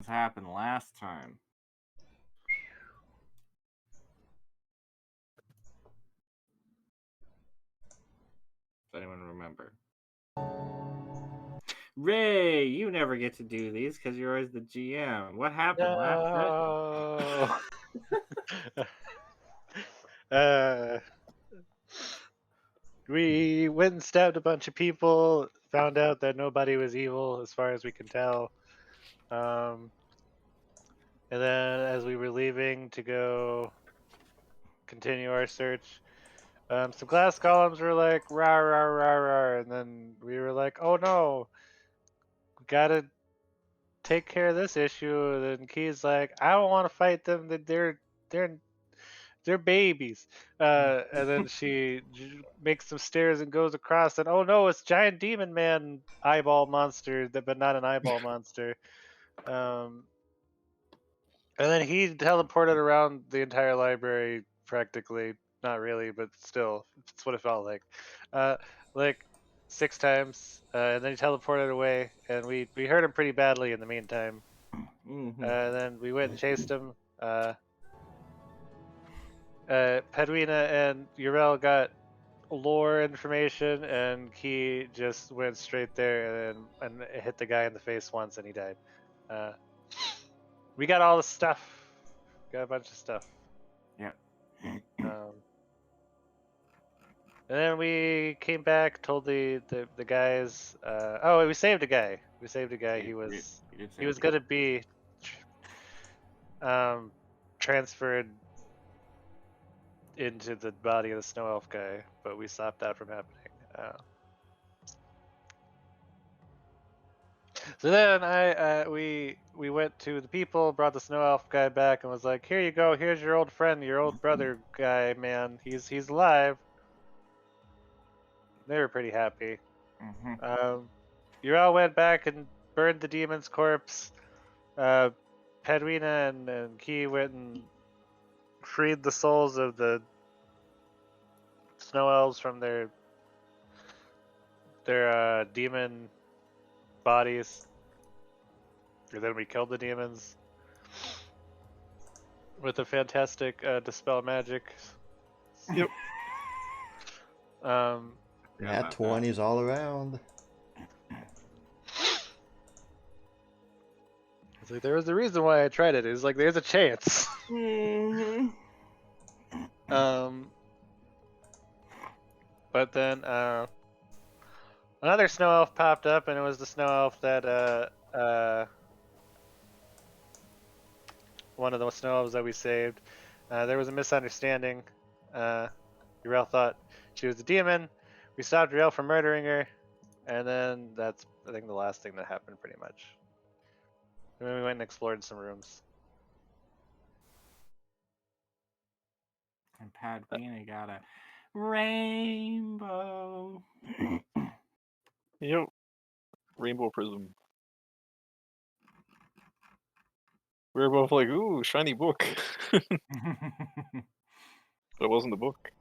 shenanigans happened last time? Does anyone remember? Ray, you never get to do these because you're always the GM. What happened last session? No. We went and stabbed a bunch of people, found out that nobody was evil as far as we can tell. And then as we were leaving to go continue our search, some glass columns were like, rah, rah, rah, rah. And then we were like, oh no, we gotta take care of this issue. And then Key's like, I don't want to fight them. They're babies. And then she makes some stairs and goes across, and oh no, it's giant demon man eyeball monster, but not an eyeball monster. And then he teleported around the entire library practically. Not really, but still, it's what it felt like. Like 6 times, and then he teleported away, and we hurt him pretty badly in the meantime. And then we went and chased him. Pedwina and Urel got lore information, and he just went straight there and hit the guy in the face once, and he died. We got all the stuff. Got a bunch of stuff. Yep. And then we came back, told the guys. We saved a guy. We saved a guy. He was gonna be transferred into the body of the snow elf guy, but we stopped that from happening. So then we went to the people, brought the snow elf guy back, and was like, "Here you go. Here's your old friend, your old brother guy, man. He's alive." They were pretty happy. You all went back and burned the demon's corpse. Pedwina and Key went and freed the souls of the snow elves from their demon bodies. And then we killed the demons with a fantastic dispel magic. Yep. Nat 20s all around. It's like there was a reason why I tried it. It was like there's a chance. But then another snow elf popped up, and it was the snow elf that one of the snow elves that we saved. There was a misunderstanding. Urel thought she was a demon. We stopped Urel from murdering her, and then that's, I think, the last thing that happened pretty much. And then we went and explored some rooms. And Padwina got a rainbow. Yep. Rainbow prism. We were both like, ooh, shiny book. But it wasn't the book.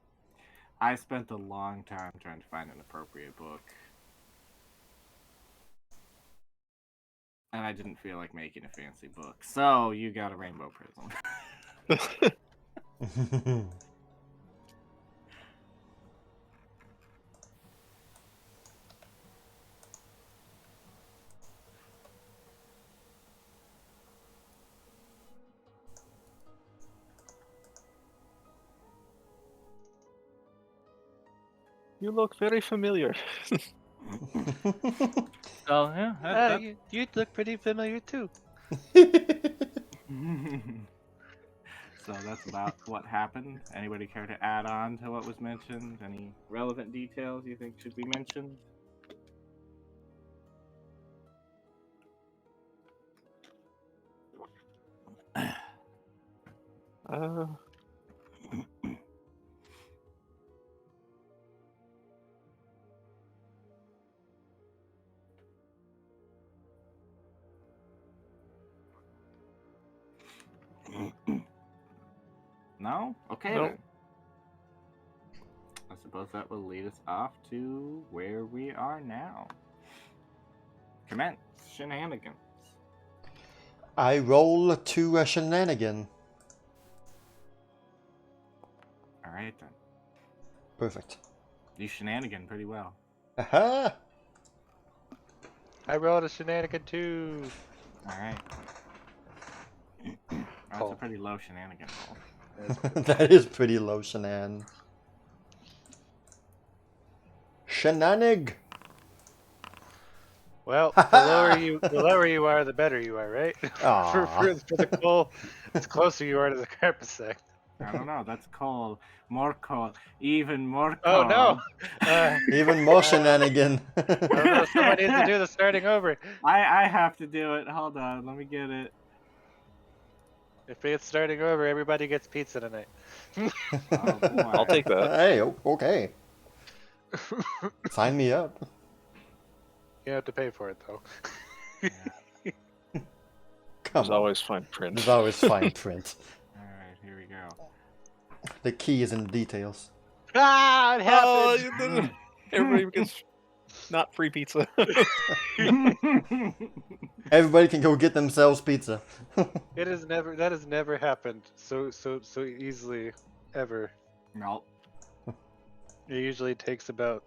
I spent a long time trying to find an appropriate book. And I didn't feel like making a fancy book. So you got a rainbow prism. You look very familiar. Oh, yeah. You look pretty familiar too. So that's about what happened. Anybody care to add on to what was mentioned? Any relevant details you think should be mentioned? No? Okay Nope. then. I suppose that will lead us off to where we are now. Commence shenanigans. I roll to a shenanigan. All right then. Perfect. You shenanigan pretty well. Aha! I rolled a shenanigan too. All right. That's Cool. a pretty low shenanigan roll. That is pretty low, Shenan. Shenanig! Well, the lower you are, the better you are, right? Aw. for the coal, the closer you are to the carpet. I don't know. That's coal. More coal. Even more Oh coal. no! Even more shenanigan. Oh no! Someone needs to do the starting over. I have to do it. Hold on. Let me get it. If it's starting over, everybody gets pizza tonight. Oh, boy. I'll take that. Hey, okay. Sign me up. You have to pay for it though. Yeah. Come There's on. always fine print. There's always fine print. All right. Here we go. The key is in the details. Ah! It Oh, happened. everybody gets not free pizza. Everybody can go get themselves pizza. That has never happened so easily ever. No. It usually takes about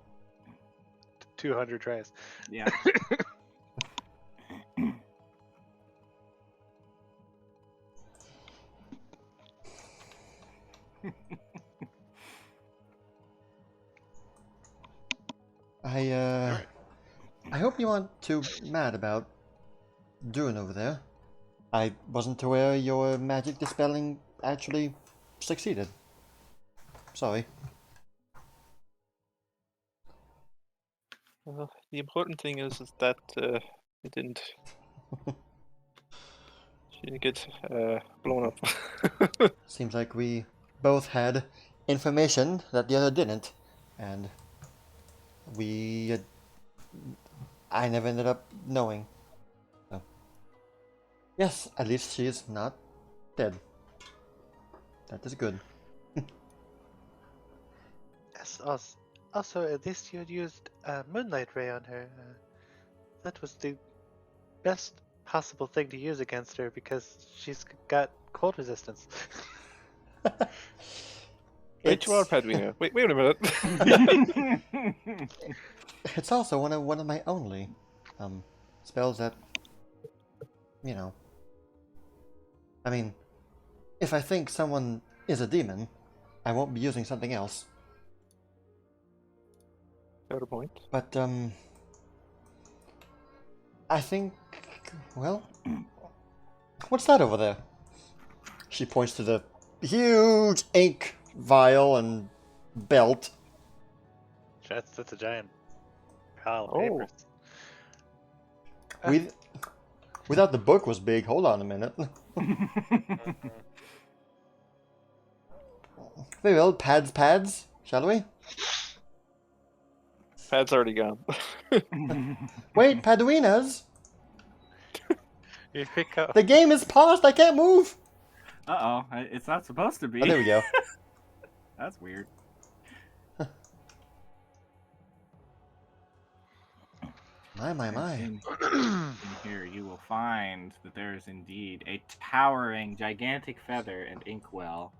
200 tries. Yeah. I hope you aren't too mad about doing over there. I wasn't aware your magic dispelling actually succeeded. Sorry. Well, the important thing is that it didn't. She didn't get blown up. Seems like we both had information that the other didn't, and I never ended up knowing. So. Yes, at least she is not dead. That is good. Yes, also, at least you used Moonlight Ray on her. That was the best possible thing to use against her because she's got cold resistance. Wait, you are Padwina. Wait a minute. It's also one of my only spells that, you know. I mean, if I think someone is a demon, I won't be using something else. Fair point. But I think, well, what's that over there? She points to the huge ink vial and belt. That's a giant pile of Oh. papers. We thought the book was big. Hold on a minute. Very well, pads, shall we? Pad's already gone. Wait, Paduinas! Here we go. The game is paused, I can't move! Uh-oh. It's not supposed to be. Oh, there we go. That's weird. My. In here you will find that there is indeed a towering, gigantic feather and inkwell.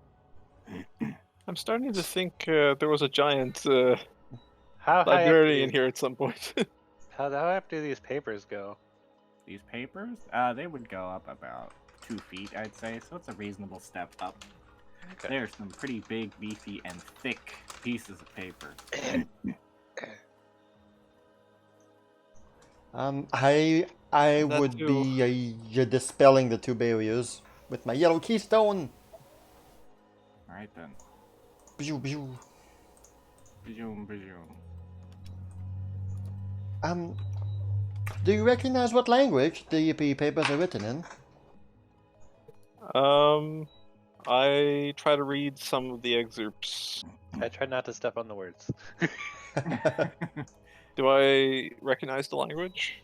I'm starting to think there was a giant How high up librarian do here at some point. how up do these papers go? These papers, they would go up about 2 feet, I'd say, so it's a reasonable step up. Okay. There's some pretty big, beefy, and thick pieces of paper. I That would too. be dispelling the two barriers with my yellow keystone. Alright then. Bijou, bijou. Bajoom, bajoom. Do you recognize what language the papers are written in? I try to read some of the excerpts. I try not to step on the words. Do I recognize the language?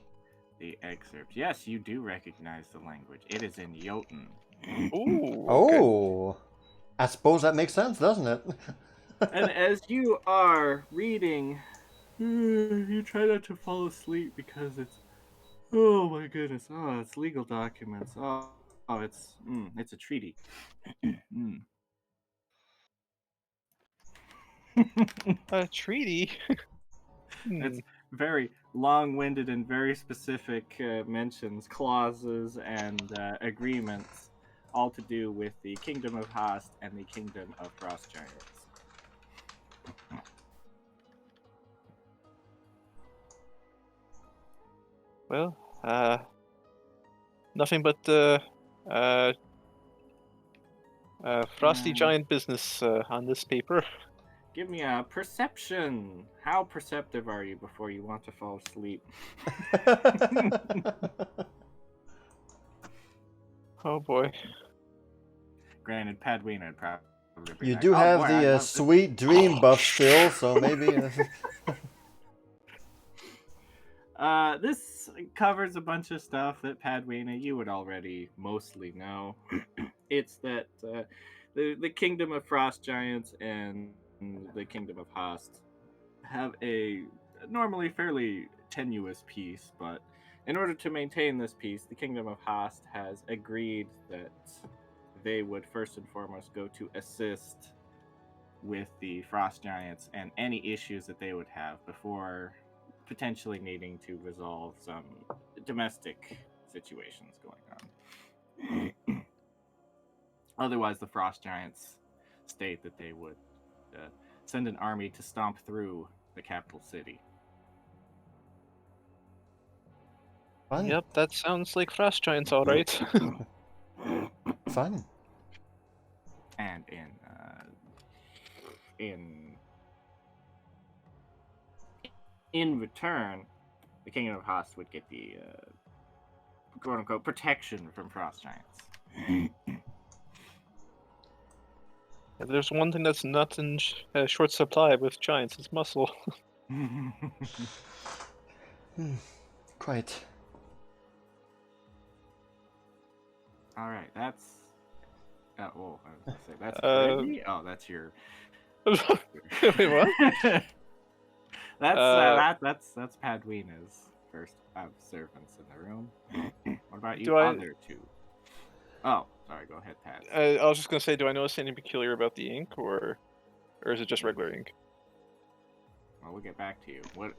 The excerpt. Yes, you do recognize the language. It is in Jotun. Ooh. Okay. Oh, I suppose that makes sense, doesn't it? And as you are reading, you try not to fall asleep because it's, oh my goodness, oh, it's legal documents. Oh, Oh, it's a treaty. Mm. A treaty? It's very long-winded and very specific mentions, clauses, and agreements, all to do with the Kingdom of Hast and the Kingdom of Frost Giants. Well, nothing but frosty Hmm. giant business on this paper. Give me a perception. How perceptive are you before you want to fall asleep? Oh boy. Granted, Padwina would probably be You like, do "Oh have boy, I the love this." sweet dream buff still, so maybe. This covers a bunch of stuff that Padwina you would already mostly know. It's that the Kingdom of Frost Giants and the Kingdom of Hast have a normally fairly tenuous peace, but in order to maintain this peace, the Kingdom of Hast has agreed that they would first and foremost go to assist with the Frost Giants and any issues that they would have before potentially needing to resolve some domestic situations going on. Otherwise, the Frost Giants state that they would send an army to stomp through the capital city. Fun. Yep, that sounds like frost giants, all right. Fun. And in return, the Kingdom of Hast would get the quote unquote protection from Frost Giants. If there's one thing that's not in short supply with giants, it's muscle. Quite. All right, that's. Well, I was gonna say that's Uh, Brittany? Oh, that's your. Wait, what? That's Padwina's first observance in the room. What about you Do I- other two? Oh, sorry. Go ahead, Pat. I was just gonna say, do I notice anything peculiar about the ink, or is it just regular ink? Well, we'll get back to you. What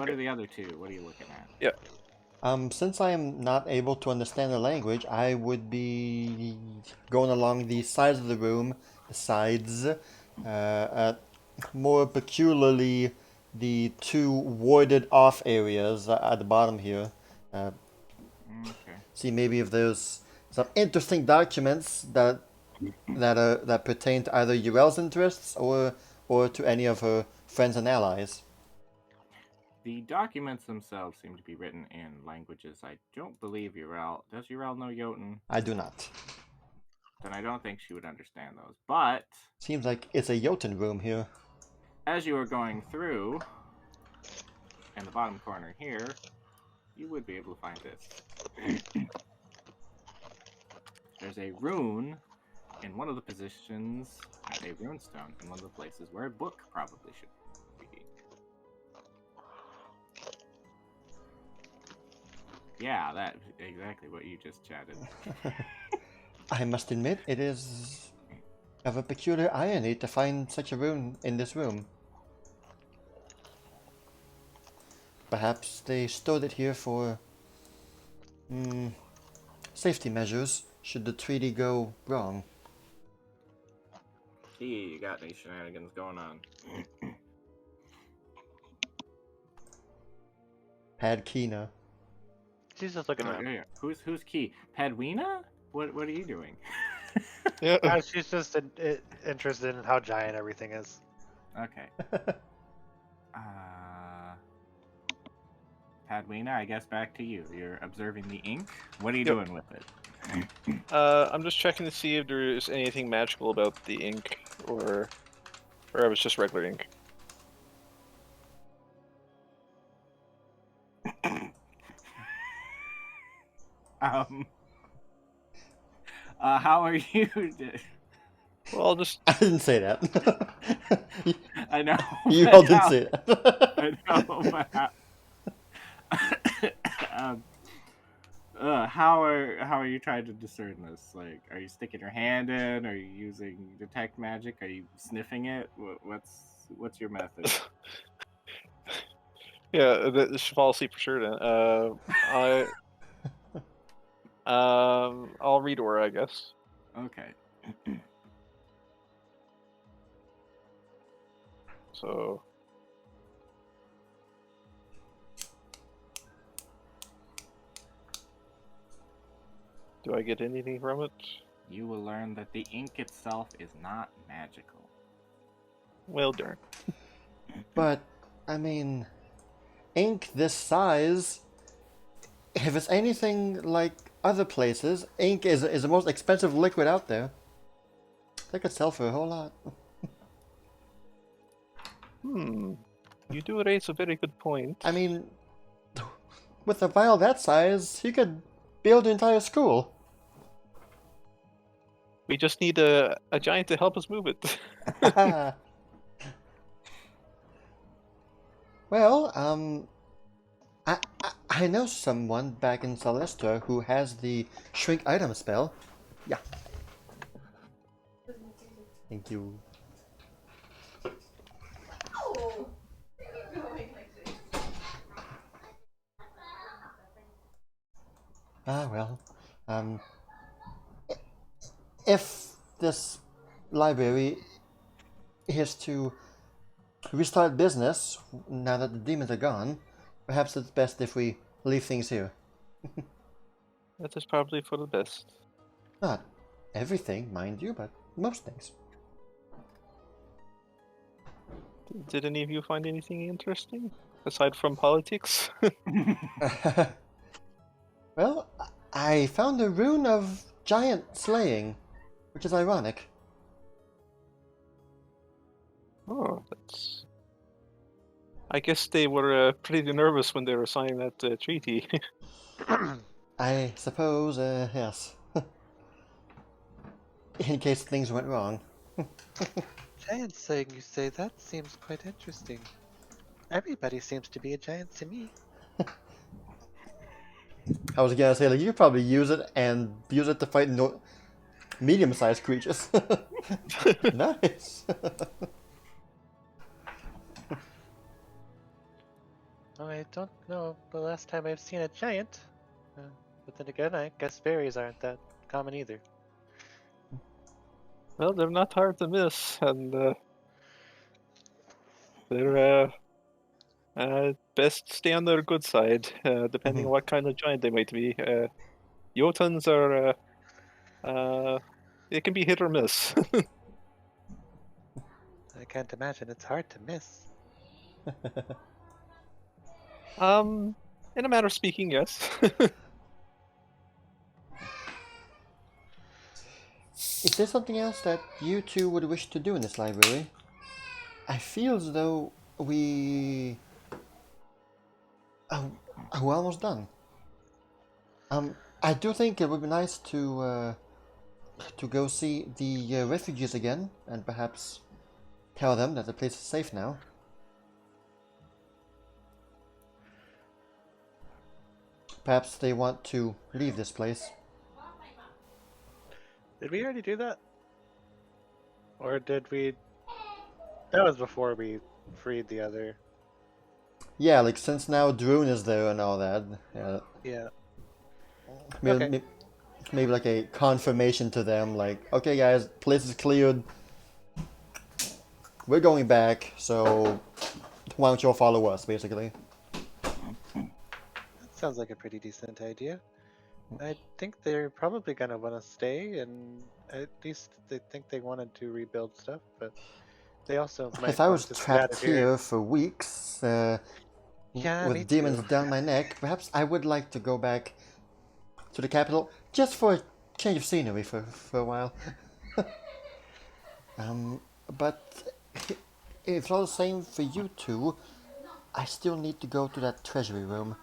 are the other two? What are you looking at? Yeah. Since I am not able to understand the language, I would be going along the sides of the room, the sides, more peculiarly the two warded off areas at the bottom here. Okay. See maybe if there's some interesting documents that pertain to either Urel's interests or to any of her friends and allies. The documents themselves seem to be written in languages I don't believe Urel. Does Urel know Jotun? I do not. Then I don't think she would understand those. But Seems like it's a Jotun room here. as you are going through, in the bottom corner here, you would be able to find this. There's a rune in one of the positions, a rune stone in one of the places where a book probably should be. Yeah, that's exactly what you just chatted. I must admit, it is of a peculiar irony to find such a rune in this room. Perhaps they stored it here for safety measures should the treaty go wrong. See, you got any shenanigans going on. Padkina. She's just looking Oh, around. yeah. Who's key? Padwina? What are you doing? Yeah. She's just interested in how giant everything is. Okay. Padwina, I guess back to you. You're observing the ink. What are you Yep. doing with it? I'm just checking to see if there is anything magical about the ink, or if it's just regular ink. How are you? Well, I'll just. I didn't say that. I know. You but all did how- say that. I know, but how are you trying to discern this? Like, are you sticking your hand in? Are you using detect magic? Are you sniffing it? What's your method? Yeah, this should fall asleep for sure. Then, I'll read aura, I guess. Okay. So, do I get anything from it? You will learn that the ink itself is not magical. Well, darn. But, I mean, ink this size, if it's anything like other places, ink is the most expensive liquid out there. They could sell for a whole lot. You do raise a very good point. I mean, with a vial that size, you could build an entire school. We just need a giant to help us move it. Well, I know someone back in Celestia who has the shrink item spell. Yeah. Thank you. Ah, well. Um, if this library is to restart business now that the demons are gone, perhaps it's best if we leave things here. That is probably for the best. Not everything, mind you, but most things. Did any of you find anything interesting aside from politics? Well, I found a rune of giant slaying, which is ironic. Oh, that's. I guess they were pretty nervous when they were signing that treaty. I suppose, yes. In case things went wrong. Giant saying, you say, that seems quite interesting. Everybody seems to be a giant to me. I was gonna say, like, you could probably use it and use it to fight medium-sized creatures. Nice. Oh, I don't know the last time I've seen a giant. But then again, I guess fairies aren't that common either. Well, they're not hard to miss, and they're best stay on their good side, depending on what kind of giant they might be. Jotuns are it can be hit or miss. I can't imagine it's hard to miss. In a manner of speaking, yes. Is there something else that you two would wish to do in this library? I feel as though we're almost done. I do think it would be nice to go see the refugees again and perhaps tell them that the place is safe now. Perhaps they want to leave this place. Did we already do that? Or did we... That was before we freed the other... Yeah, like since now Drune is there and all that. Yeah. Maybe, Okay. maybe like a confirmation to them, like, okay guys, place is cleared. We're going back, so why don't you all follow us, basically. That sounds like a pretty decent idea. I think they're probably gonna want to stay, and at least they think they wanted to rebuild stuff, but they also might If I was want to get out trapped of here. here for weeks, Yeah, me with demons too. down my neck, perhaps I would like to go back to the capital just for a change of scenery for a while. But if it's all the same for you two, I still need to go to that treasury room.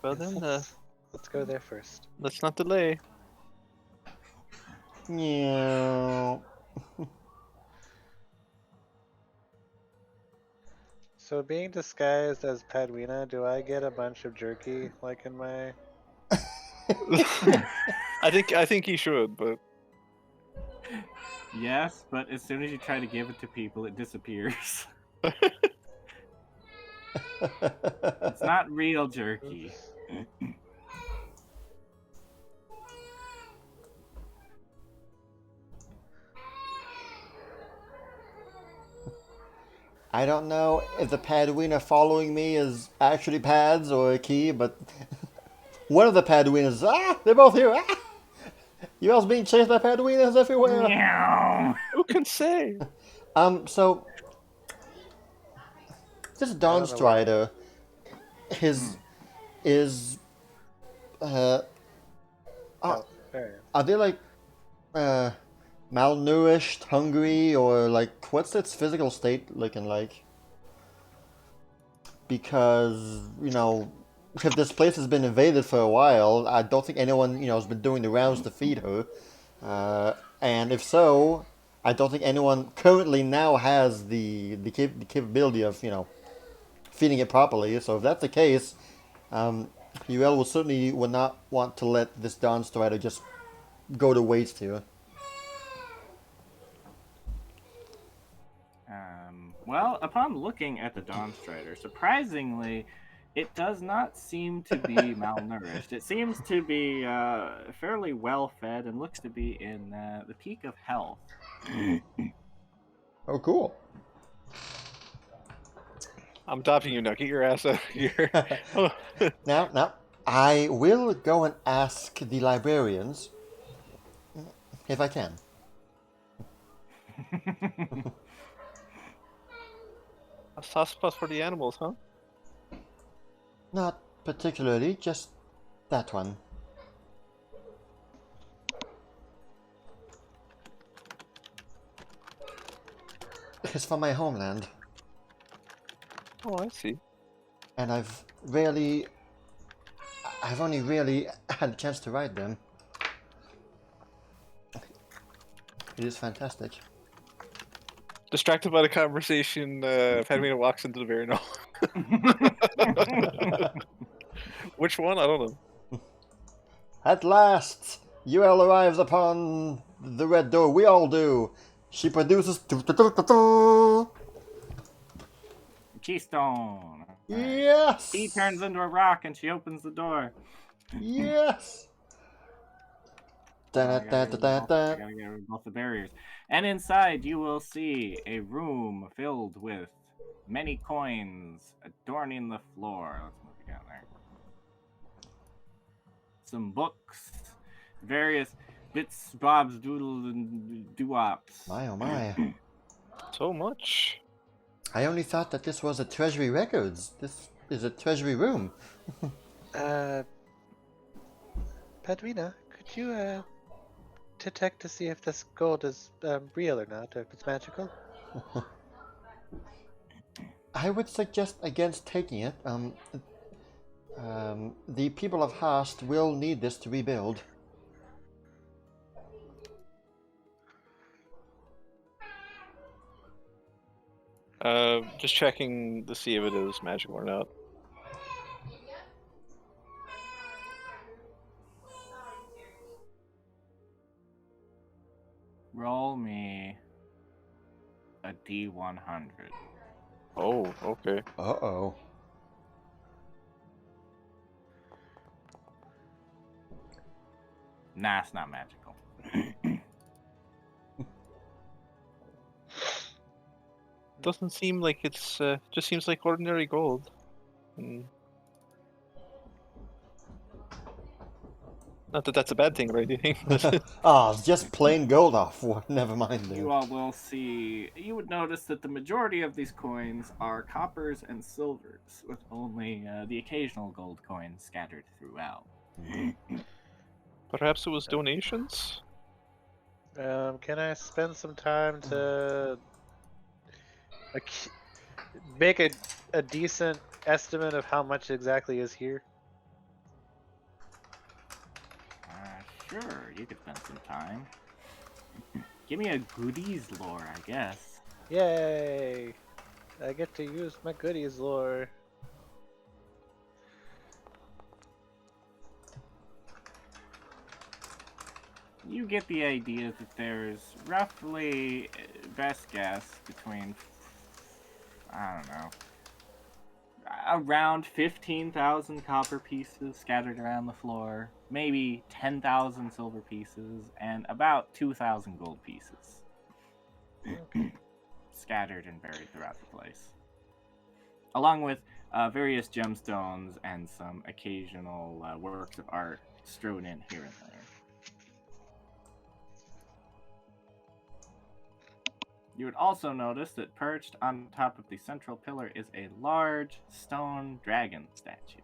Well Yes, then, let's go there first. let's not delay. Yeah. So being disguised as Padwina, do I get a bunch of jerky like in my I think he should, but Yes, but as soon as you try to give it to people, it disappears. It's not real jerky. I don't know if the Padwina following me is actually pads or a key, but one of the Padwinas, they're both here. You all being chased by Padwinas everywhere. Meow. who can say? So this Dawn don't know why. Strider, his is Oh, there. are they like malnourished, hungry, or like what's its physical state looking like? Because if this place has been invaded for a while, I don't think anyone has been doing the rounds to feed her, and if so, I don't think anyone currently now has the capability of feeding it properly. So if that's the case, UL will certainly would not want to let this Dawn Strider just go to waste here. Well, upon looking at the Dawn Strider, surprisingly, it does not seem to be malnourished. It seems to be fairly well fed and looks to be in the peak of health. Oh, cool. I'm adopting you now. Get your ass out of here. Now, I will go and ask the librarians if I can. A sauce plus for the animals, huh? Not particularly, just that one. It's from my homeland, Oh, I see. and I've only really had a chance to ride them. It is fantastic. Distracted by the conversation, Padmina walks into the Varino. Which one? I don't know. At last, UL arrives upon the red door. We all do. She produces. Keystone. Yes. He turns into a rock and she opens the door. Yes. I gotta get rid of both the barriers. And inside you will see a room filled with many coins adorning the floor. Let's move you down there. Some books, various bits, bobs, doodles, and doo-wops. My oh my. So much. I only thought that this was a treasury records. This is a treasury room. Padwina, could you detect to see if this gold is real or not, or if it's magical? I would suggest against taking it. The people of Hast will need this to rebuild. Just checking to see if it is magical or not. Roll me a D100. Oh, okay. Uh-oh. Nah, it's not magical. Doesn't seem like it's. Just seems like ordinary gold. Mm. Not that that's a bad thing or anything. Ah, it's just plain gold off. Never mind then. You all will see. You would notice that the majority of these coins are coppers and silvers, with only the occasional gold coin scattered throughout. Perhaps it was donations. Can I spend some time to make a decent estimate of how much exactly is here? Sure, you could spend some time. Give me a goodies lore, I guess. Yay! I get to use my goodies lore. you get the idea that there's roughly, best guess, between, I don't know, around 15,000 copper pieces scattered around the floor, maybe 10,000 silver pieces, and about 2,000 gold pieces scattered and buried throughout the place, along with various gemstones and some occasional works of art strewn in here and there. You would also notice that perched on top of the central pillar is a large stone dragon statue.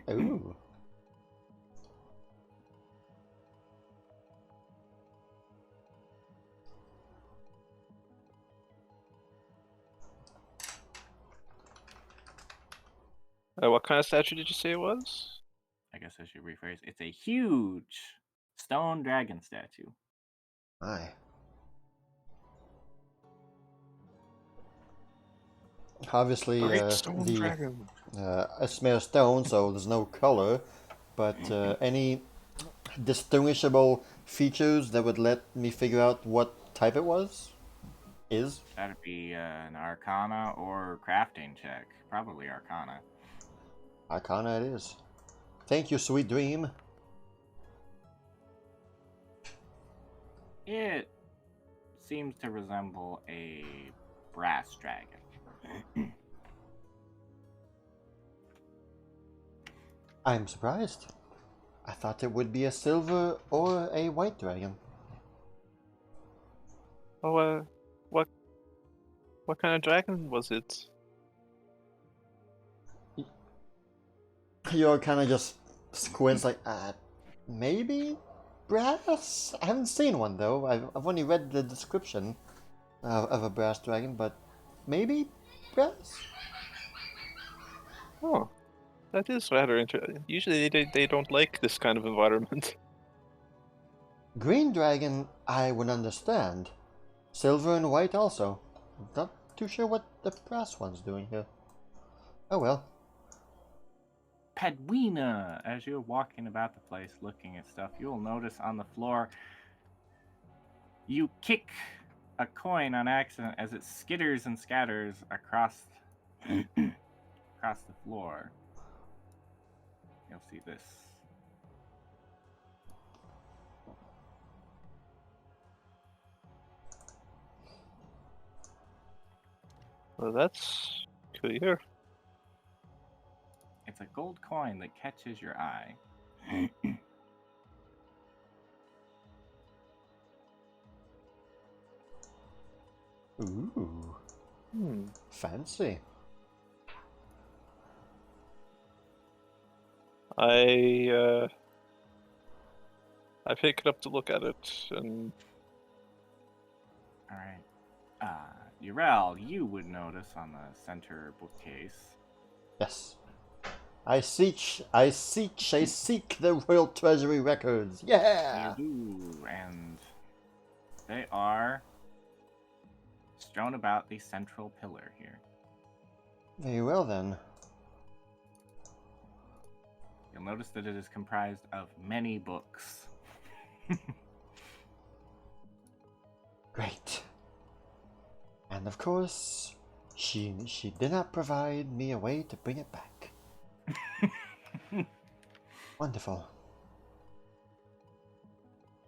Ooh. What kind of statue did you say it was? I guess I should rephrase. It's a huge stone dragon statue. Aye. Obviously, Great stone dragon. it's made of stone, so there's no color. But any distinguishable features that would let me figure out what type it was? That'd be an Arcana or crafting check. Probably Arcana. Arcana it is. Thank you, sweet dream. It seems to resemble a brass dragon. I'm surprised. I thought it would be a silver or a white dragon. Oh, what kind of dragon was it? You're kind of just squints like, maybe brass? I haven't seen one though. I've only read the description of a brass dragon, but maybe brass? Oh, that is rather interesting. Usually they don't like this kind of environment. Green dragon, I would understand. Silver and white also. Not too sure what the brass one's doing here. Oh well. Padwina, as you're walking about the place looking at stuff, you'll notice on the floor you kick a coin on accident as it skitters and scatters across across the floor. You'll see this. Well, that's clear. It's a gold coin that catches your eye. Ooh, Hmm. fancy. I pick it up to look at it, and All right. Urel, you would notice on the center bookcase. Yes. I seek the Royal Treasury records. Yeah! You do, and they are strewn about the central pillar here. Very well then. You'll notice that it is comprised of many books. Great. And of course, she did not provide me a way to bring it back. Wonderful.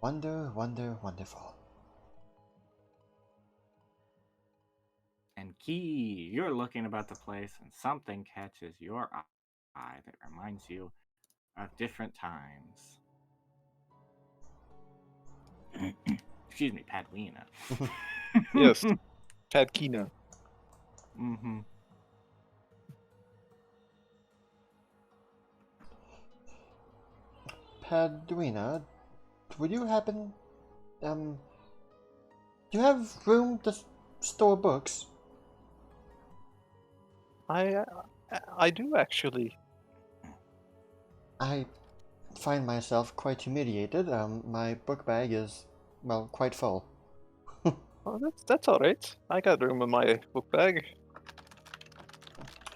Wonderful. And Key, you're looking about the place and something catches your eye that reminds you of different times. Excuse me, Padwina. yes, Padkina. Mm-hmm. Padwina, would you happen, do you have room to store books? I do actually. I find myself quite humiliated. My book bag is, well, quite full. Oh, that's all right. I got room in my book bag.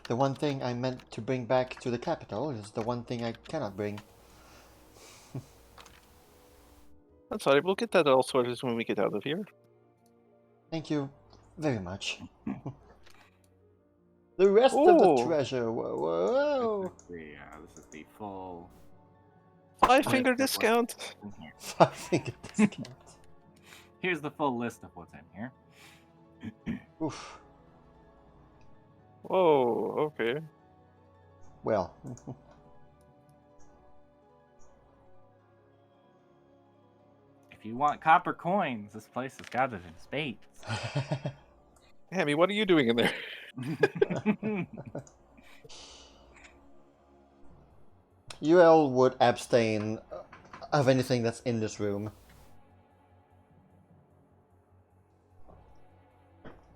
The one thing I meant to bring back to the capital is the one thing I cannot bring. That's all right. We'll get that all sorted when we get out of here. Thank you very much. The rest of the Oh. treasure. Whoa. This is the full 5-finger list of what's discount. in here. 5-finger discount. Here's the full list of what's in here. Oof. Whoa. Okay. Well. If you want copper coins, this place has got it in spades. Hammy, what are you doing in there? UL would abstain of anything that's in this room.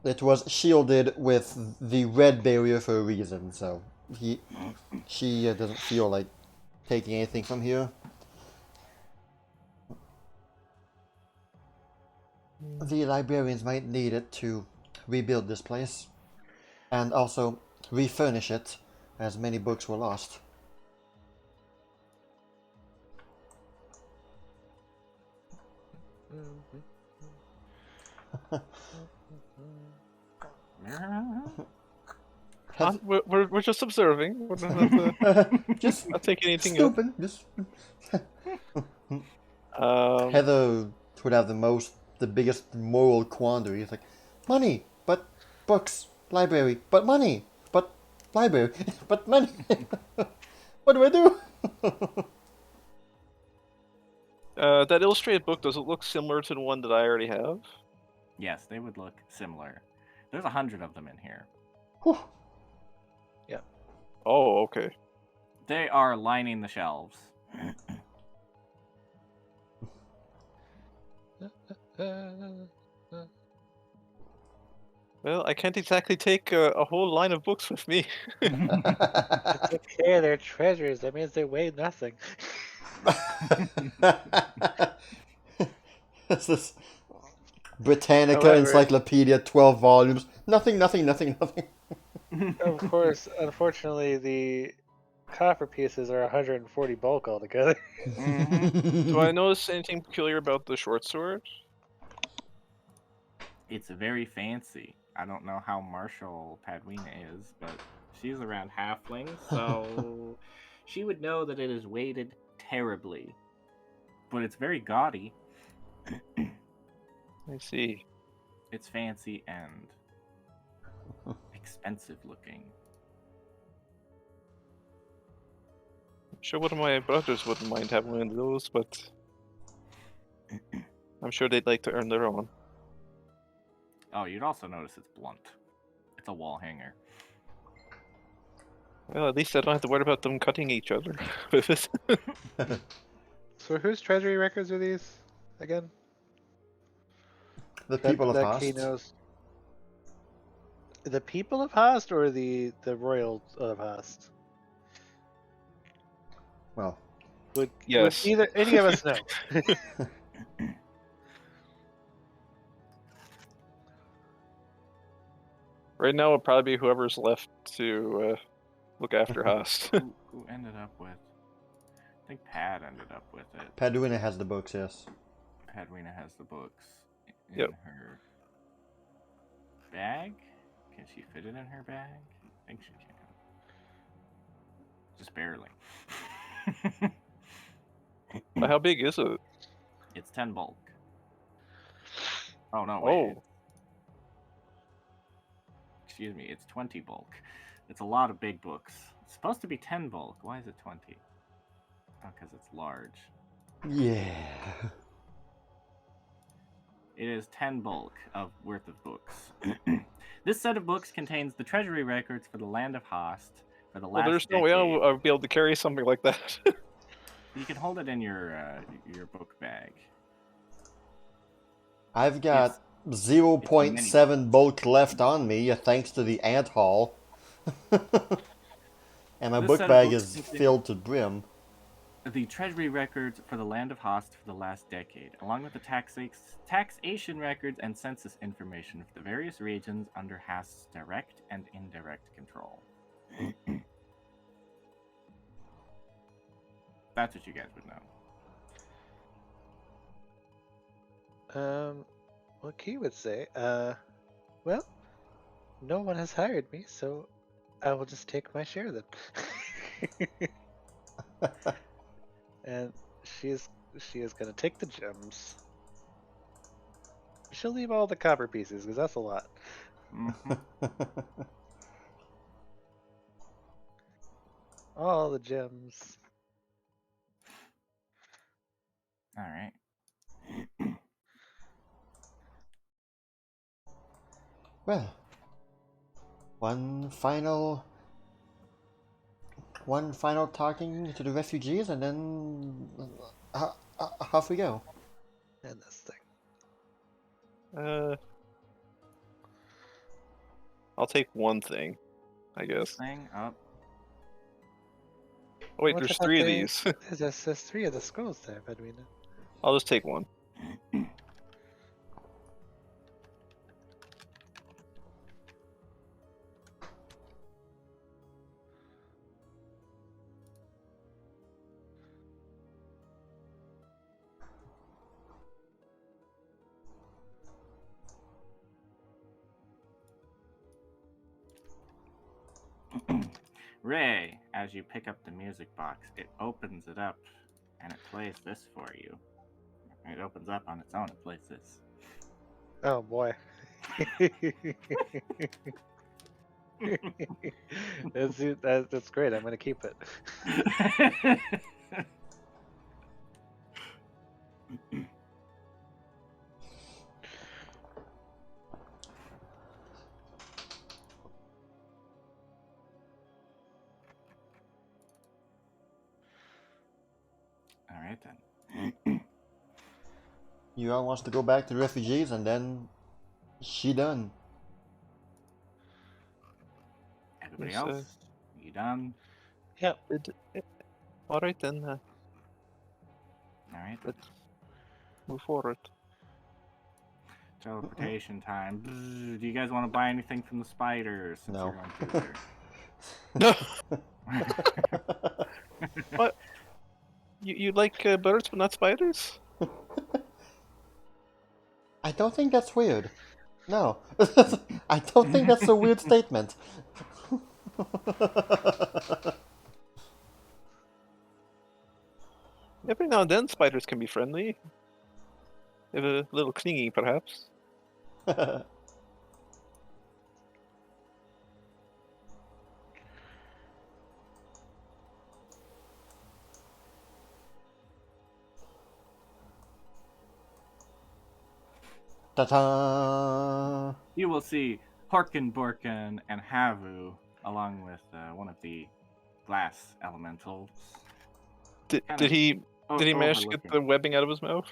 It was shielded with the red barrier for a reason, so she doesn't feel like taking anything from here. The librarians might need it to rebuild this place, and also refurnish it, as many books were lost. We're just observing. We're not, Just not taking anything else. stupid. Just Heather would have the biggest moral quandary. It's like, money, but books, library, but money, but library, but money. What do I do? That illustrated book, does it look similar to the one that I already have? Yes, they would look similar. There's 100 of them in here. Whew. Oh, okay. They are lining the shelves. Well, I can't exactly take a whole line of books with me. It's okay, they're treasures. That means they weigh nothing. This is Britannica However- Encyclopedia, 12 volumes. Nothing, nothing, nothing, nothing. Of course, unfortunately, the copper pieces are 140 bulk altogether. Do I notice anything peculiar about the short sword? It's very fancy. I don't know how martial Padwina is, but she's around halfling, so she would know that it is weighted terribly. But it's very gaudy. I see. It's fancy and expensive looking. I'm sure one of my brothers wouldn't mind having one of those, but I'm sure they'd like to earn their own. Oh, you'd also notice it's blunt. It's a wall hanger. Well, at least I don't have to worry about them cutting each other with it. So whose treasury records are these again? The people of that he Host. knows. The people of Host or the royal of Host? Well, Would Yes. either any of us know? Right now, it'll probably be whoever's left to look after Haas. Who ended up with? I think Pad ended up with it. Paduina has the books, yes. Padwina has the books in Yep. her bag. Can she fit it in her bag? I think she can. Just barely. How big is it? It's 10 bulk. Oh no, wait. Oh, Excuse me, it's 20 bulk. It's a lot of big books. It's supposed to be 10 bulk. Why is it 20? Oh, because it's large. Yeah. It is 10 bulk of worth of books. This set of books contains the treasury records for the land of Host for the well, last there's no way decade. I'll be able to carry something like that. You can hold it in your book bag. I've got 0.7 bulk left on me, thanks to the ant haul. And my This book set of bag books is contain- filled to brim. The treasury records for the land of Host for the last decade, along with the taxation records and census information for the various regions under Host's direct and indirect control. That's what you guys would know. What Key would say, well, no one has hired me, so I will just take my share then. And she is gonna take the gems. She'll leave all the copper pieces because that's a lot. Mhm. All the gems. All right. Well, one final talking to the refugees, and then off we go. And this thing. I'll take one thing, I guess. Thing up. Oh wait, What there's about 3 of the- these. There's 3 of the scrolls there, Bedouina. I'll just take one. Ray, as you pick up the music box, it opens it up and it plays this for you. It opens up on its own and plays this. Oh boy. That's great. I'm gonna keep it. All right then. Yuan wants to go back to the refugees, and then she done. Everybody Yes, else, you done? Yep. All right then, All right. Then. let's move forward. Teleportation time. Bzzz. Do you guys want to buy anything from the spiders? Since No. you're going through there? What? You like birds but not spiders? I don't think that's weird. No. I don't think that's a weird statement. Every now and then, spiders can be friendly. If a little clingy, perhaps. Ta-ta! You will see Horkin, Borkin, and Havu, along with one of the glass elementals. Did Kinda he did he manage to get overlooking. the webbing out of his mouth?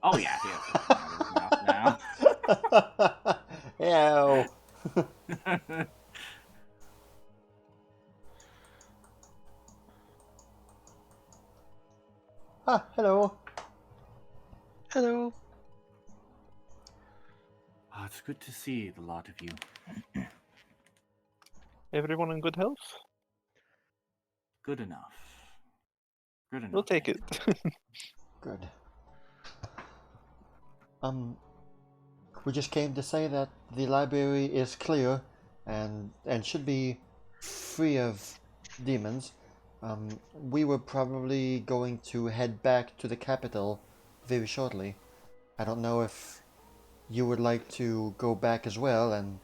Oh yeah, he has something out of his mouth Ew. now. Ah, hello. Hello. Oh, it's good to see the lot of you. Everyone in good health? Good enough. Good enough. We'll take it. Good. We just came to say that the library is clear and should be free of demons. We were probably going to head back to the capital very shortly. I don't know if you would like to go back as well and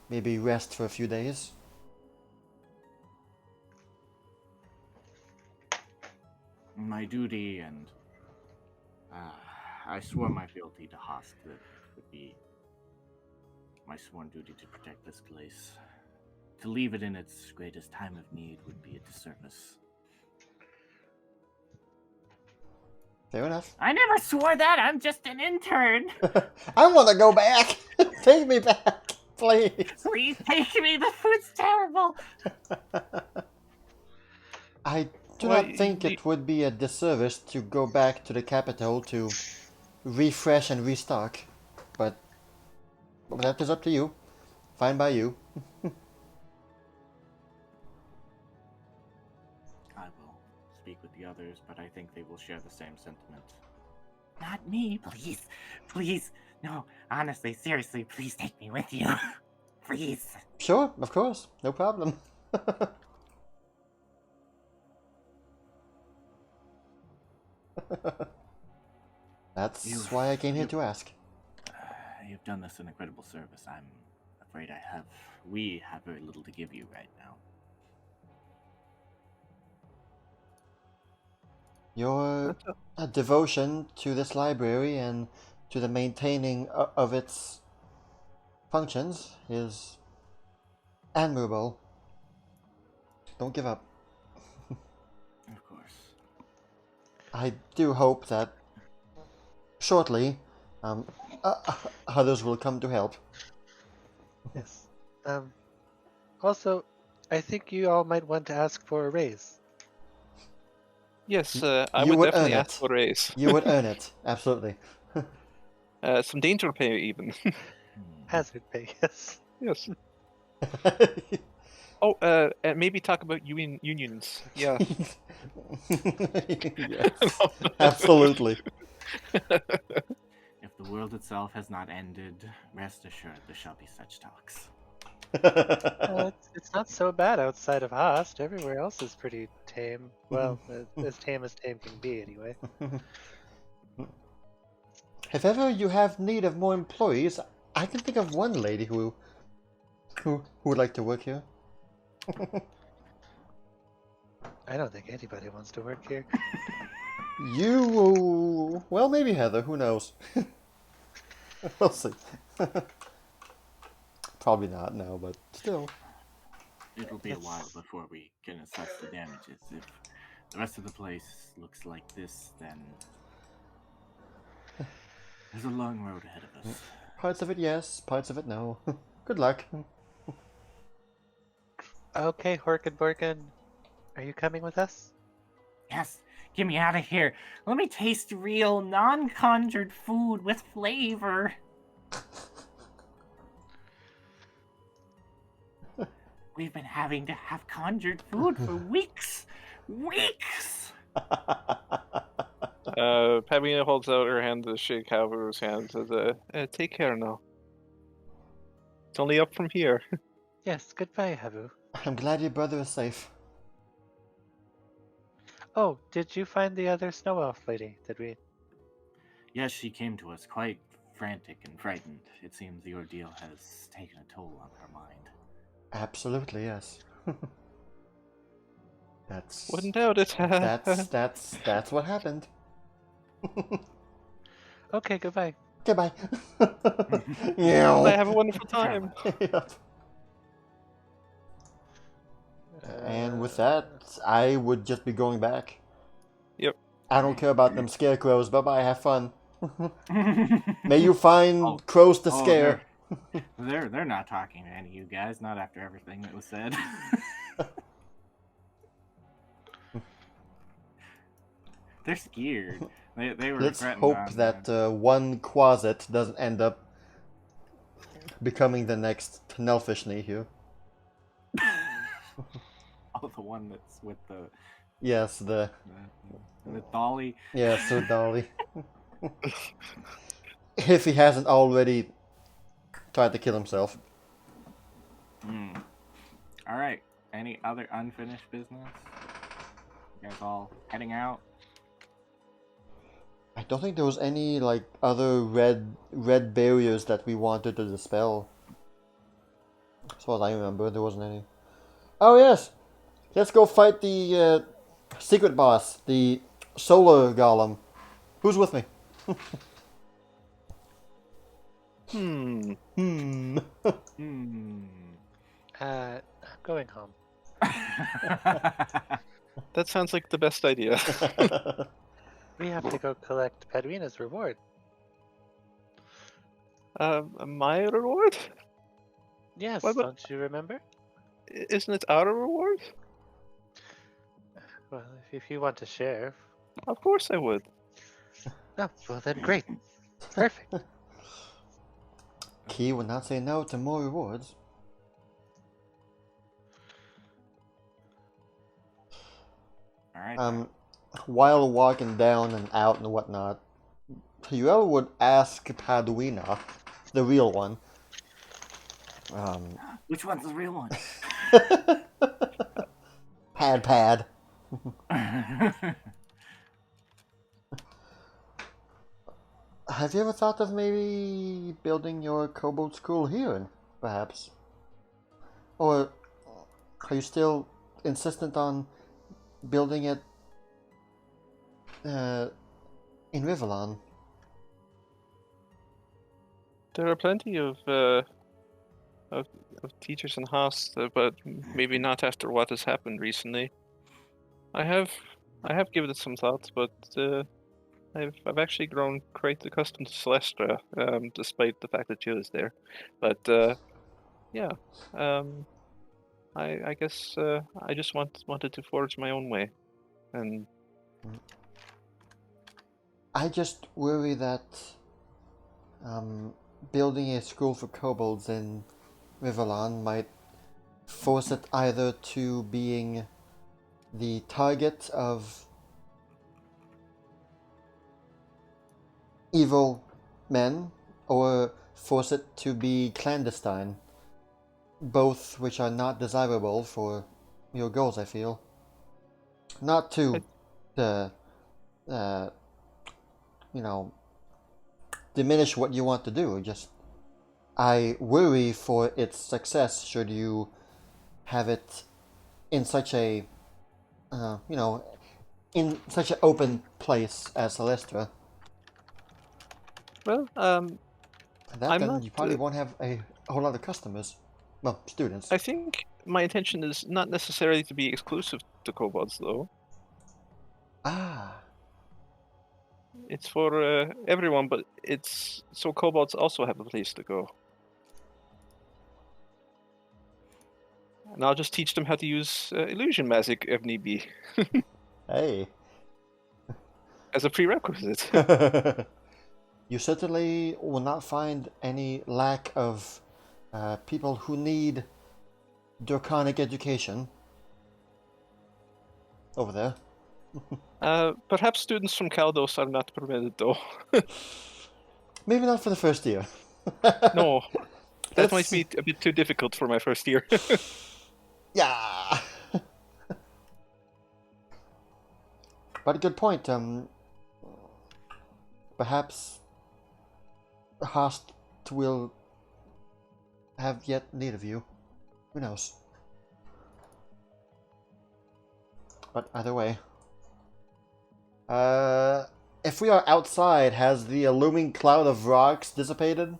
maybe rest for a few days. My duty and I swore my fealty to Host that it would be my sworn duty to protect this place. To leave it in its greatest time of need would be a disservice. Fair enough. I never swore that. I'm just an intern. I want to go back. Take me back, please. Please take me. The food's terrible. I do Well, not think it would be a disservice to go back to the capital to refresh and restock, but that is up to you. Fine by you. I will speak with the others, but I think they will share the same sentiment. Not me, please. Please. No, honestly, seriously, please take me with you. Please. Sure, of course, no problem. That's You've- why I came here you- to ask. You've done us an incredible service. I'm afraid we have very little to give you right now. Your devotion to this library and to the maintaining of its functions is admirable. Don't give up. Of course. I do hope that shortly, um, others will come to help. Yes. Also, I think you all might want to ask for a raise. Yes, I You would would definitely earn ask it. for a raise. You would earn it, absolutely. Some danger pay, even. Hazard pay, yes. Yes. Oh, and maybe talk about unions. Yeah. Yes, absolutely. If the world itself has not ended, rest assured there shall be such talks. It's not so bad outside of Host. Everywhere else is pretty tame. Well, as tame as tame can be, anyway. If ever you have need of more employees, I can think of one lady who would like to work here. I don't think anybody wants to work here. You, well, maybe Heather. Who knows? We'll see. Probably not now, but still. It'll be a while before we can assess the damages. If the rest of the place looks like this, then there's a long road ahead of us. Parts of it yes, parts of it no. Good luck. Okay, Horkin Borkin, are you coming with us? Yes, get me out of here. Let me taste real, non-conjured food with flavor. We've been having to have conjured food for weeks. Weeks! Pavina holds out her hand to shake Haveru's hand. Says, "Take care now. It's only up from here." Yes, goodbye, Havu. I'm glad your brother is safe. Oh, did you find the other snow elf lady? Did we? Yes, she came to us quite frantic and frightened. It seems the ordeal has taken a toll on her mind. Absolutely yes. That's Wouldn't doubt it. that's what happened. Okay, goodbye. Goodbye. Bye, Yeah. have a wonderful time. Yep. And with that, I would just be going back. Yep. I don't care about them scarecrows. Bye bye. Have fun. May you find crows to scare. They're not talking to any of you guys, not after everything that was said. They're scared. They were Let's threatened hope on, that one Quasit doesn't end up becoming the next Nelfishne here. oh, the one that's with the Yes, the dolly. yeah, Sir Dolly. If he hasn't already tried to kill himself. All right. Any other unfinished business? You guys all heading out? I don't think there was any like other red barriers that we wanted to dispel. As far as I remember, there wasn't any. Oh yes, let's go fight the secret boss, the solar golem. Who's with me? Hmm. Hmm. I'm going home. That sounds like the best idea. We have to go collect Padrina's reward. My reward? Yes, What about- don't you remember? Isn't it our reward? Well, if you want to share. Of course I would. Oh, well then great. Perfect. Key would not say no to more rewards. all right. While walking down and out and whatnot, Yuel would ask Paduina, the real one. Which one's the real one? Pad. Have you ever thought of maybe building your kobold school here, perhaps? Or are you still insistent on building it in Rivalon? There are plenty of teachers in Haas, but maybe not after what has happened recently. I have given it some thought, but I've actually grown quite accustomed to Celestra, despite the fact that Jill is there. But yeah, I guess I just wanted to forge my own way, and I just worry that building a school for kobolds in Rivalon might force it either to being the target of evil men or force it to be clandestine, both which are not desirable for your goals, I feel. Not to diminish what you want to do, just I worry for its success should you have it in such a in such an open place as Celestra. well, That I'm then not. you probably won't have a whole lot of customers. Well, students. I think my intention is not necessarily to be exclusive to kobolds, though. Ah, It's for everyone, but it's so kobolds also have a place to go. And I'll just teach them how to use illusion magic if need be, hey. as a prerequisite. You certainly will not find any lack of people who need draconic education over there. Perhaps students from Caldos are not permitted, though. Maybe not for the first year. No, that That's- might be a bit too difficult for my first year. Yeah. But a good point. Perhaps Hast will have yet need of you. Who knows? But either way. If we are outside, has the looming cloud of rocks dissipated?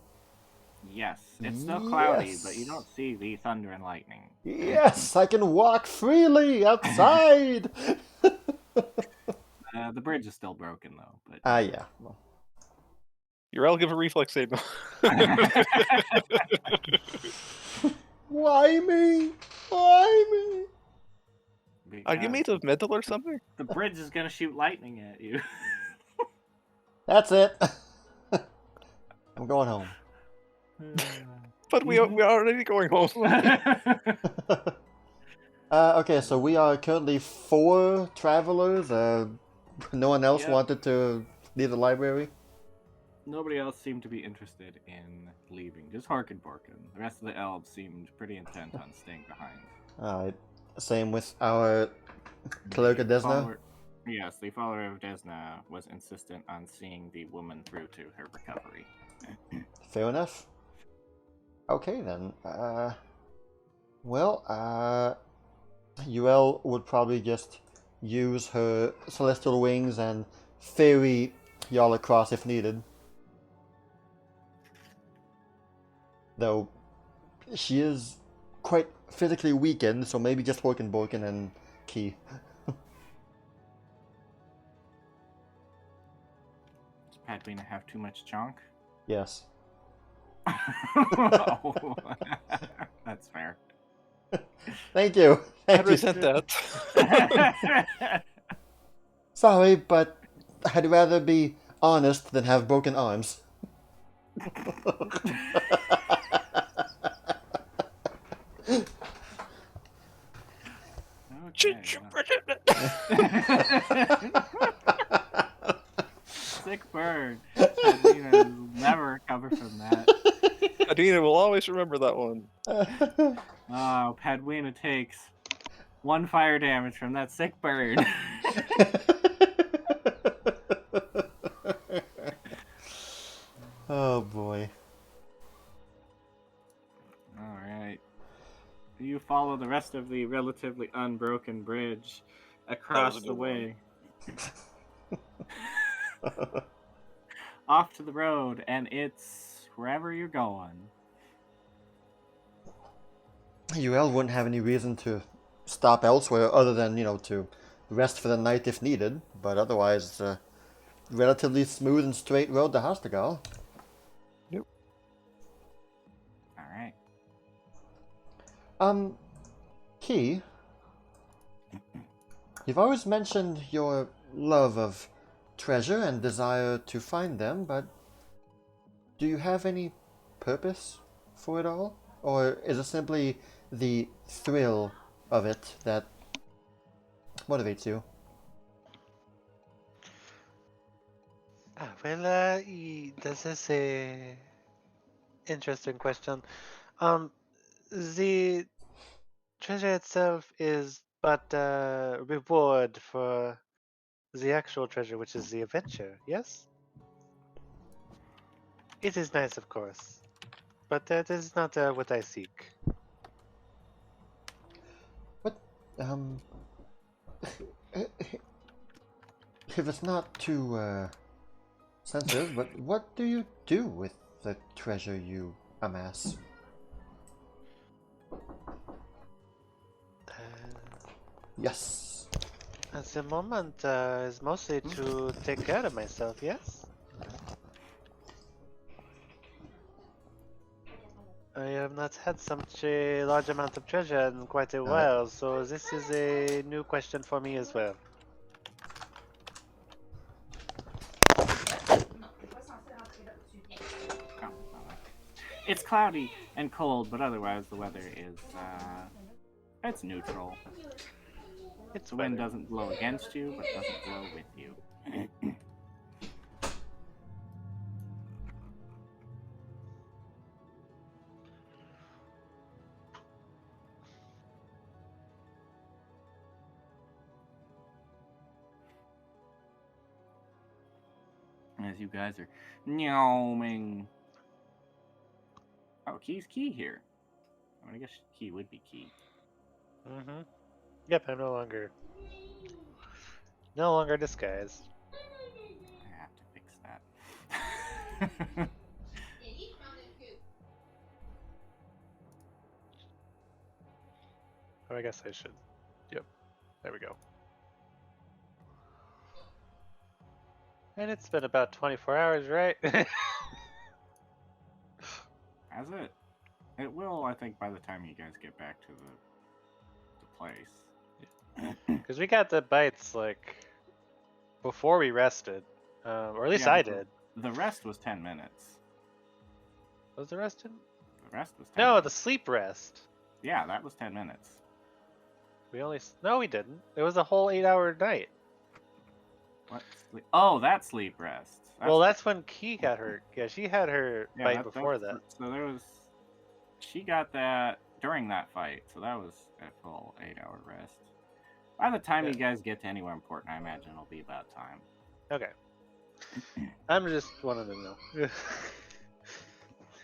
Yes, it's still cloudy, Yes. but you don't see the thunder and lightning. Yes, I can walk freely outside! The bridge is still broken though. But Yeah. Well, I'll give a reflex save now. why me? Why me? Are you because made of metal or something? the bridge is gonna shoot lightning at you. That's it. I'm going home. But we are already going home. Okay, so we are currently 4 travelers. No one else Yep. wanted to leave the library. Nobody else seemed to be interested in leaving. Just Harkin Borkin. The rest of the elves seemed pretty intent on staying behind. Alright. Same with our clerk of Desna. Yes, the follower of Desna was insistent on seeing the woman through to her recovery. Fair enough. Okay then. UL would probably just use her celestial wings and ferry y'all across if needed. Though she is quite physically weakened, so maybe just Borkin and Key. Does Padwina have too much junk? Yes. Oh, that's fair. Thank you. I Thank you. resent that. Sorry, but I'd rather be honest than have broken arms. Okay, Sick burn. recover from that. Adina will always remember that one. Oh, Padwina takes 1 fire damage from that sick burn. Oh boy. All right. You follow the rest of the relatively unbroken bridge across a the good one. way. Off to the road, and it's wherever you're going. UL wouldn't have any reason to stop elsewhere other than, to rest for the night if needed, but otherwise it's a relatively smooth and straight road to Hastagal. Yep. All right. Key, you've always mentioned your love of treasure and desire to find them, but do you have any purpose for it all? Or is it simply the thrill of it that motivates you? This is a interesting question. The treasure itself is but a reward for the actual treasure, which is the adventure. Yes, it is nice, of course, but that is not what I seek. What, um, if it's not too, sensitive, but what do you do with the treasure you amass? Uh, Yes. at the moment, is mostly to take care of myself. Yes. I have not had such a large amount of treasure in quite a while, so this is a new question for me as well. Oh, it's cloudy and cold, but otherwise the weather is it's neutral. It's The wind weather. doesn't blow against you, but doesn't blow with you. As you guys are meowing. Oh, Key's Key here. I mean, I guess Key would be Key. Mm-hmm. Yep, I'm no longer disguised. I have to fix that. Oh, I guess I should. Yep, there we go. And it's been about 24 hours, right? Has it? It will, I think, by the time you guys get back to the place. Because we got the bites like before we rested, or at least Yeah, I but did. the rest was 10 minutes. Was the rest in? The rest was 10 No, the minutes. sleep rest. Yeah, that was 10 minutes. No, we didn't. It was a whole 8-hour night. What sleep? Oh, that sleep rest. Well, that's when Key got hurt. Yeah, she had her yeah, bite before that. So there was. She got that during that fight, so that was a full 8-hour rest. By the time you guys get to anywhere important, I imagine it'll be about time. Okay. I'm just wanting to know.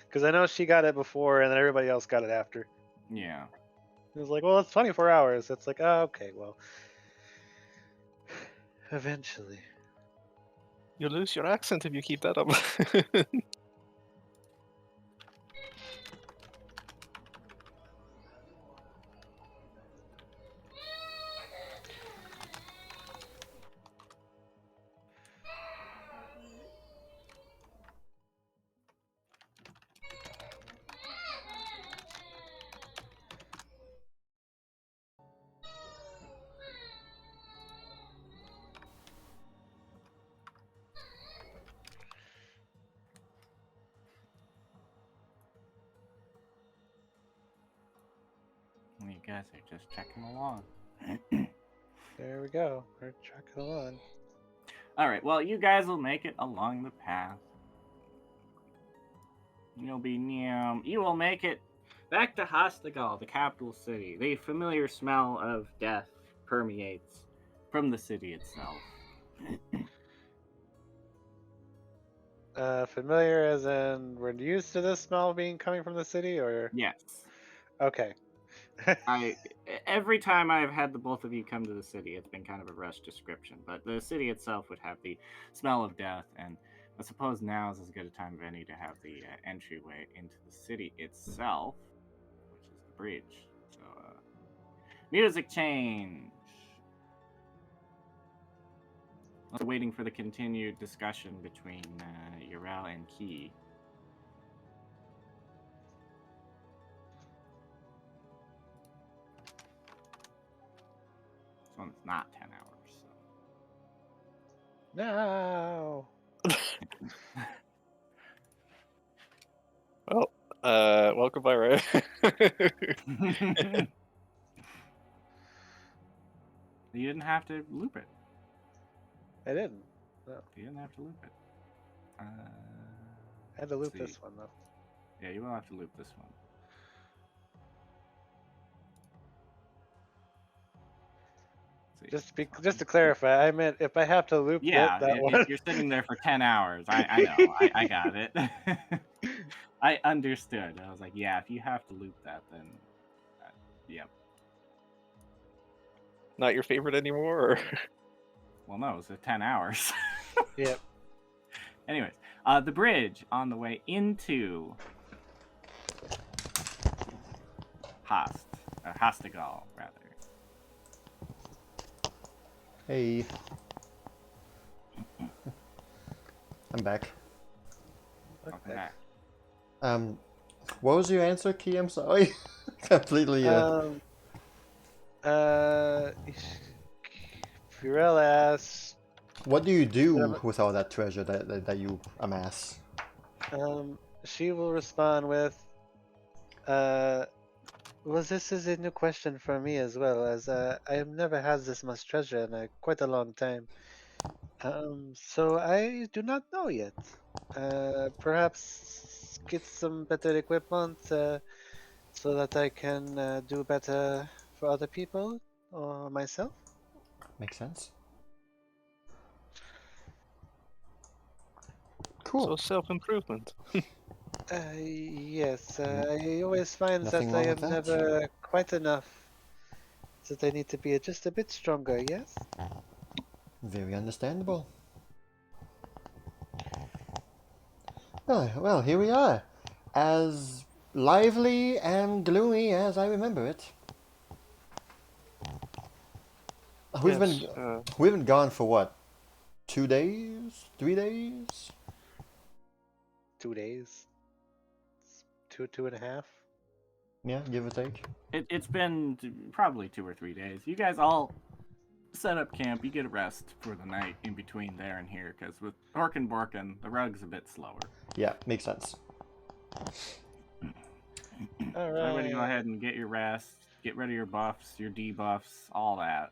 Because I know she got it before and then everybody else got it after. Yeah. It was like, well, it's 24 hours. It's like, oh, okay, well. Eventually. You lose your accent if you keep that up. You guys are just checking along. There we go. We're trucking along. All right. Well, you guys will make it along the path. You'll be you will make it back to Hastagal, the capital city. The familiar smell of death permeates from the city itself. Familiar as in we're used to this smell being coming from the city, or Yes. okay. Every time I've had the both of you come to the city, it's been kind of a rushed description, but the city itself would have the smell of death, and I suppose now is as good a time of any to have the entryway into the city itself, which is the bridge. So, music change. Also waiting for the continued discussion between Ural and Key. This one's not 10 hours. So. No. Well, welcome by Ray. You didn't have to loop it. I didn't. No. You didn't have to loop it. I had to loop see. this one though. Yeah, you will have to loop this one. Just to clarify, I meant if I have to loop Yeah, that one. you're sitting there for 10 hours. I know. I got it. I understood. I was like, yeah, if you have to loop that, then yep. Not your favorite anymore? Or? Well, no, it's 10 hours. Yep. Anyways, the bridge on the way into Hastagal, rather. Hey. I'm back. Welcome back. What was your answer, Key? I'm sorry. Completely. Purell asks, What do you do with all that treasure that you amass? she will respond with, well, this is a new question for me as well, as I have never had this much treasure in quite a long time. So I do not know yet. Perhaps get some better equipment so that I can do better for other people or myself. Makes sense. Cool. So self-improvement. Yes, I always find Nothing that I wrong am with that. never quite enough. That I need to be just a bit stronger, yes? Very understandable. Well, here we are. As lively and gloomy as I remember it. We've Yes, been gone for what? 2 days? 3 days? 2 days. Two and a half. Yeah, give or take. It's been probably 2 or 3 days. You guys all set up camp. You get a rest for the night in between there and here, because with Orkin Borkin, the rug's a bit slower. Yeah, makes sense. All So everybody go right. ahead and get your rest. Get rid of your buffs, your debuffs, all that.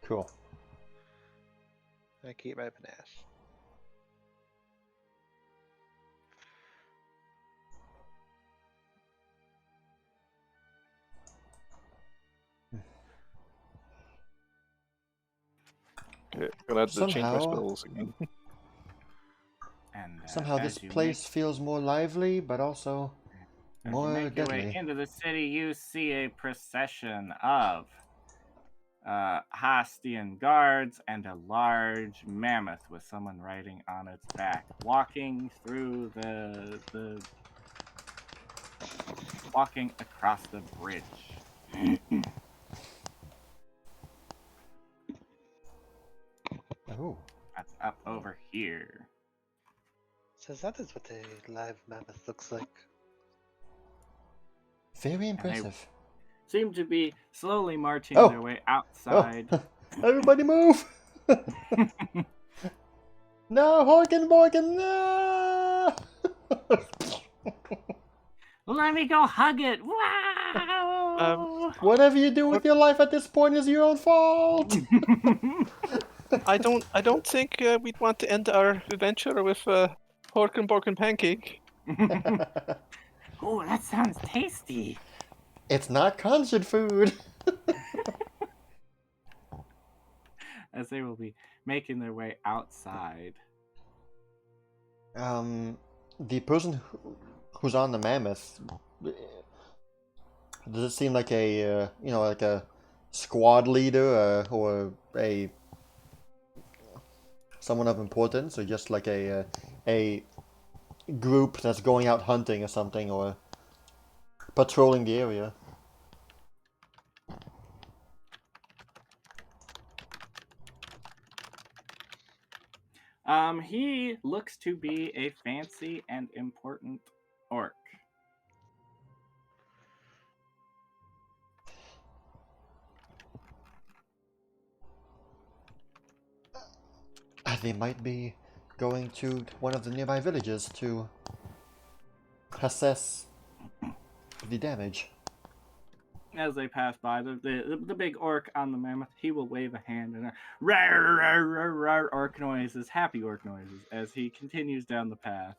Cool. I keep my panache. okay, gonna have to change my Somehow- spells again. And Somehow as this you place feels more lively, but also as more you make your way deadly. into the city, you see a procession of Hastian guards and a large mammoth with someone riding on its back, walking through walking across the bridge. Oh, That's up over here. So that is what a live mammoth looks like. very impressive. Seem to be slowly marching Oh. their way outside. Everybody move! No, Horkenborgen, no! Let me go hug it! Wow! Whatever you do with your life at this point is your own fault. I don't think we'd want to end our adventure with Horkenborken Pancake. Oh, that sounds tasty. It's not conjured food. As they will be making their way outside. The person who's on the mammoth, does it seem like a like a squad leader or a someone of importance, or just like a group that's going out hunting or something, or patrolling the area? He looks to be a fancy and important orc. They might be going to one of the nearby villages to assess the damage. As they pass by, the big orc on the mammoth, he will wave a hand and rar, rar, rar, rar, orc noises, happy orc noises, as he continues down the path.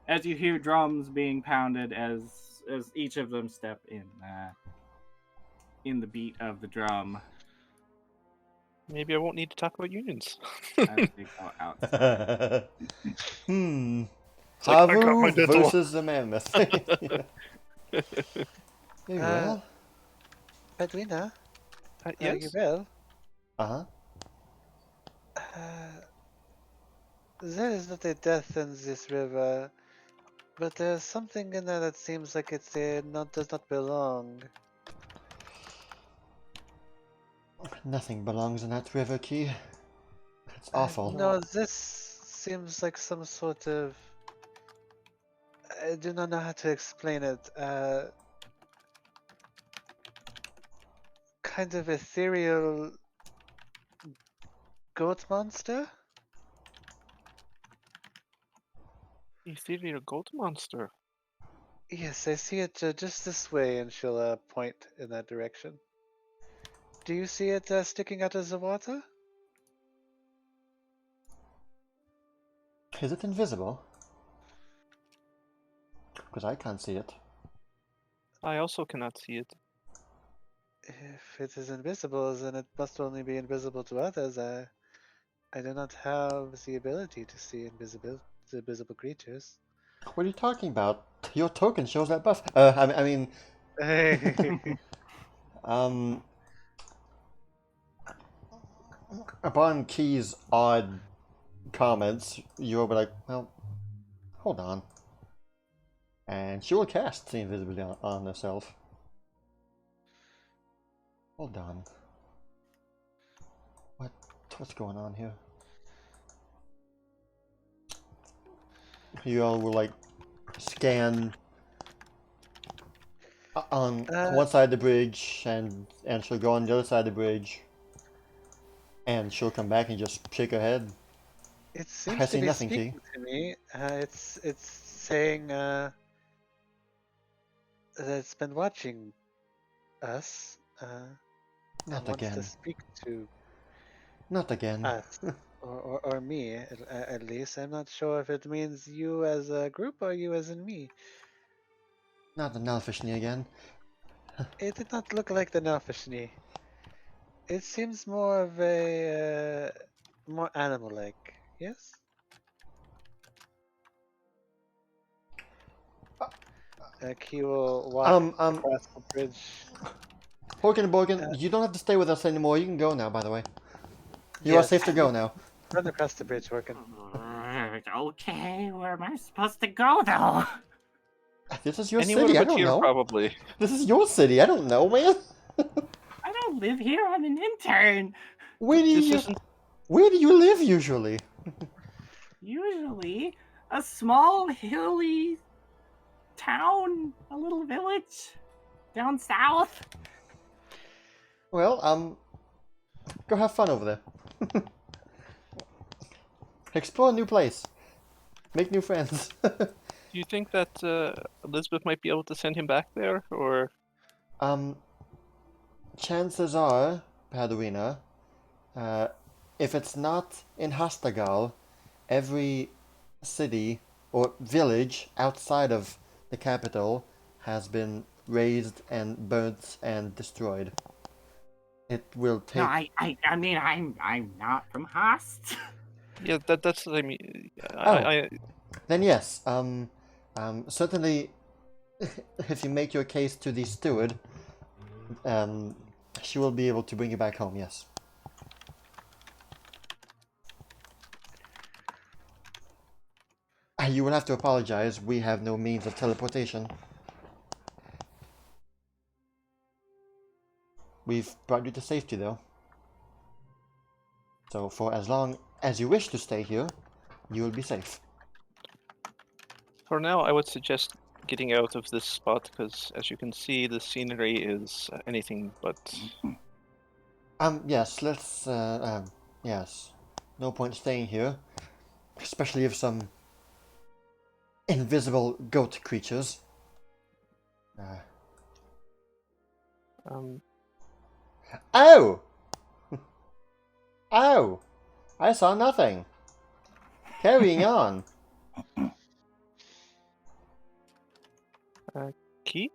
As you hear drums being pounded, as each of them step in the beat of the drum. Maybe I won't need to talk about unions. As they go outside. It's like, I got my Haru dental. versus the mammoth. Very well. Edwina, Yes? you will. Uh-huh. There is not a death in this river, but there's something in there that seems like it does not belong. Nothing belongs in that river, Key. It's awful. No, this seems like some sort of. I do not know how to explain it. Kind of ethereal goat monster? Ethereal goat monster. Yes, I see it just this way, and she'll point in that direction. Do you see it sticking out of the water? Is it invisible? Because I can't see it. I also cannot see it. If it is invisible, then it must only be invisible to others. I do not have the ability to see invisible creatures. What are you talking about? Your token shows that buff. I mean, upon Key's odd comments, you'll be like, well, hold on. And she will cast the invisibility on herself. Hold on. What's going on here? You all will like scan on one side of the bridge, and she'll go on the other side of the bridge, and she'll come back and just shake her head. It seems I to see be nothing, speaking Key. to me. It's saying that it's been watching us. Not and wants to again. speak to Not again. us, or me at least. I'm not sure if it means you as a group or you as in me. Not the Nalfishni again. It did not look like the Nelfishni. It seems more of a more animal-like. Yes. He will walk across the bridge. Horkin and Borkin, you don't have to stay with us anymore. You can go now, by the way. You are Yes. safe to go now. Run across the bridge, Workin. Okay, where am I supposed to go though? This is your Anywhere city. I but don't here, know. probably. This is your city. I don't know, man. I don't live here. I'm an intern. Where do This you isn't. Where do you live usually? Usually, a small hilly town, a little village down south. Well, go have fun over there. Explore a new place. Make new friends. Do you think that Elizabeth might be able to send him back there, or Chances are, Paduina, if it's not in Hastagal, every city or village outside of the capital has been razed and burnt and destroyed. It will No, take. I mean, I'm not from Hast. Yeah, that's what I mean. Oh. I Then yes, certainly, if you make your case to the steward, she will be able to bring you back home. Yes. You will have to apologize. We have no means of teleportation. We've brought you to safety, though. So for as long as you wish to stay here, you will be safe. For now, I would suggest getting out of this spot because, as you can see, the scenery is anything but. Yes, let's, yes. No point staying here. Especially if some invisible goat creatures. Um, Oh! Oh! I saw nothing. Carrying on. Key?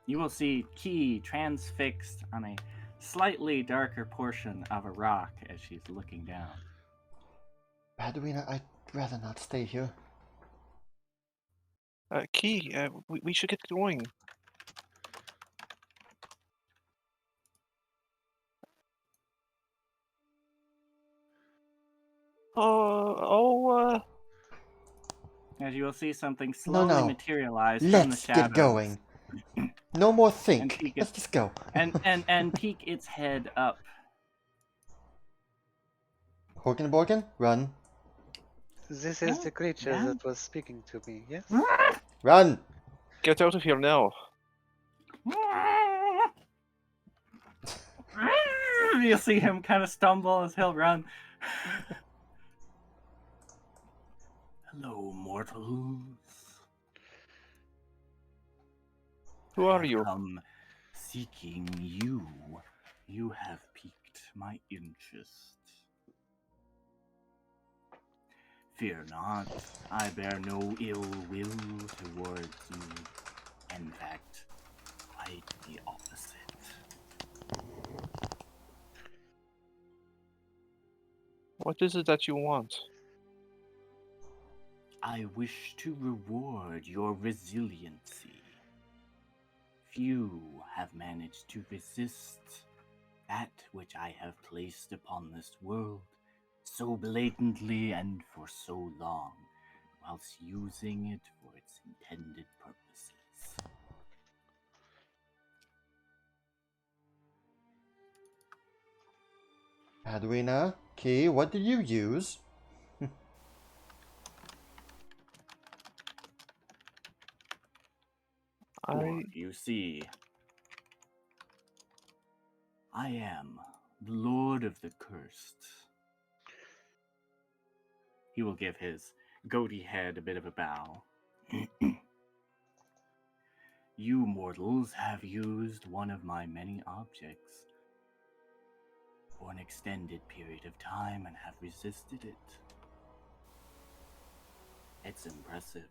You will see Key transfixed on a slightly darker portion of a rock as she's looking down. Badwina, I'd rather not stay here. Key, we should get going. As you will see something No, slowly no. materialize from the Let's shadows. get going. No more And think. peek Let's just go. and peek its head up. Horkenborgen, run. This is the creature Yeah. that was speaking to me, yes? Run! Get out of here now. You'll see him kind of stumble as he'll run. Hello, mortals. Who are you? Come seeking you. You have piqued my interest. Fear not, I bear no ill will towards you. In fact, quite the opposite. What is it that you want? I wish to reward your resiliency. Few have managed to resist that which I have placed upon this world so blatantly and for so long, whilst using it for its intended purposes. Badwina, Key, what did you use? For, you see, I am the Lord of the Cursed. He will give his goatee head a bit of a bow. You mortals have used one of my many objects for an extended period of time and have resisted it. It's impressive.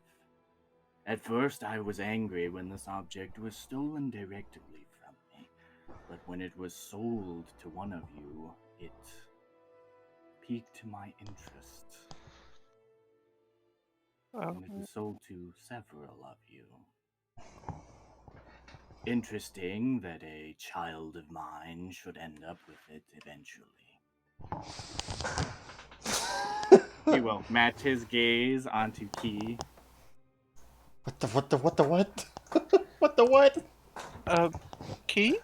At first, I was angry when this object was stolen directly from me, but when it was sold to one of you, it piqued my interest. And it was sold to several of you. Interesting that a child of mine should end up with it eventually. He will match his gaze onto Key. What the what? What the what? Key?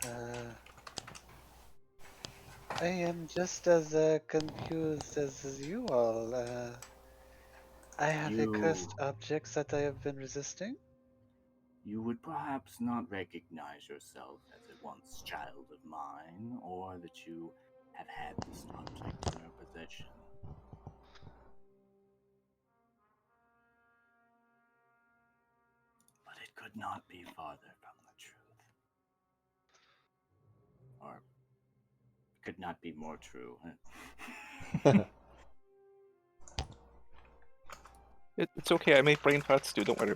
I am just as confused as you all. I have a You, cursed objects that I have been resisting. you would perhaps not recognize yourself as a once child of mine, or that you have had this object in your possession. But it could not be farther from the truth. Or could not be more true. It's okay. I make brain farts too. Don't worry.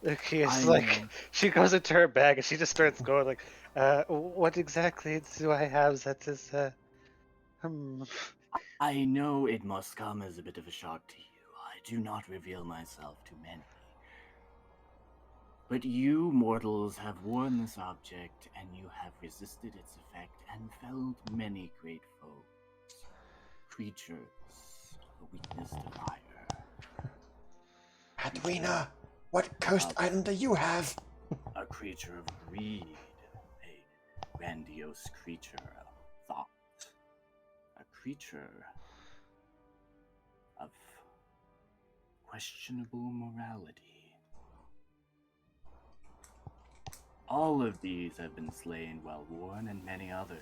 Okay, it's I like know. she goes into her bag and she just starts going like, what exactly do I have that is hmm. I know it must come as a bit of a shock to you. I do not reveal myself to many. But you mortals have worn this object, and you have resisted its effect and felled many great foes. Creatures of a weakness to fire. Adwina, what cursed item do you have? A creature of greed. A grandiose creature of thought. A creature of questionable morality. All of these have been slain while worn, and many others,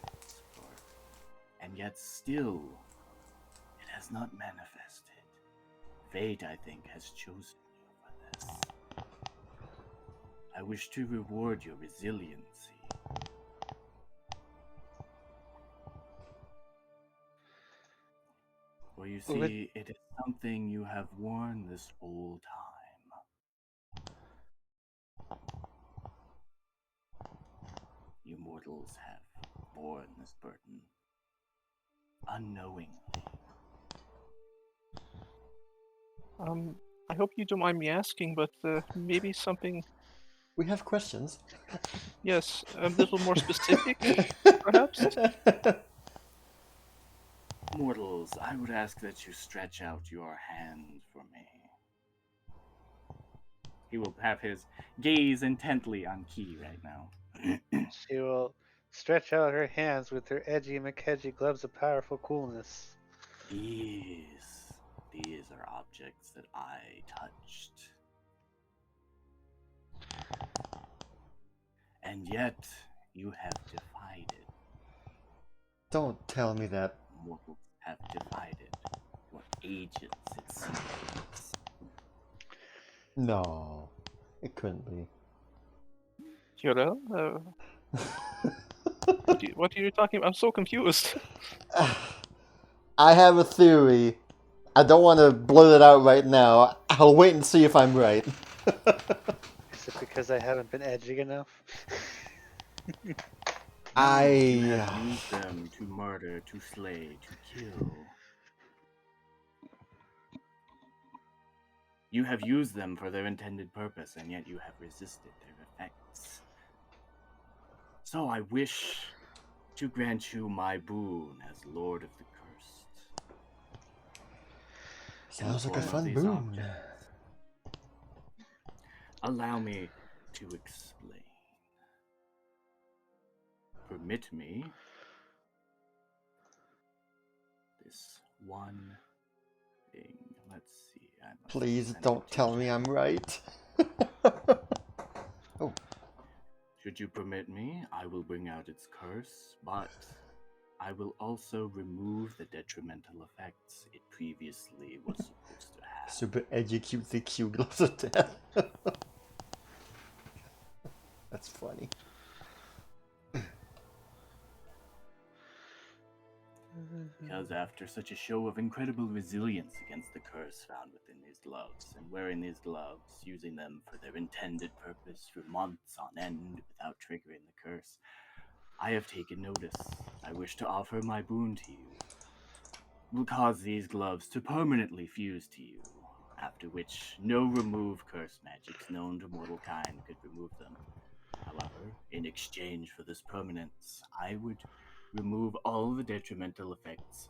and yet still it has not manifested. Fate, I think, has chosen you for this. I wish to reward your resiliency. For you see, it is something you have worn this whole time. You mortals have borne this burden unknowingly. I hope you don't mind me asking, but maybe something, We have questions. yes, a little more specific, perhaps? Mortals, I would ask that you stretch out your hand for me. He will have his gaze intently on Key right now. She will stretch out her hands with her edgy McKedgy gloves of powerful coolness. These are objects that I touched. And yet, you have defied it. Don't tell me that. Mortals have defied it. Your agents, it seems. No, it couldn't be. Kira, what are you talking about? I'm so confused. I have a theory. I don't want to blurt it out right now. I'll wait and see if I'm right. Is it because I haven't been edgy enough? You I. have used them to murder, to slay, to kill. You have used them for their intended purpose, and yet you have resisted their effects. So I wish to grant you my boon as Lord of the Cursed. Sounds like a form of fun these boon. objects. Allow me to explain. Permit me this one thing. Let's see. I must Please send don't it to tell me chat. I'm right. Oh, Should you permit me, I will bring out its curse, but I will also remove the detrimental effects it previously was supposed to have. super edgy, cutesy, cute gloves of death. That's funny. Because after such a show of incredible resilience against the curse found within these gloves, and wearing these gloves, using them for their intended purpose for months on end without triggering the curse, I have taken notice. I wish to offer my boon to you. Will cause these gloves to permanently fuse to you, after which no remove curse magics known to mortal kind could remove them. However, in exchange for this permanence, I would remove all the detrimental effects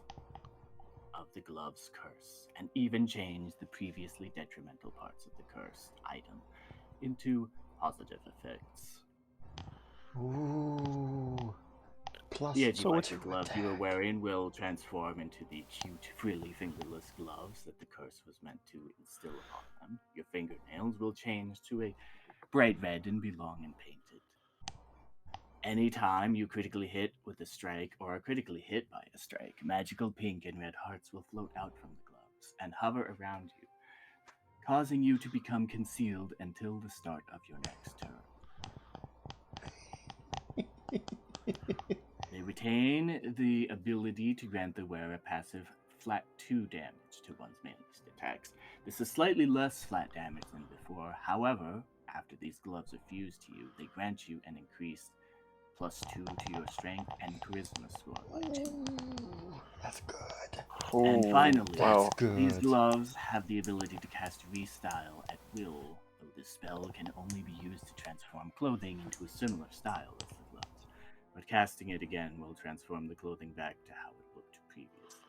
of the glove's curse, and even change the previously detrimental parts of the cursed item into positive effects. Ooh. Plus, The edgy So white it's- glove you are wearing will transform into the cute, frilly, fingerless gloves that the curse was meant to instill upon them. Your fingernails will change to a bright red and be long and painted. Anytime you critically hit with a strike or are critically hit by a strike, magical pink and red hearts will float out from the gloves and hover around you, causing you to become concealed until the start of your next turn. They retain the ability to grant the wearer passive flat 2 damage to one's melee attacks. This is slightly less flat damage than before. However, after these gloves are fused to you, they grant you an increased +2 to your strength and charisma score by 2. Ooh, that's good. And Oh, finally, wow. these Good. gloves have the ability to cast Restyle at will, though this spell can only be used to transform clothing into a similar style as the gloves. But casting it again will transform the clothing back to how it looked previously.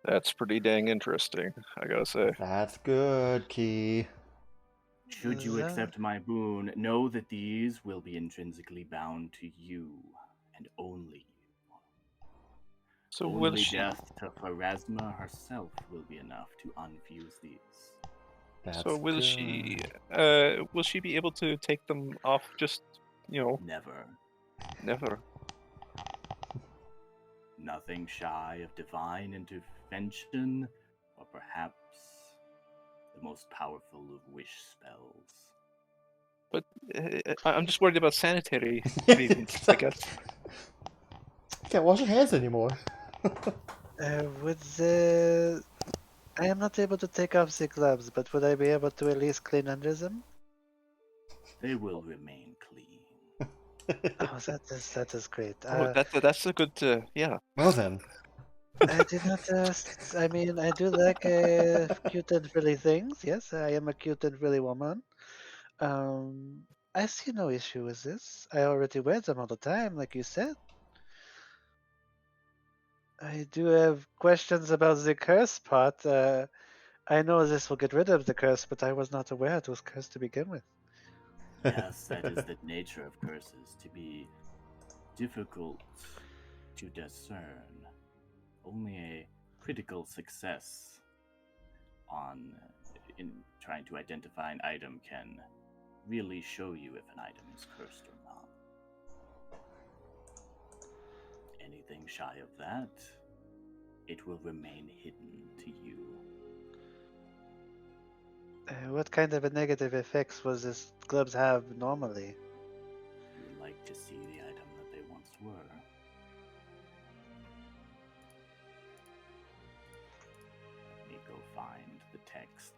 That's pretty dang interesting, I gotta say. That's good, Key. Should you accept my boon, know that these will be intrinsically bound to you, and only you. So will Only she? death to Pharasma herself will be enough to unfuse these. That's So will good. she? Will she be able to take them off? Just Never. never. Nothing shy of divine intervention, or perhaps the most powerful of wish spells. But I'm just worried about sanitary reasons, I guess. Can't wash your hands anymore. I am not able to take off the gloves, but would I be able to at least clean under them? They will remain clean. Oh, that is great. Oh, that's a good. Yeah. Well then. I do not. I mean, I do like cute and frilly things. Yes, I am a cute and frilly woman. I see no issue with this. I already wear them all the time, like you said. I do have questions about the curse part. I know this will get rid of the curse, but I was not aware it was cursed to begin with. Yes, that is the nature of curses, to be difficult to discern. Only a critical success in trying to identify an item can really show you if an item is cursed or not. Anything shy of that, it will remain hidden to you. What kind of a negative effects was this gloves have normally? You would like to see the item that they once were. Let me go find the text.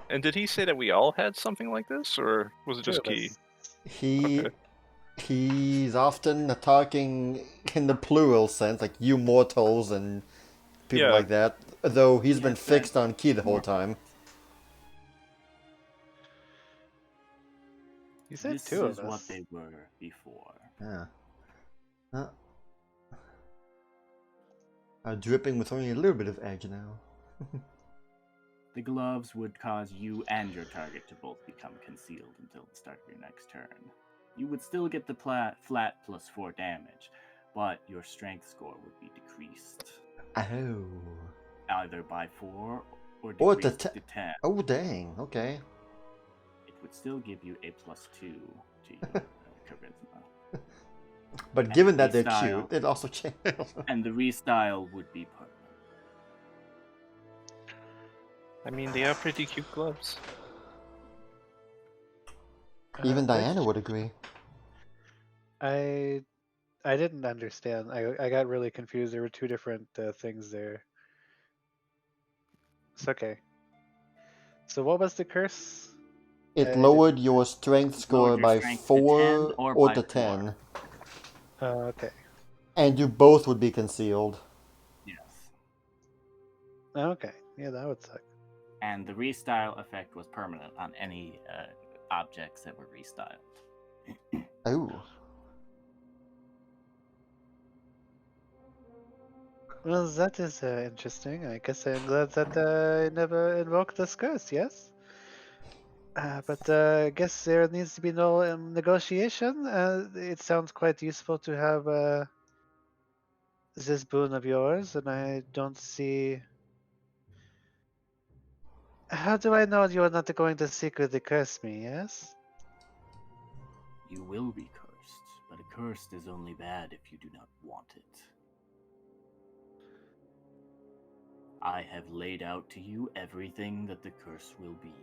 And did he say that we all had something like this, or was it Two just of Key? us. He's Okay. often talking in the plural sense, like you mortals and people Yeah. like that. Though he's been Yes, fixed that- on Key the whole more time. correct. You said This two is of what us. they were before. Yeah. Dripping with only a little bit of edge now. The gloves would cause you and your target to both become concealed until the start of your next turn. You would still get the flat +4 damage, but your strength score would be decreased, Oh. either by 4 or Or decreased the to 10. Oh dang. Okay. It would still give you a +2 to your charisma. But And given the that they're restyle- cute, it also changes. And the restyle would be permanent. I mean, they are pretty cute gloves. Even Diana Which would agree. I didn't understand. I got really confused. There were two different things there. It's okay. So what was the curse? It I lowered your strength score Lowered your by strength to 4 10 or or by to 4. 10. Okay. And you both would be concealed. Yes. Okay. Yeah, that would suck. And the restyle effect was permanent on any objects that were restyled. Oh. Well, that is interesting. I guess I'm glad that I never invoked this curse. Yes. But I guess there needs to be no negotiation. It sounds quite useful to have this boon of yours, and I don't see. How do I know you are not going to secretly curse me? Yes. You will be cursed, but a curse is only bad if you do not want it. I have laid out to you everything that the curse will be.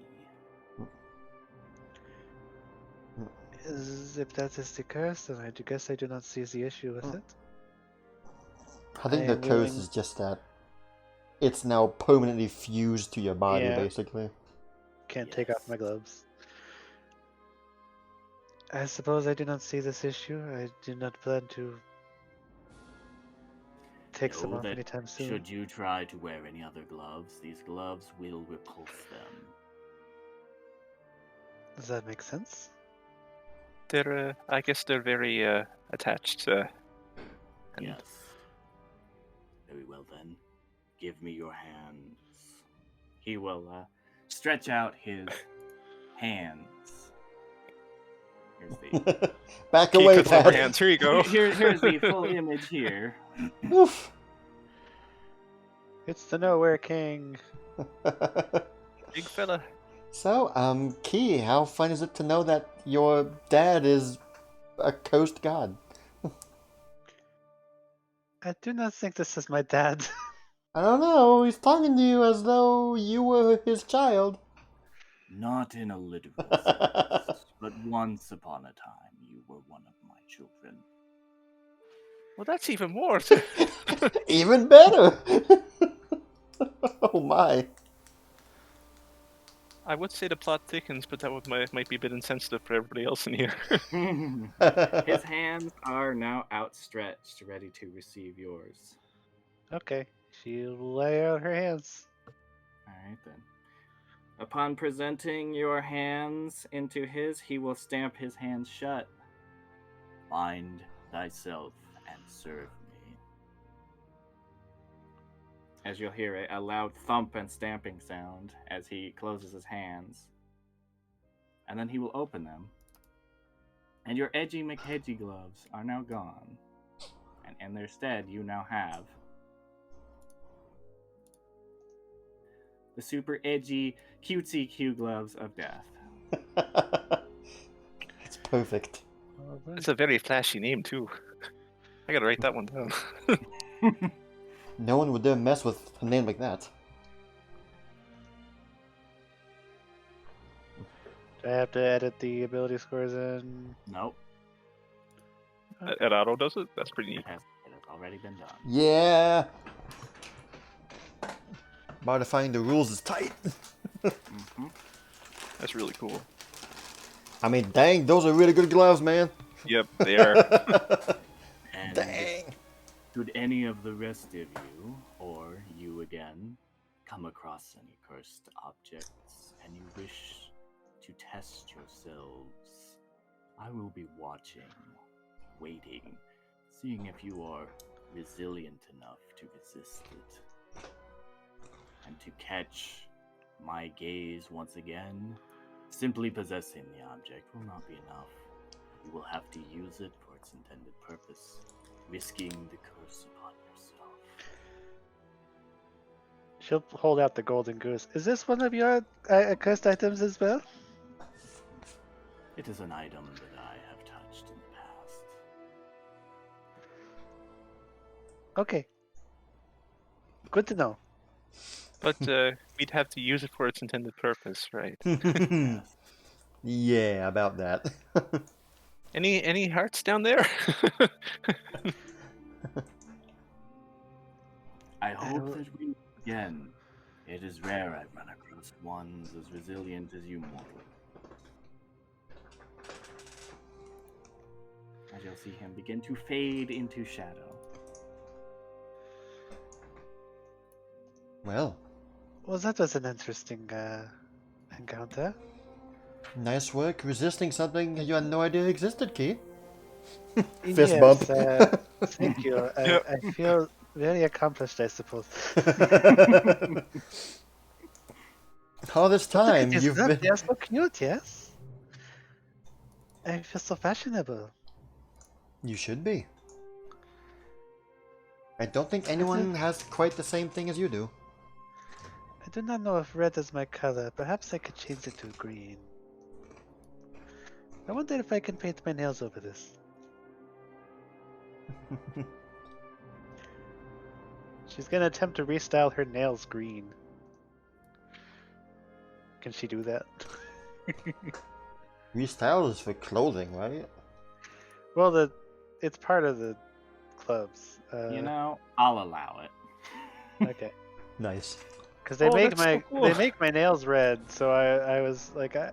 If that is the curse, then I guess I do not see the issue with it. I think the am curse willing- is just that it's now permanently fused to your body, Yeah. basically. Can't take off Yes. my gloves. I suppose I do not see this issue. I do not plan to take some Know off that anytime soon. should you try to wear any other gloves, these gloves will repulse them. Does that make sense? They're, I guess they're very attached. And Yes. Very well then. Give me your hands. He will stretch out his hands. Here's the Back Key away, cuts over Pat. hands. Here you go. here's the full image here. Oof. It's the Nowhere King. Big fella. So, Key, how fun is it to know that your dad is a coast god? I do not think this is my dad. I don't know, he's talking to you as though you were his child. Not in a literal sense, but once upon a time you were one of my children. Well, that's even more. Even better! Oh my. I would say the plot thickens, but that might be a bit insensitive for everybody else in here. His hands are now outstretched, ready to receive yours. Okay, she'll lay out her hands. Alright then. Upon presenting your hands into his, he will stamp his hands shut. Bind thyself and serve me. As you'll hear a loud thump and stamping sound as he closes his hands. And then he will open them. And your edgy McHedgy gloves are now gone. And in their stead, you now have the super edgy, cutesy Q gloves of death. It's perfect. It's a very flashy name too. I gotta write that one down. No one would dare mess with a name like that. Do I have to edit the ability scores in? Nope, Ed Otto does it. That's pretty neat. it has already been done. Yeah! Modifying the rules is tight. Mm-hmm. That's really cool. I mean, dang, those are really good gloves, man. Yep, they are. And Dang. should any of the rest of you, or you again, come across any cursed objects and you wish to test yourselves, I will be watching, waiting, seeing if you are resilient enough to resist it. And to catch my gaze once again, simply possessing the object will not be enough. You will have to use it for its intended purpose, risking the curse upon yourself. She'll hold out the golden goose. Is this one of your cursed items as well? It is an item that I have touched in the past. Okay. Good to know. But we'd have to use it for its intended purpose, right? Yeah, about that. Any hearts down there? I hope that we again. It is rare I run across ones as resilient as you, mortal. As you'll see him begin to fade into shadow. Well, Well, that was an interesting encounter. nice work resisting something you had no idea existed, Key. Fist Yes, bump. thank you. Yep. I feel very accomplished, I suppose. All this But look at time these you've nuts, been. they are so cute, yes? I feel so fashionable. You should be. I don't think anyone has quite the same thing as you do. I do not know if red is my color. Perhaps I could change it to green. I wonder if I can paint my nails over this. She's gonna attempt to restyle her nails green. Can she do that? Restyle is for clothing, right? Well, it's part of the clubs. You know, I'll allow it. Okay. Nice. Because they Oh, make that's so my cool. they make my nails red, so I was like, oh,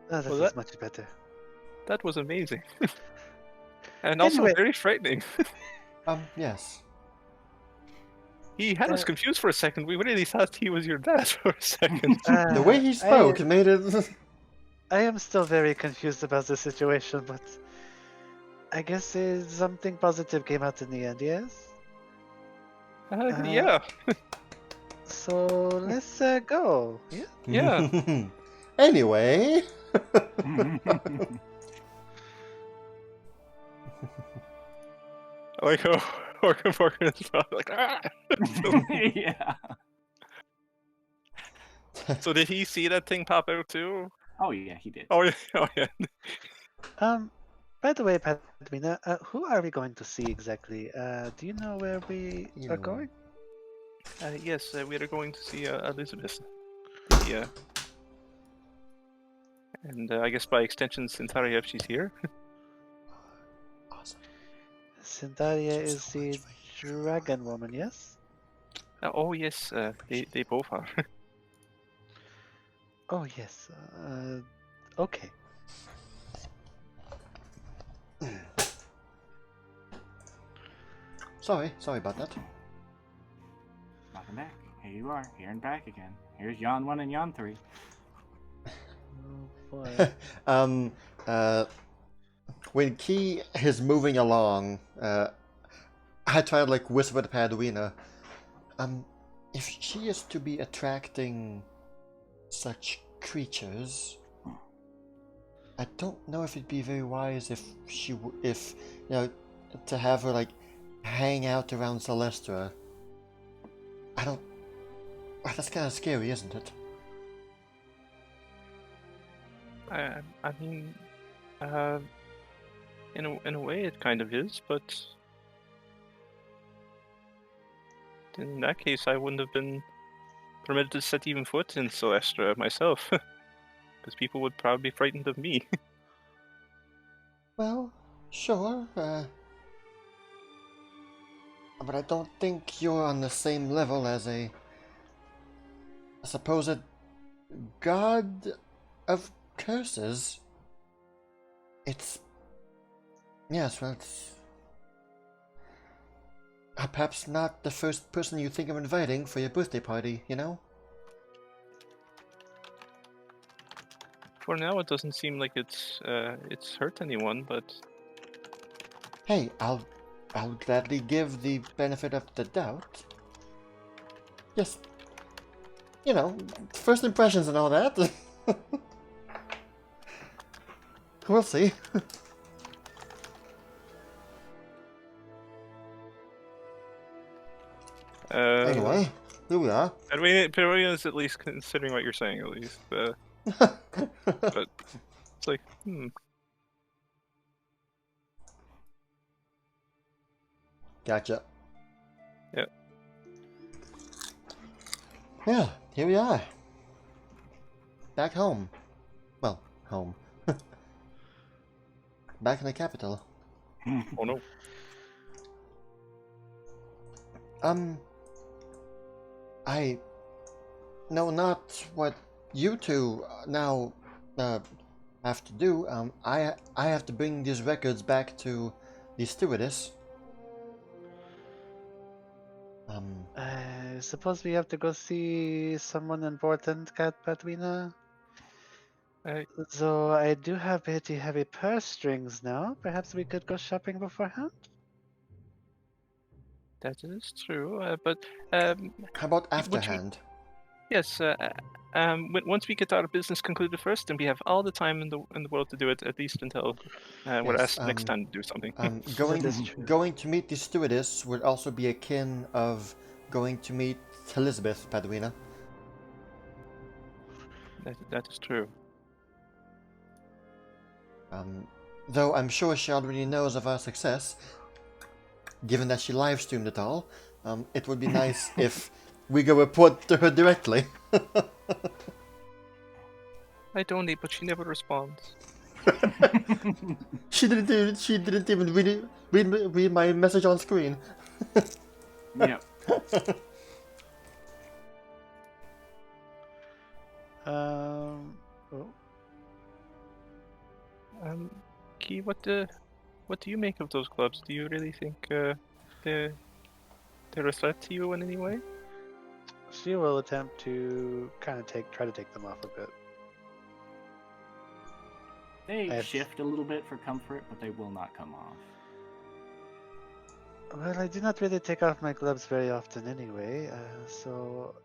this Well, is that- much better. That was amazing. And also Anyway. very frightening. Yes. He had us confused for a second. We really thought he was your dad for a second. The way he spoke made it. I am still very confused about the situation, but I guess something positive came out in the end, yes? Yeah. So let's go. Yeah. Yeah. Anyway. Like, oh, Orca is like, ah! Yeah. So did he see that thing pop out too? Oh yeah, he did. Oh yeah. Oh yeah. By the way, Padmina, who are we going to see exactly? Do you know where we are going? Yes, we are going to see Elizabeth. Yeah. And I guess by extension, Cynthia, if she's here. Awesome. Cindaria is the dragon woman, yes? Oh yes, they both are. Oh, yes. Okay. Sorry about that. Welcome back. Here you are, here and back again. Here's Yon 1 and Yon 3. Oh, boy. When Key is moving along, I try to like whisper to Padwina, if she is to be attracting such creatures, I don't know if it'd be very wise if to have her like hang out around Celestra. I don't. That's kind of scary, isn't it? I mean, in a way, it kind of is, but in that case, I wouldn't have been permitted to set even foot in Celestra myself, because people would probably be frightened of me. Well, sure, but I don't think you're on the same level as a supposed god of curses. It's... Yes, well, it's... perhaps not the first person you think of inviting for your birthday party, you know? For now, it doesn't seem like it's hurt anyone, but Hey, I'll gladly give the benefit of the doubt. Just, first impressions and all that. We'll see. Anyway, here we are. I mean, Peruvian is at least considering what you're saying, at least. But it's like, Gotcha. Yeah. Yeah, here we are. Back home. Well, home. Back in the capital. Oh no. I know not what you two now have to do. I have to bring these records back to the stewardess. I suppose we have to go see someone important, Katrina. So I do have pretty heavy purse strings now. Perhaps we could go shopping beforehand? That is true. But How about would you? Afterhand? Yes. Once we get our business concluded first, then we have all the time in the world to do it. At least until we're Yes, asked next time to do something. Going is true. going to meet the stewardess would also be akin of going to meet Elizabeth Paduina. That is true. Though I'm sure she already knows of our success, given that she live streamed it all. It would be nice if we go report to her directly. I donate, but she never responds. She didn't even read my message on screen. Yep. Oh. Key, what do you make of those gloves? Do you really think they're a threat to you in any way? She will attempt to kind of try to take them off a bit. They shift a little bit for comfort, but they will not come off. Well, I do not really take off my gloves very often anyway, so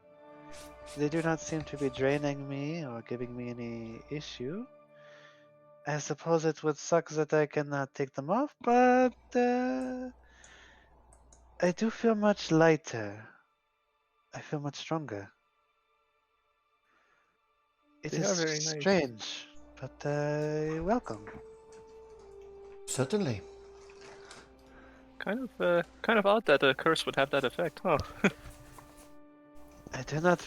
they do not seem to be draining me or giving me any issue. I suppose it would suck that I cannot take them off, but I do feel much lighter. I feel much stronger. It They is are very nice. strange, but welcome. Certainly. Kind of odd that a curse would have that effect, huh? I do not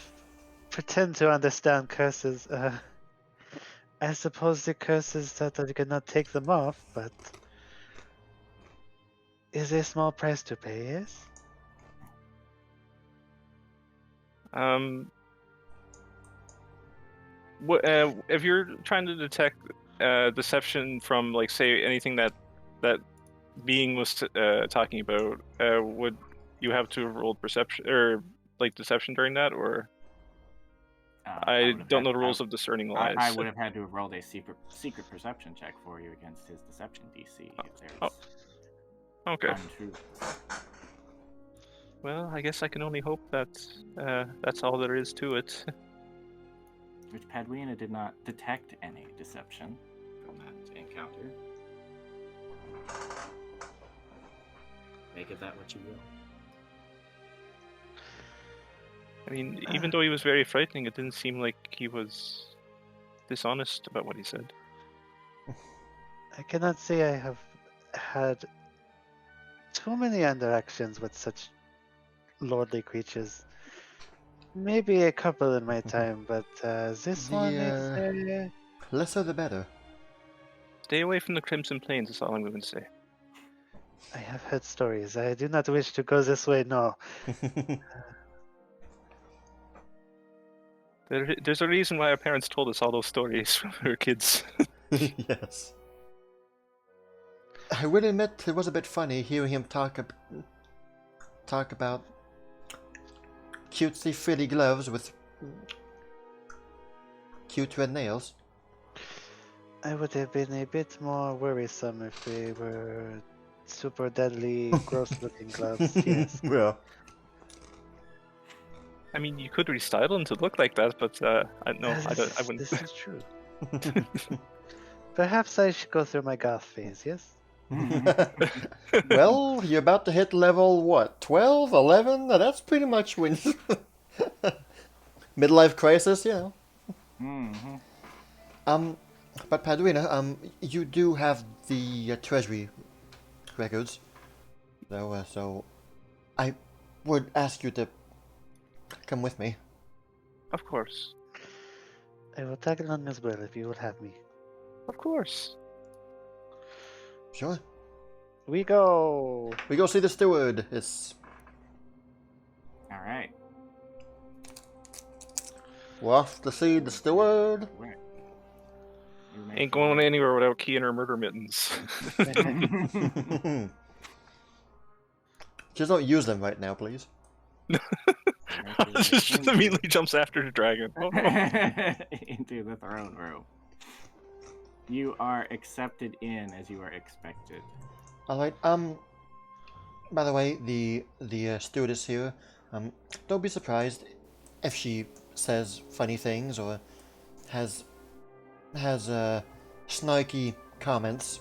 pretend to understand curses. I suppose the curse is that I cannot take them off, but is a small price to pay, yes? If you're trying to detect deception from, like, say, anything that being was talking about, would you have to have rolled perception or like deception during that, or I don't know the rules of discerning lies. I would have had to have rolled a secret perception check for you against his deception DC if there's Okay. untrue. Well, I guess I can only hope that that's all there is to it. Which Paduina did not detect any deception from that encounter. Make of that what you will. I mean, even though he was very frightening, it didn't seem like he was dishonest about what he said. I cannot say I have had too many interactions with such lordly creatures. Maybe a couple in my time, but this one is... lesser the better. Stay away from the Crimson Plains, is all I'm going to say. I have heard stories. I do not wish to go this way, no. There's a reason why our parents told us all those stories when we were kids. Yes. I will admit it was a bit funny hearing him talk about cutesy frilly gloves with cute red nails. I would have been a bit more worrisome if they were super deadly, gross-looking gloves, yes. Well, I mean, you could restyle them to look like that, but I wouldn't. This is true. Perhaps I should go through my goth phase, yes? well, you're about to hit level, what, 12, 11? That's pretty much when... Midlife crisis, you know. Mm-hmm. But Paduina, you do have the treasury records, though, so I would ask you to come with me. Of course. I will tag along as well if you will have me. Of course. Sure. We go! We go see the steward. It's... Alright. We're off to see the steward. Where? Ain't going anywhere without keying her murder mittens. Just don't use them right now, please. Just immediately jumps after the dragon. Oh, no. Into the throne room. You are accepted in as you are expected. Alright, by the way, the stewardess here, don't be surprised if she says funny things or has snarky comments.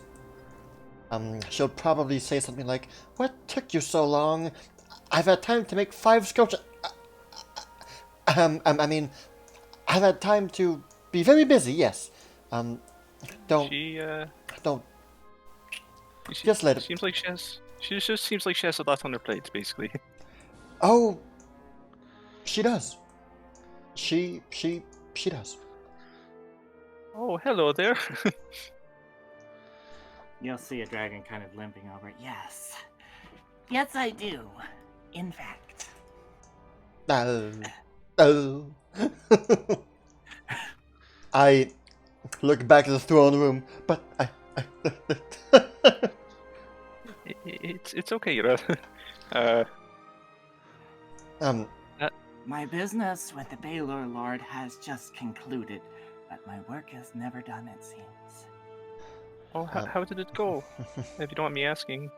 She'll probably say something like, "What took you so long? I've had time to make 5 scotch. I mean, I've had time to be very busy. Yes. Don't She don't she just let it. seems like she has. She just seems like she has a lot on her plate, basically. Oh, she does. She does. Oh, hello there. You'll see a dragon kind of limping over. Yes. Yes, I do. In fact. Oh. I look back at the throne room, but It's okay, Rod. um, My business with the Baylor Lord has just concluded, but my work is never done, it seems. Oh, how did it go? If you don't mind me asking.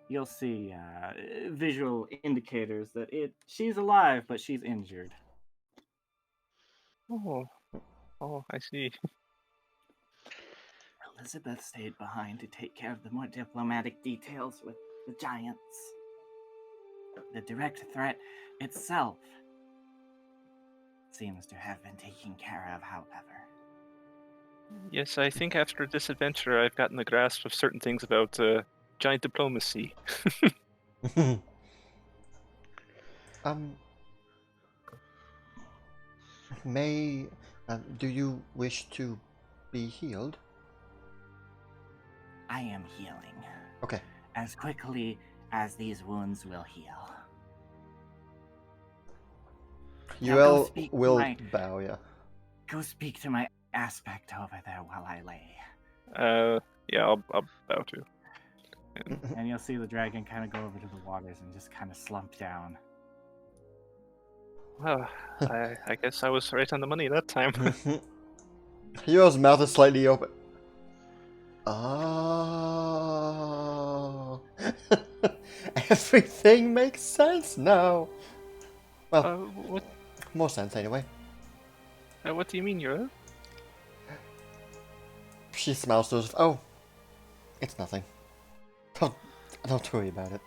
You'll see visual indicators that she's alive, but she's injured. Oh, I see. Elizabeth stayed behind to take care of the more diplomatic details with the giants. The direct threat itself seems to have been taken care of, however. Yes, I think after this adventure, I've gotten the grasp of certain things about giant diplomacy. um, May, do you wish to be healed? I am healing. Okay. As quickly as these wounds will heal. You Now go will speak to bow, yeah. Go speak to my aspect over there while I lay. Yeah, I'll bow to. And you'll see the dragon kind of go over to the waters and just kind of slump down. Well, I guess I was right on the money that time. Hero's mouth is slightly open. Oh. Everything makes sense now. Well, What? more sense anyway. What do you mean, Yura? She smiles to herself. Oh, it's nothing. Don't worry about it.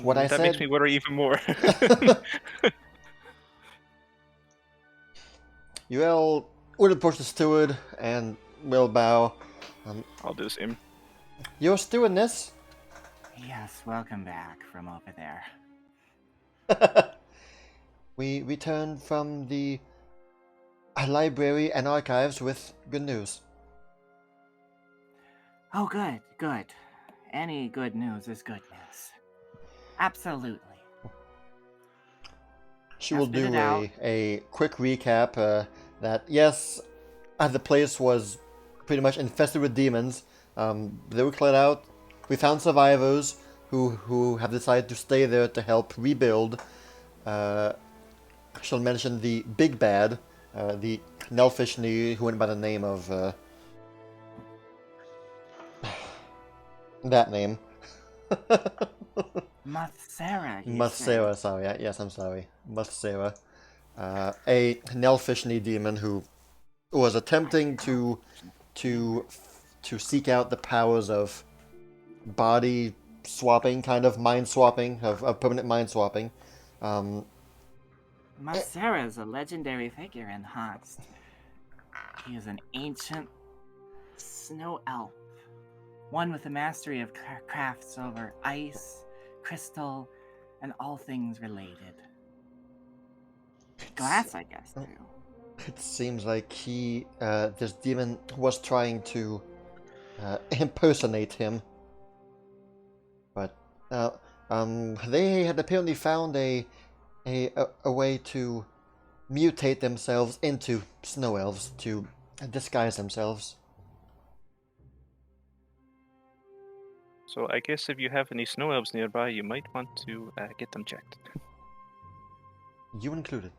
What I that said. makes me worry even more. Yuel would approach the steward and will bow. I'll do the same. Your stewardess? Yes, welcome back from over there. We returned from the library and archives with good news. Oh, good, good. Any good news is good news. Absolutely. She Now will spit do it out. a quick recap that, yes, the place was pretty much infested with demons. They were cleared out. We found survivors who have decided to stay there to help rebuild. She'll mention the big bad, the Nelfishni who went by the name of that name. Muthsera, you Muthsera, said. sorry. Yes, I'm sorry. Muthsera. A Nelfishni demon who was attempting to seek out the powers of body swapping, kind of mind swapping, of permanent mind swapping. Muthsera is a legendary figure in Hast. He is an ancient snow elf, one with a mastery of crafts over ice, crystal, and all things related. Glass, I guess, too. It seems like this demon was trying to impersonate him, but they had apparently found a way to mutate themselves into snow elves to disguise themselves. So I guess if you have any snow elves nearby, you might want to get them checked. You included.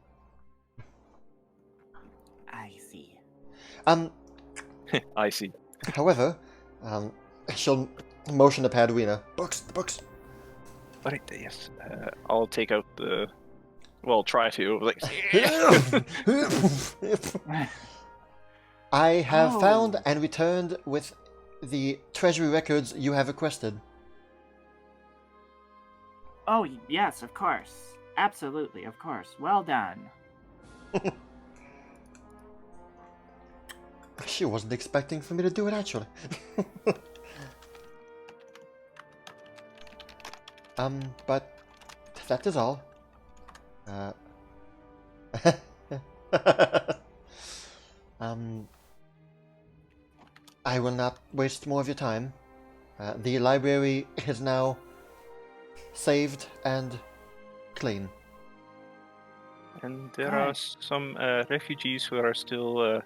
I see. I see. However, She'll motion to Padwina. Books, the books. Right, yes. I'll take out the. Well, try to. Like, I have found Oh. and returned with the treasury records you have requested. Oh, yes, of course. Absolutely, of course. Well done. She wasn't expecting for me to do it, actually. But that is all. Um, I will not waste more of your time. The library is now saved and clean. and there Right. are some refugees who are still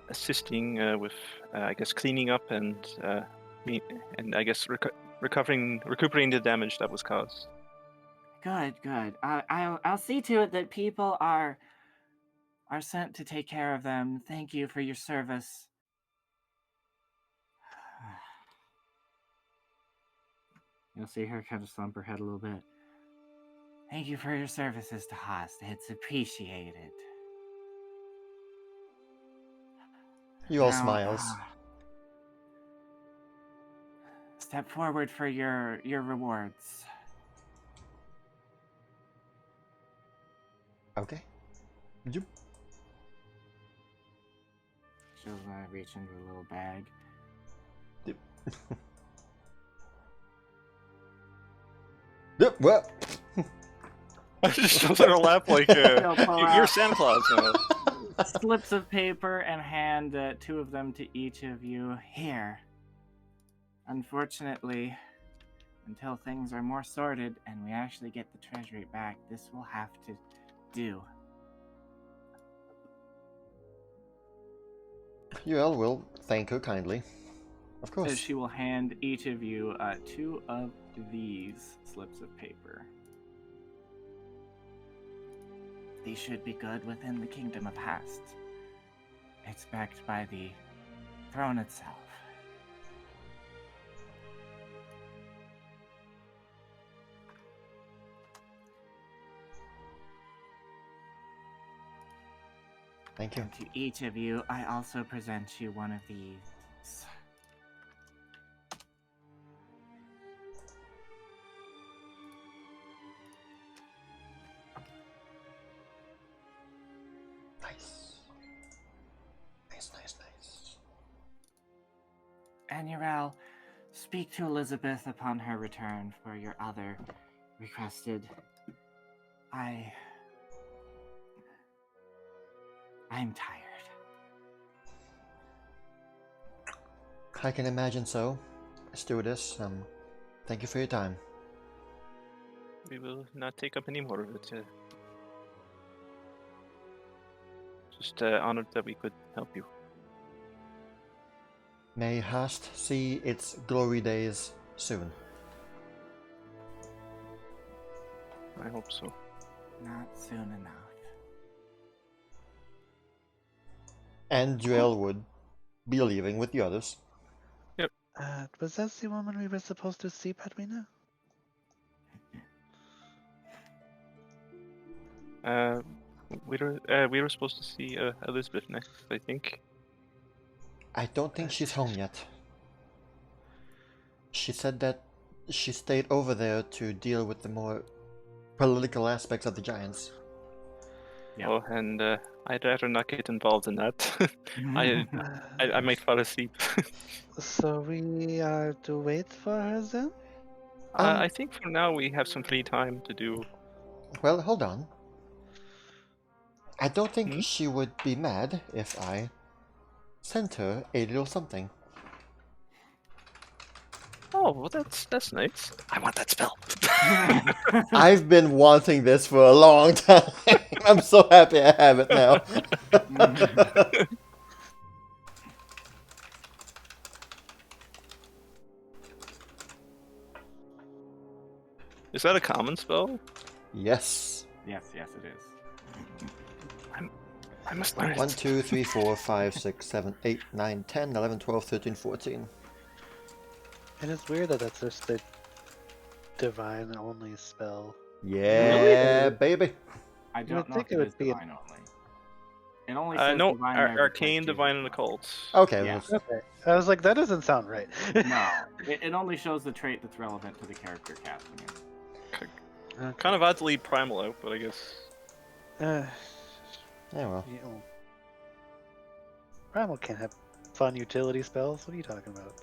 assisting with, I guess, cleaning up and I guess recuperating the damage that was caused. Good, good. I'll see to it that people are sent to take care of them. Thank you for your service. You'll see her kind of slump her head a little bit. Thank you for your services to Host. It's appreciated. You all Now, smiles. step forward for your rewards. Okay. You. She'll reach into a little bag. Yep, well. I just shows her lap like She'll pull you're out Santa Claus now. slips of paper and hand two of them to each of you. Here. Unfortunately, until things are more sorted and we actually get the treasury back, this will have to do. You all will thank her kindly. Of So course. she will hand each of you 2 of these slips of paper. These should be good within the kingdom of Hast. It's backed by the throne itself. Thank you. And to each of you, I also present you one of these. Nice. Nice. Anurel, speak to Elizabeth upon her return for your other requested. I'm tired. I can imagine so. Stewardess, thank you for your time. We will not take up any more of it. Just honored that we could help you. May Hast see its glory days soon. I hope so. Not soon enough. And Joel would be leaving with the others. Was that the woman we were supposed to see, Padwina? We were supposed to see Elizabeth next, I think. I don't think she's home yet. She said that she stayed over there to deal with the more political aspects of the Giants. Yeah. Oh, and I'd rather not get involved in that. I might fall asleep. So we are to wait for her then? I think for now we have some free time to do. Well, hold on. I don't think Hmm? she would be mad if I sent her a little something. Oh, well, that's nice. I want that spell. I've been wanting this for a long time. I'm so happy I have it now. Is that a common spell? Yes. Yes, it is. I must learn 1, it. 2, 3, 4, 5, 6, 7, 8, 9, 10, 11, 12, 13, 14. And it's weird that that's just a divine only spell. Yeah, baby. I You don't would know think if it it would is be divine only. It only says No, divine there because arcane, she's divine, and a cleric. occult. Okay. Yeah. Well, Okay. I was like, that doesn't sound right. No, it only shows the trait that's relevant to the character casting it. Okay. Kind of odd to leave primal out, but I guess. Uh, yeah, well. you know, Primal can't have fun utility spells. What are you talking about?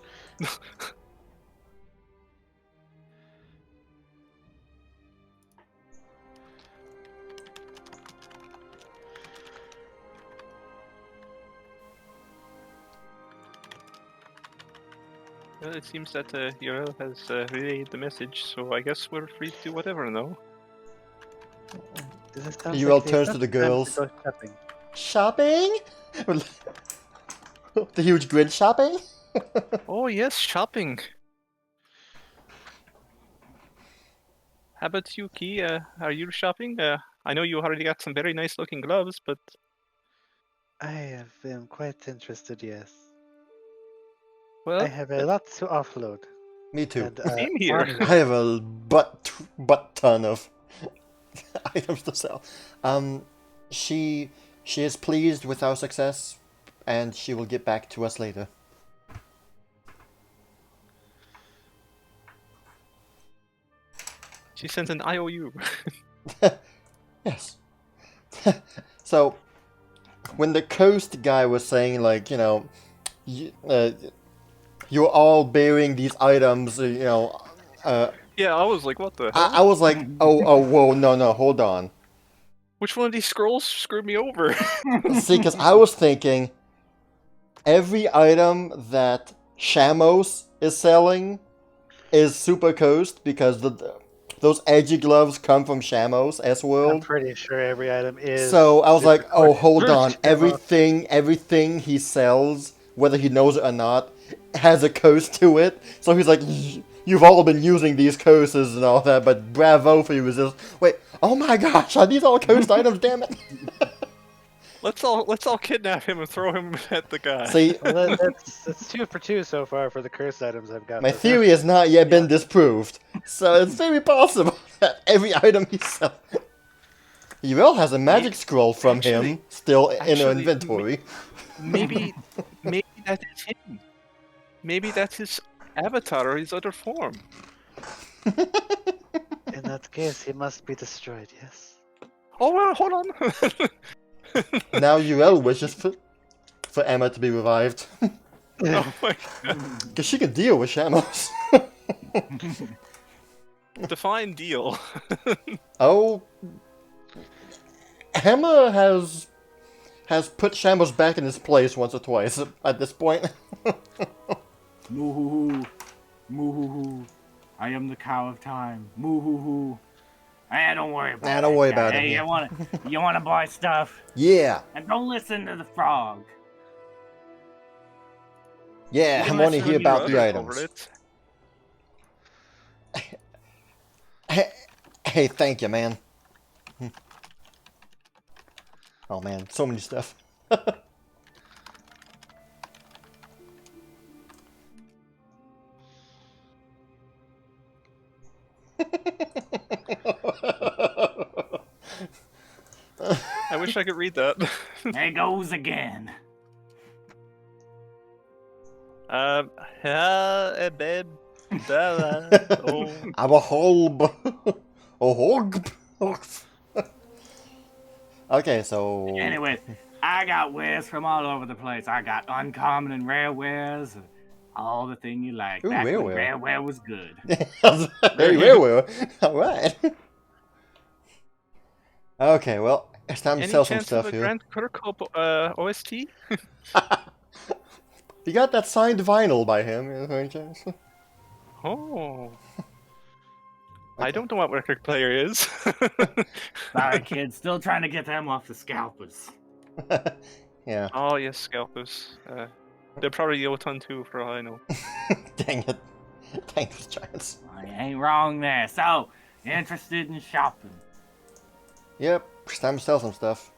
Well, it seems that Uriel has relayed the message, so I guess we're free to do whatever now. This sounds You all like the turns to the perfect time girls. to go shopping. Shopping? The huge grid shopping? Oh yes, shopping. How about you, Key? Are you shopping? I know you already got some very nice looking gloves, but I have been quite interested, yes. well, I have a lot to offload. Me too. And, same here. onward. I have a butt ton of items to sell. She is pleased with our success, and she will get back to us later. She sent an IOU. Yes. So, when the coast guy was saying, like, you know, you're all bearing these items, you know, Yeah, I was like, what the hell? I was like, oh, whoa, no, hold on. Which one of these scrolls screwed me over? See, because I was thinking every item that Shamos is selling is Super Coast because those edgy gloves come from Shamos S I'm World. pretty sure every item is. So I was like, Super oh, Coast. hold on. Shamo. Everything he sells, whether he knows it or not, has a coast to it. So he's like, you've all been using these coasters and all that, but bravo for you. Just wait. Oh my gosh, are these all coast items? Damn it! Let's all kidnap him and throw him at the guy. See, Well, that's 2 for 2 so far for the cursed items I've got. my so theory has not yet been disproved, so it's very possible that every item he sells. Uriel has a magic scroll from him still in her inventory. Maybe that is him. Maybe that's his avatar or his other form. In that case, he must be destroyed. Yes. Oh well, hold on. Now Uriel wishes for Emma to be revived. Oh my god. Because she can deal with Shamos. Define deal. Oh, Emma has put Shamos back in his place once or twice at this point. Moo-hoo-hoo. Moo-hoo-hoo. I am the cow of time. Moo-hoo-hoo. Don't worry about it. Nah, don't worry about Hey, him. you wanna buy stuff? Yeah, And don't listen to the frog. yeah, You I can want to listen hear to your about the Brother items. covered it. Hey, thank you, man. Oh man, so many stuff. I wish I could read that. There goes again. Babe. Oh. I'm a hog. A hog. Okay, so Anyways, I got wares from all over the place. I got uncommon and rare wares. All the thing you like. Ooh, Back when rareware. rareware was good. very rare. All right. Okay, well, it's time to Any sell some chance stuff of a here. Grant Kirkhope OST? You got that signed vinyl by him, is there any chance? Oh. I don't know what record player is. Sorry, kids. Still trying to get them off the scalpers. Yeah. Oh yes, scalpers. They're probably Yoton too, for all I know. Dang it. Dang those giants. I ain't wrong there. So, interested in shopping? Yep, it's time to sell some stuff.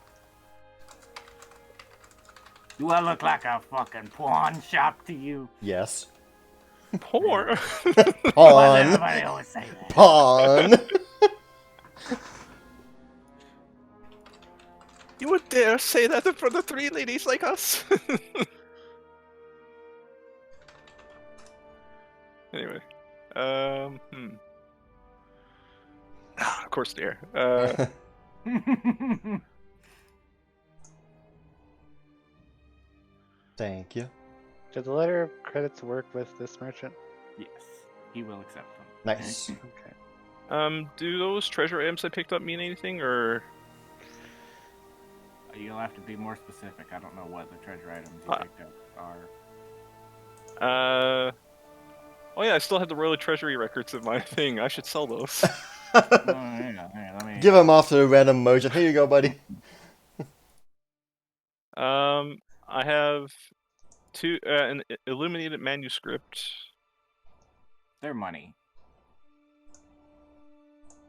Do I look like a fucking pawn shop to you? Yes. Poor. Why does Pawn. everybody always say that? Pawn. You would dare say that in front of three ladies like us? Anyway, of course, dare. Thank you. Did the letter of credits work with this merchant? Yes, he will accept them. Nice. Okay. Do those treasure items I picked up mean anything, or? You'll have to be more specific. I don't know what the treasure items you picked up are. Oh yeah, I still have the Royal Treasury records in my thing. I should sell those. Let me, Give them off to a random merchant. Here you go, buddy. I have an illuminated manuscript. They're money.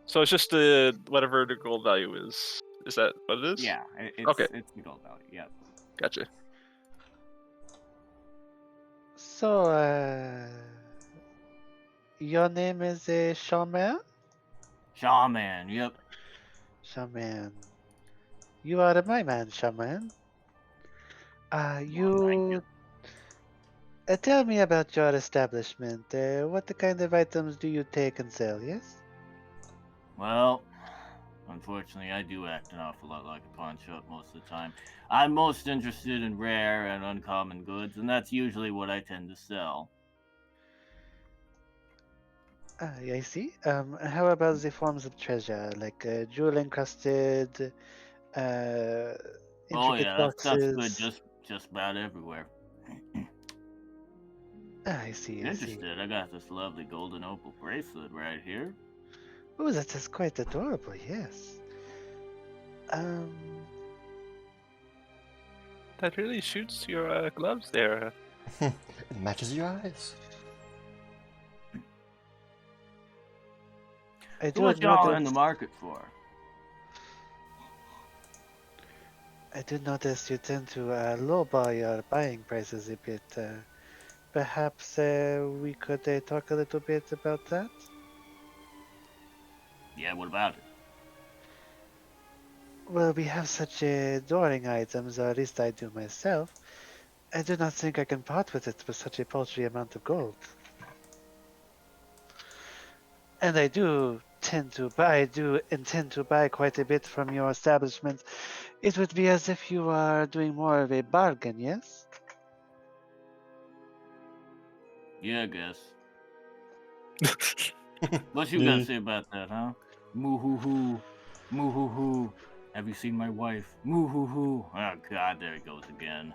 So it's just whatever the gold value is. Is that what it is? Yeah, it's Okay. it's the gold value. Yeah. Gotcha. So, your name is Shaman? Shaman. Yep. Shaman. You are my man, Shaman. Well, thank You tell me about your establishment. What kind of items do you take and sell, yes? Well, unfortunately, I do act an awful lot like a pawn shop most of the time. I'm most interested in rare and uncommon goods, and that's usually what I tend to sell. I see. How about the forms of treasure, like jewel encrusted, Oh intricate yeah, that stuff's good boxes? just about everywhere. I see, I see. Interested? I got this lovely golden opal bracelet right here. Oh, that is quite adorable, yes. Um, That really shoots your gloves there. It matches your eyes. I So do what y'all in the notice. market for? I do notice you tend to lowball your buying prices a bit. Perhaps we could talk a little bit about that. Yeah, what about it? Well, we have such adoring items, or at least I do myself. I do not think I can part with it for such a paltry amount of gold. And I do intend to buy quite a bit from your establishment. It would be as if you are doing more of a bargain, yes? Yeah, I guess. What you gotta say about that, huh? Moo hoo hoo. Moo hoo hoo. Have you seen my wife? Moo hoo hoo. Oh god, there he goes again.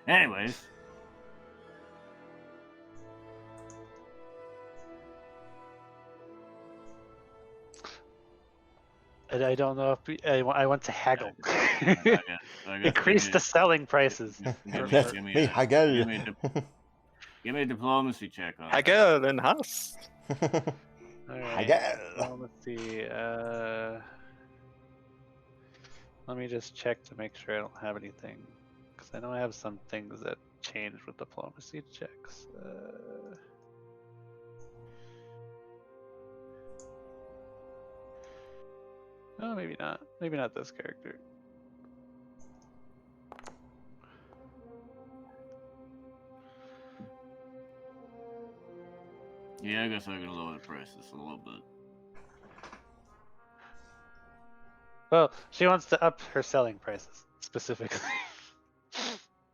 Anyways. I don't know if I want to haggle. I guess Increase the selling prices. Let me haggle. Give me a diplomacy check on that. Hagel and Haas. Alright. Well, let's see. Let me just check to make sure I don't have anything. Because I know I have some things that change with diplomacy checks. Oh, maybe not. Maybe not this character. Yeah, I guess I can lower the prices a little bit. Well, she wants to up her selling prices specifically.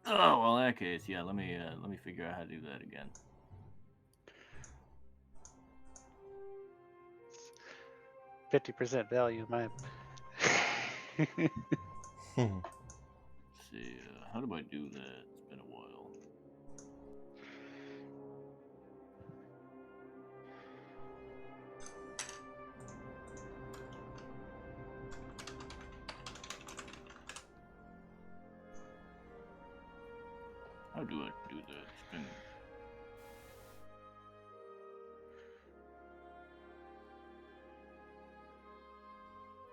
Oh well, in that case, yeah. Let me figure out how to do that again. 50% value, my. Let's see, how do I do that? It's been a while. How do I do that? It's been.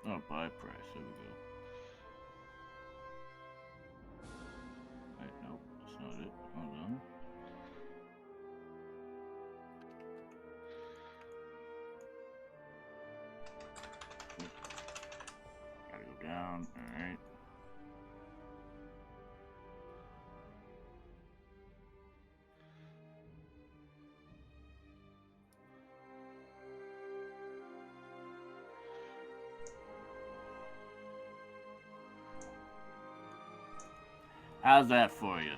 Oh, buy price. There we go. right. How's that for you?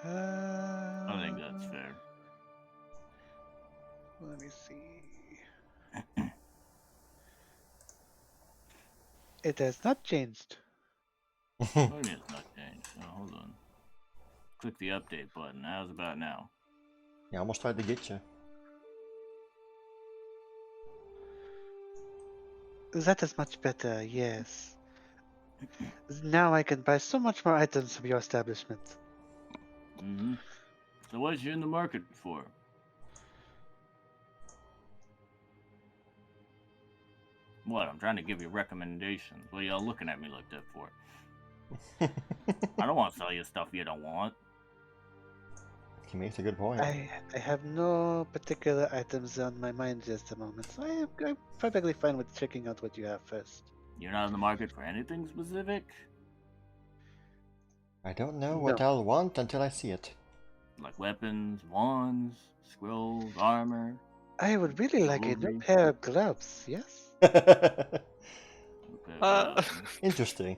I think that's fair. Let me see. It has not changed. What is not changed? Oh, hold on. Click the update button. How's about now? Yeah, almost tried to get you. That is much better, yes. Now I can buy so much more items from your establishment. Mm-hmm. So what you in the market for? What? I'm trying to give you recommendations. What are y'all looking at me like that for? I don't want to sell you stuff you don't want. He makes a good point. I have no particular items on my mind just a moment, so I'm perfectly fine with checking out what you have first. You're not in the market for anything specific? I don't know No. what I'll want until I see it. Like weapons, wands, scrolls, armor? I would really like a new Jewelry. pair of gloves, yes? Okay, Uh, Interesting.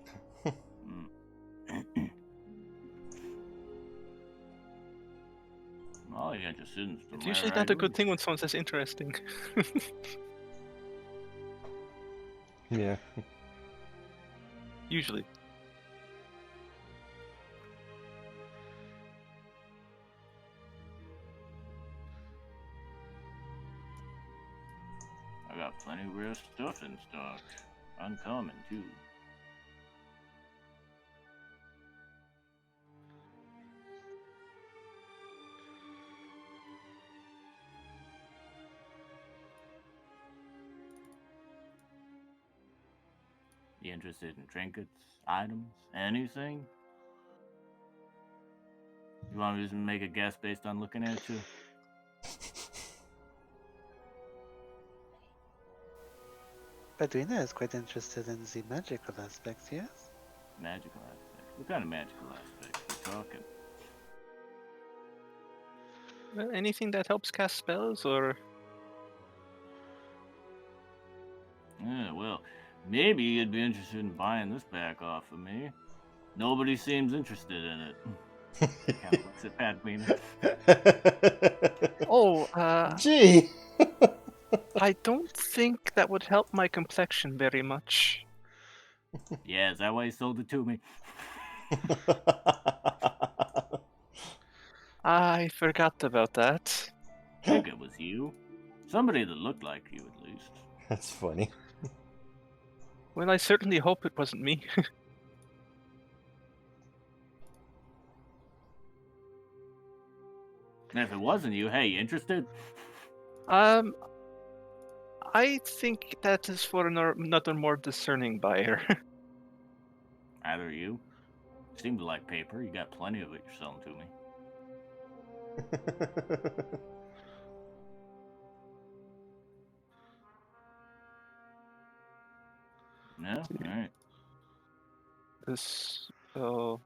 Oh, you're interested in some it's rare usually not a good items? thing when someone says interesting. Yeah. Usually. I got plenty of rare stuff in stock. Uncommon, too. You interested in trinkets, items, anything? You want me to make a guess based on looking at you? Padrina is quite interested in the magical aspects, yes? Magical aspects. What kind of magical aspects are you talking? Anything that helps cast spells, or Yeah, well, maybe you'd be interested in buying this back off of me. Nobody seems interested in it. Kind of looks at Padwina. oh, Gee. I don't think that would help my complexion very much. Yeah, is that why you sold it to me? I forgot about that. I think it was you. Somebody that looked like you, at least. That's funny. Well, I certainly hope it wasn't me. And if it wasn't you, hey, you interested? um, I think that is for another more discerning buyer. Either you. Seem to like paper. You got plenty of it you're selling to me. No? Alright. This, oh,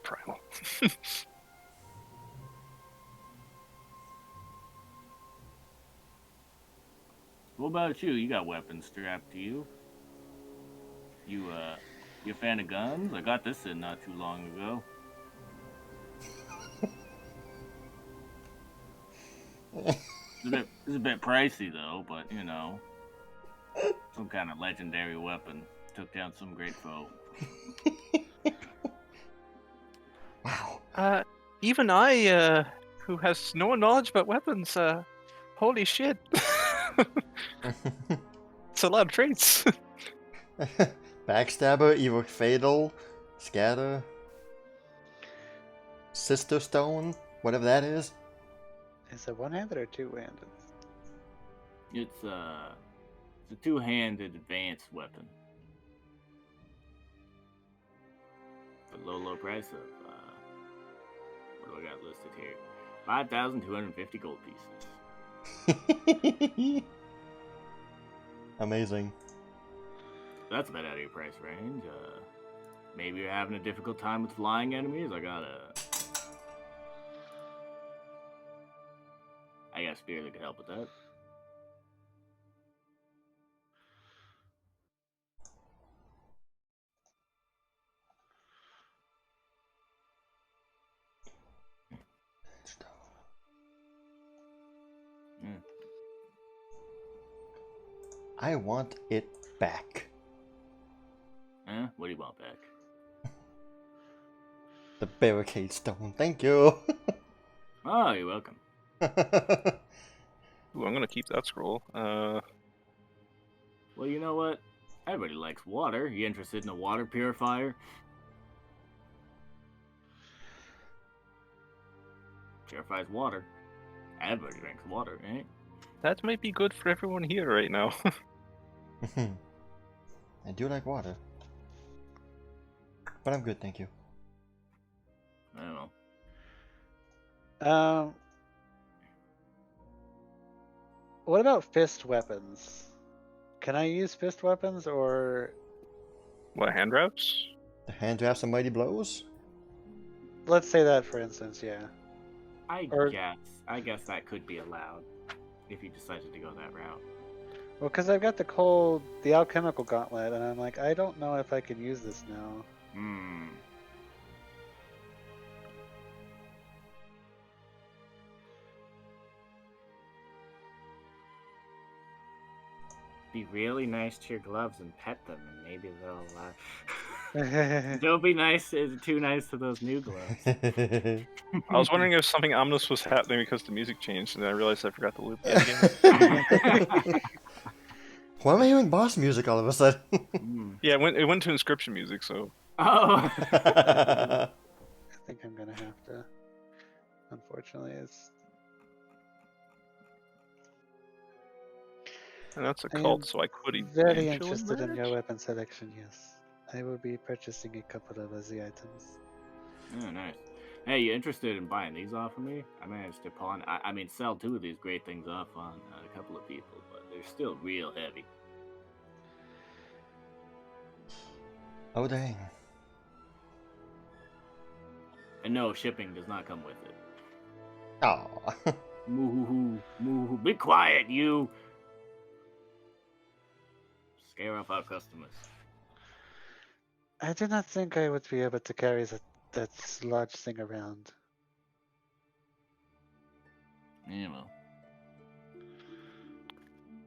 primal. What about you? You got weapons strapped to you. You a fan of guns? I got this in not too long ago. It's a bit pricey though, but you know, some kind of legendary weapon took down some great foe. Wow. Even I, who has no knowledge about weapons, holy shit. It's a lot of traits. Backstabber, Evoke Fatal, Scatter, Sister Stone, whatever that is. Is it one-handed or two-handed? It's a two-handed advanced weapon. low price of what do I got listed here? 5,250 gold pieces. Amazing. That's about out of your price range. Maybe you're having a difficult time with flying enemies. I got a spear that could help with that. I want it back. Huh? What do you want back? The barricade stone. Thank you. Oh, you're welcome. Ooh, I'm gonna keep that scroll. Well, you know what? Everybody likes water. You interested in a water purifier? Purifies water. Everybody drinks water, right? That might be good for everyone here right now. I do like water. But I'm good, thank you. I don't know. What about fist weapons? Can I use fist weapons or What, hand wraps? The hand wraps and mighty blows? let's say that for instance, yeah. I Or- guess that could be allowed if you decided to go that route. Well, because I've got the alchemical gauntlet, and I'm like, I don't know if I can use this now. Hmm. Be really nice to your gloves and pet them, and maybe they'll. Don't be too nice to those new gloves. I was wondering if something ominous was happening because the music changed, and then I realized I forgot to loop that again. Why am I hearing boss music all of a sudden? Yeah, it went to inscription music, so... Oh! I think I'm gonna have to. Unfortunately, it's. And that's a I cult, am so I could very eventually interested in your merge. weapon selection. Yes, I will be purchasing a couple of the items. Oh, nice. Hey, you interested in buying these off of me? I managed to sell 2 of these great things off on a couple of people, but they're still real heavy. Oh dang. And no, shipping does not come with it. Aw. Moo moo. Be quiet, you! Scare off our customers. I did not think I would be able to carry that large thing around. Yeah, well.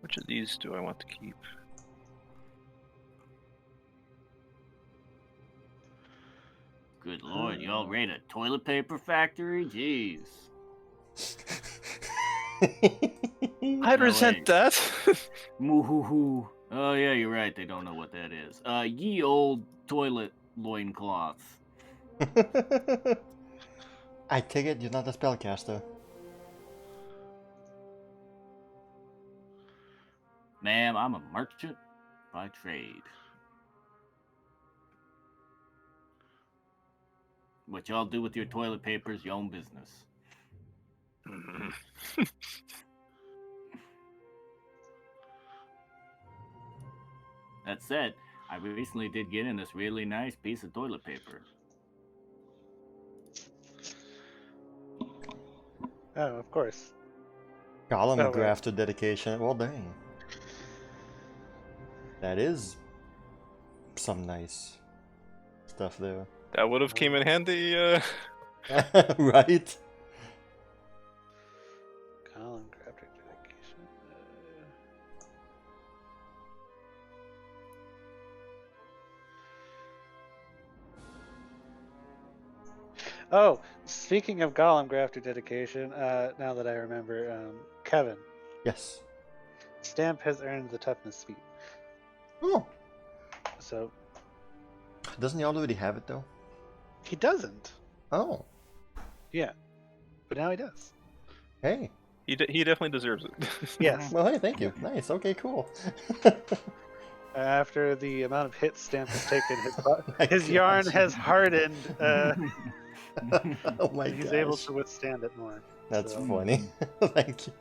Which of these do I want to keep? Good lord, y'all raid a toilet paper factory? Jeez. I'd No resent way. that! Moo hoo hoo. Oh yeah, you're right. They don't know what that is. Ye old toilet loincloths. I take it you're not a spellcaster. Ma'am, I'm a merchant by trade. What y'all do with your toilet paper is your own business. That said, I recently did get in this really nice piece of toilet paper. Oh, of course. Column Oh, right. grafter dedication. Well, dang. That is some nice stuff there. That would have came in handy, Right? Column crafting dedication. Oh, speaking of Golem Grafter dedication, now that I remember, Kevin, Yes. Stamp has earned the toughness feat. Oh, So doesn't he already have it though? he doesn't. Oh, Yeah, but now he does. hey. he definitely deserves it. Yes. Well, hey, thank you. Nice. Okay, cool. After the amount of hit stamp is taken, My his yarn gosh. has hardened. Oh my He's gosh. able to withstand it more. That's so. funny. Thank you.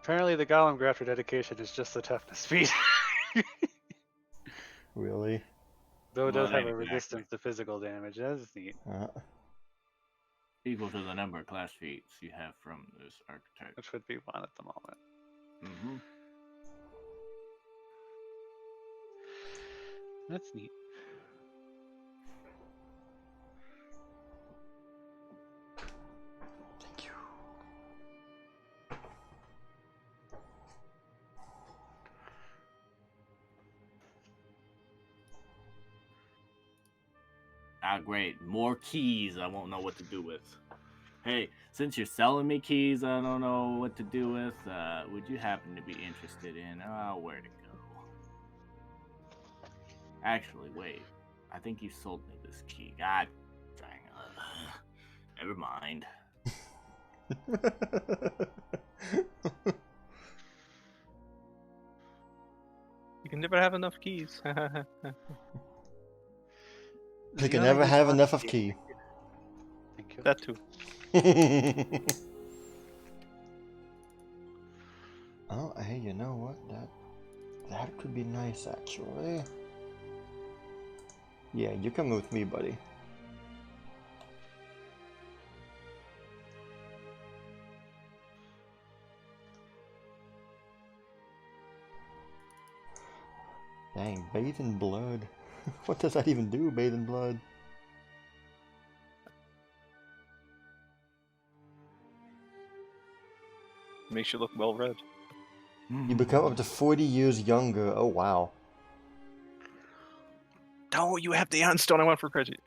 Apparently, the Golem Grafter dedication is just a toughness feat. Really? Though it does Well, have a exactly. resistance to physical damage. That's neat. Equal to the number of class feats you have from this archetype. Which would be one at the moment. Mm-hmm. That's neat. Thank you. Ah, great. More keys I won't know what to do with. Hey, since you're selling me keys I don't know what to do with, would you happen to be interested in where to go? Actually, wait. I think you sold me this key. God dang. Never mind. You can never have enough keys. You can only never need have one enough of key. Thank you. That too. Oh, hey, you know what? That could be nice, actually. Yeah, you come with me, buddy. Dang, bathe in blood. What does that even do, bathe in blood? Makes you look well read. You become up to 40 years younger. Oh, wow. No, you have the Stone I want for credit.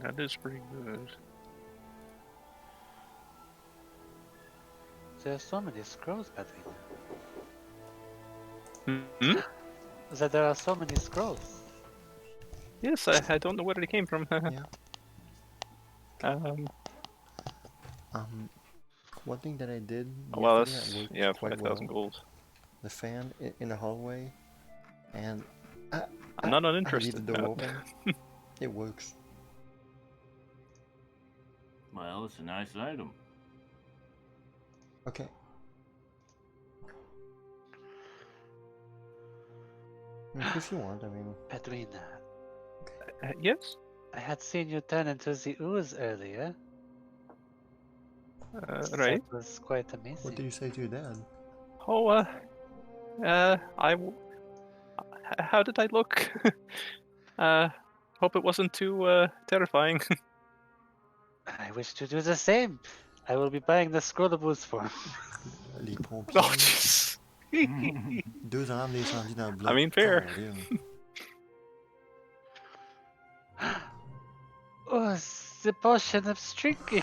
That is pretty good. There are so many scrolls, Patrick. Hmm? That there are so many scrolls. Yes, I don't know where they came from. Yeah. Um. One thing that I did Well, yesterday that that's worked quite 5,000 well. gold. The fan in the hallway, and I'm not I leave uninterested. the door open. It works. Well, it's a nice item. Okay. If you want, I mean. Pedrina, Yes. I had seen you turn into the ooze earlier. Right. That was quite What amazing. did you say to your dad? Oh, how did I look? Hope it wasn't too terrifying. I wish to do the same. I will be buying the scrollables for him. Les Oh, pompiers. jeez. 2 âmes descendues dans le bloc. I mean, fair. Colin. Oh, the potion of shrinking.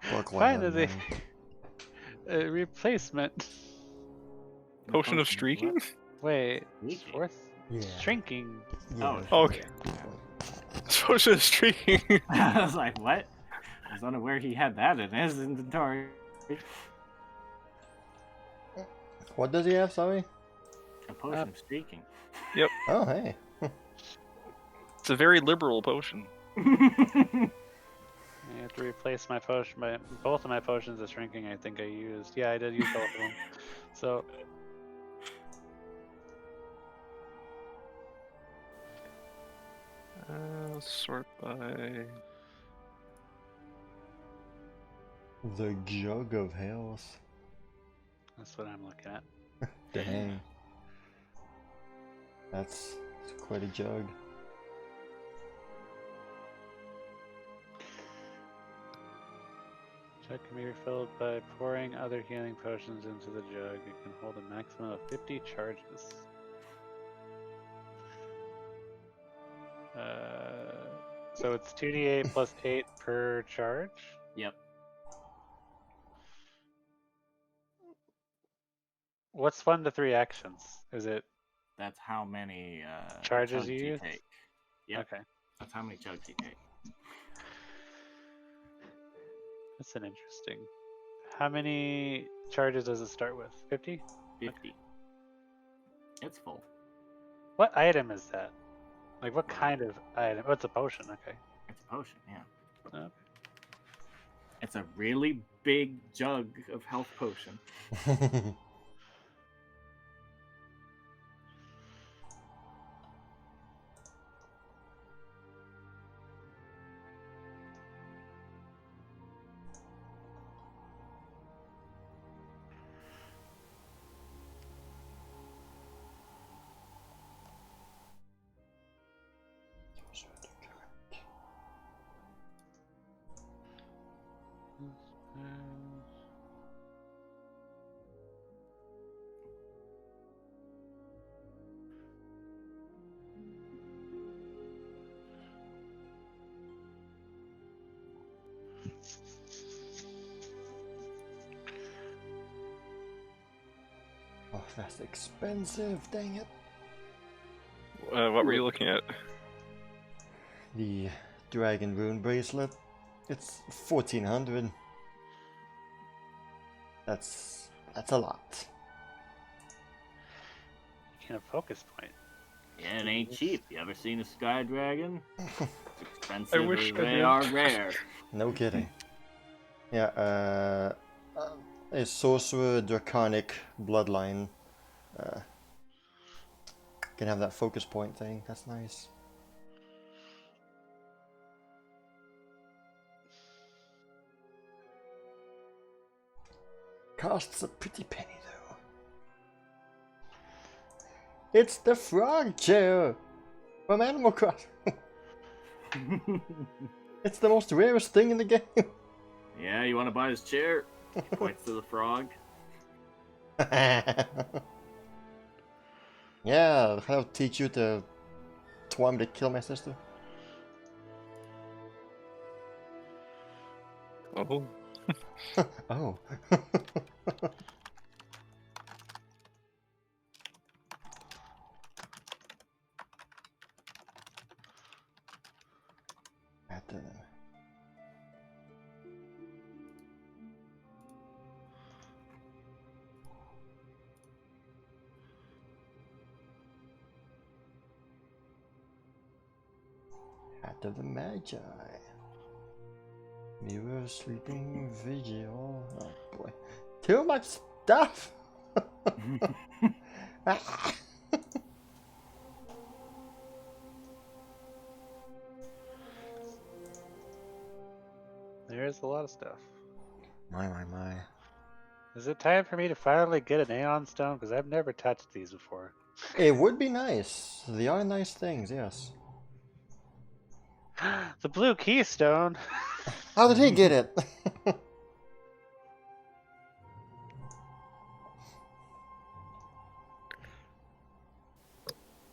Fuck Finally, man. a replacement. Potion of streaking? Wait, Streaking? fourth? Yeah. Shrinking. Yeah. Oh, Okay. Potion of streaking. I was like, what? I was wondering where he had that in his inventory. What does he have, sorry? A potion of streaking. Oh, hey. It's a very liberal potion. I have to replace my potion. Both of my potions of shrinking. I think I used. Yeah, I did use both of them. So Let's sort by. The Jug of Hells. that's what I'm looking at. Dang. That's quite a jug. Jug can be refilled by pouring other healing potions into the jug. It can hold a maximum of 50 charges. So it's 2d8 plus 8 per charge? Yep. What's 1 to 3 actions? Is it That's how many charges chugs you you use? take. Yep. Okay, That's how many chugs you take. that's an interesting. How many charges does it start with? 50? 50. It's full. What item is that? Like, what kind of item? Oh, it's a potion, okay. It's a potion, yeah. Okay. It's a really big jug of health potion. Oh, that's expensive, dang it. What were you looking at? The Dragon Rune bracelet. It's 1400. That's a lot. And a focus point. Yeah, it ain't cheap. You ever seen a sky dragon? It's expensive. I wish I they did. are rare. No kidding. Yeah, a sorcerer draconic bloodline can have that focus point thing. That's nice. Costs a pretty penny though. It's the frog chair from Animal Crossing. It's the most rarest thing in the game. Yeah, you want to buy his chair? He points to the frog. Yeah, I'll teach you to want me to kill my sister. Oh, Oh. At the... Hat of the Magi. Mirror, sleeping, vigil. Oh boy. Too much stuff! Ah. There is a lot of stuff. My. Is it time for me to finally get an Aeon Stone? Because I've never touched these before. It would be nice. They are nice things, yes. The blue keystone! How did he get it?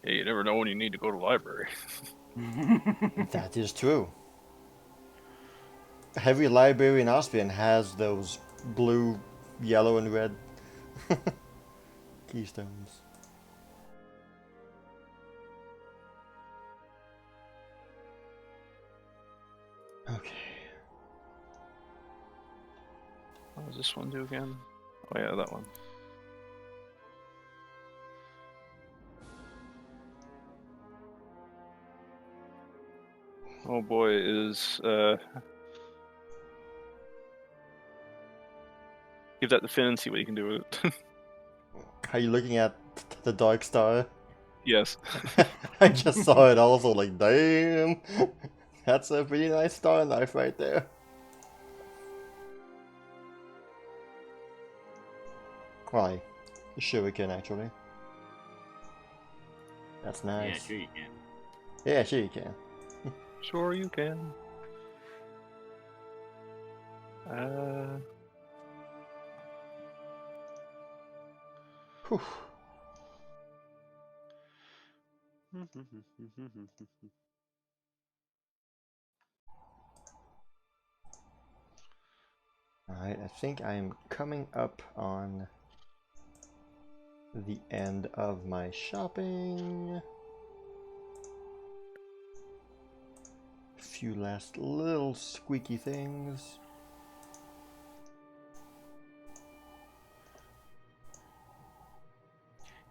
yeah, you never know when you need to go to the library. That is true. Every library in Austrian has those blue, yellow, and red keystones. Okay. What does this one do again? Oh yeah, that one. Oh boy, is give that to Finn and see what he can do with it. Are you looking at the Dark Star? Yes. I just saw it also, like, damn. That's a pretty nice star knife right there. Why? Sure we can, actually. That's Yeah, nice. sure you can. Yeah, sure you can. Sure you can. Uh, Whew. Alright, I think I'm coming up on the end of my shopping. A few last little squeaky things.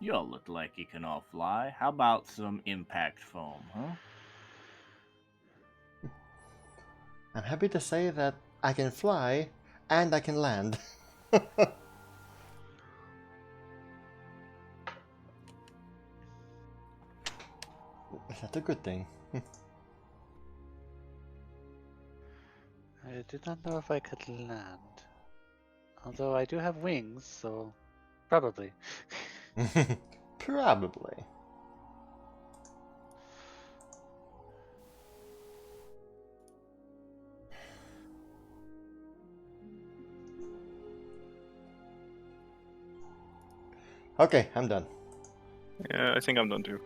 You all look like you can all fly. How about some impact foam, huh? I'm happy to say that I can fly and I can land. That's a good thing. I did not know if I could land. Although I do have wings, so probably. Probably. Okay, I'm done. yeah, I think I'm done too.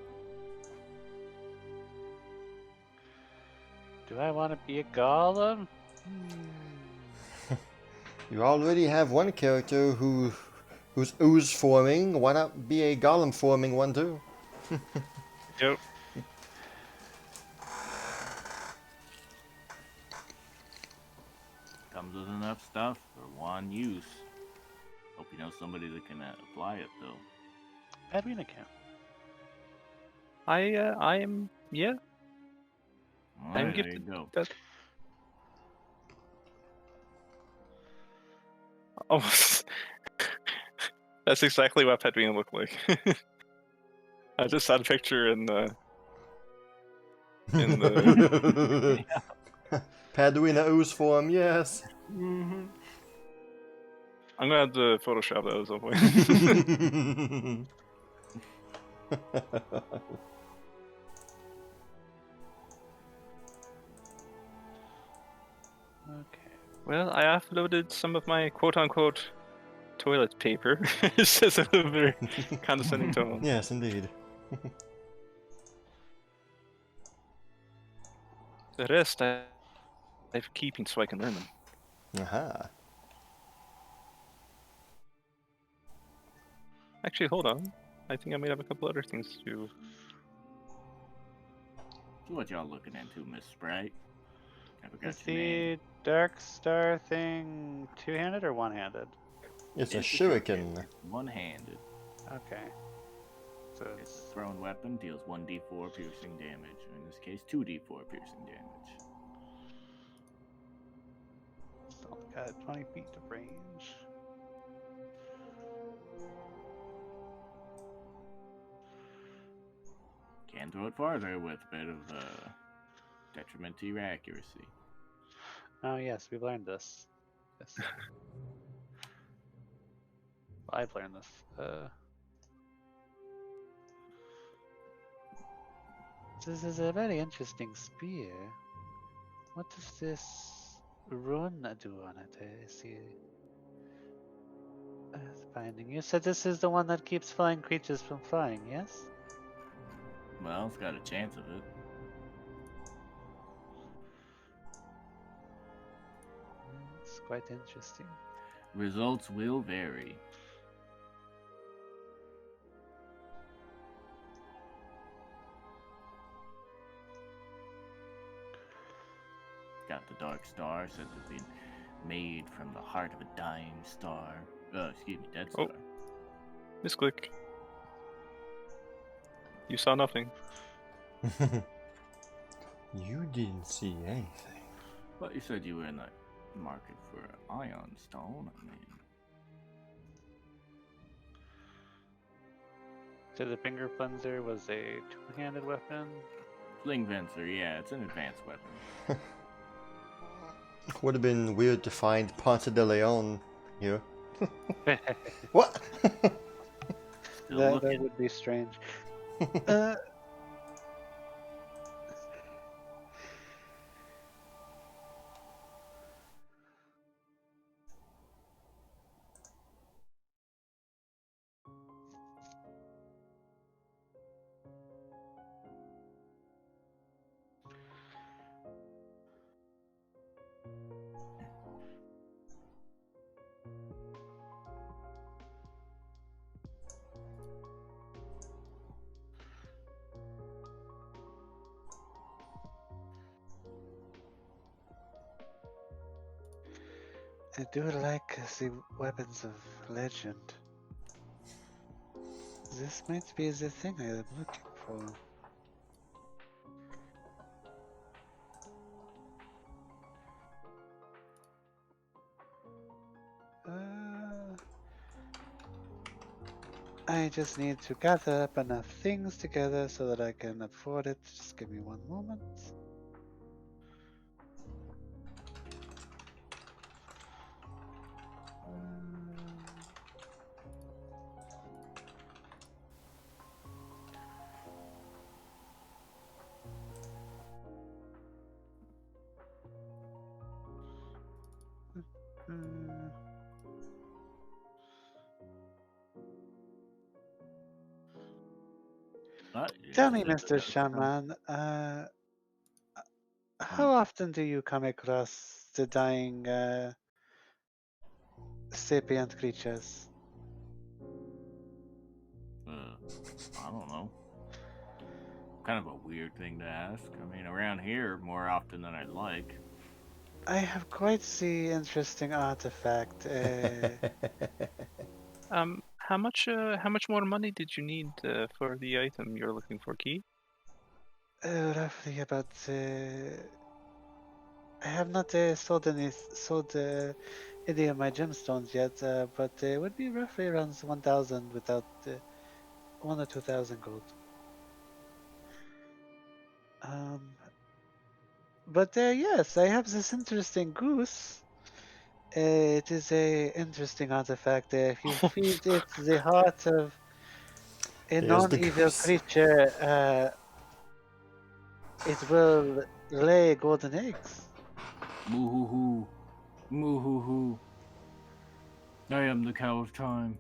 Do I want to be a golem? You already have one character who's ooze forming. Why not be a golem forming one too? Yep. Comes with enough stuff for one use. Hope you know somebody that can apply it, though. Edwina can. I am, yeah, All I'm right, there you gifted go. that. Oh, that's exactly what Pedwina looked like. I just saw the picture in the Paduina ooze form, yes. Mm-hmm. I'm gonna have to Photoshop that at some point. Okay. Well, I uploaded some of my quote-unquote toilet paper. It says in a very condescending tone. Yes, indeed. The rest I'm keeping so I can learn them. Aha. Actually, hold on. I think I might have a couple other things to. So what y'all looking into, Miss Sprite? I forgot Is your name. the Dark Star thing two-handed or one-handed? It's a It's shuriken. one-handed. Okay. So It's it's a thrown weapon, deals 1d4 piercing damage. In this case, 2d4 piercing damage. still got 20 feet of range. Can throw it farther with a bit of detriment to your accuracy. Oh yes, we've learned this. Yes. Well, I've learned this. This is a very interesting spear. What does this rune do on it? I see. Binding. You said this is the one that keeps flying creatures from flying, yes? Well, it's got a chance of it. It's quite interesting. Results will vary. Got the Dark Star, said to have been made from the heart of a dying star. Excuse me, dead Oh. star. Misclick. You saw nothing. You didn't see anything. But you said you were in the market for ion stone. I mean, So the finger cleanser was a two-handed weapon. Fling Vencer, yeah, it's an advanced weapon. Would have been weird to find Ponce de Leon here. What? Still that looking. would be strange. I do like the weapons of legend. This might be the thing I am looking for. I just need to gather up enough things together so that I can afford it. Just give me one moment. Uh, Tell me, Mr. Shaman, how often do you come across the dying sapient creatures? I don't know. Kind of a weird thing to ask. I mean, around here more often than I'd like. I have quite the interesting artifact. How much more money did you need for the item you're looking for, Key? Roughly about. I have not sold any of my gemstones yet, but it would be roughly around 1,000 without 1 or 2,000 gold. But yes, I have this interesting goose. It is a interesting artifact. If you feed it the heart of a There's the non-evil goose. creature, it will lay golden eggs. Moo hoo hoo. Moo hoo hoo. I am the cow of time.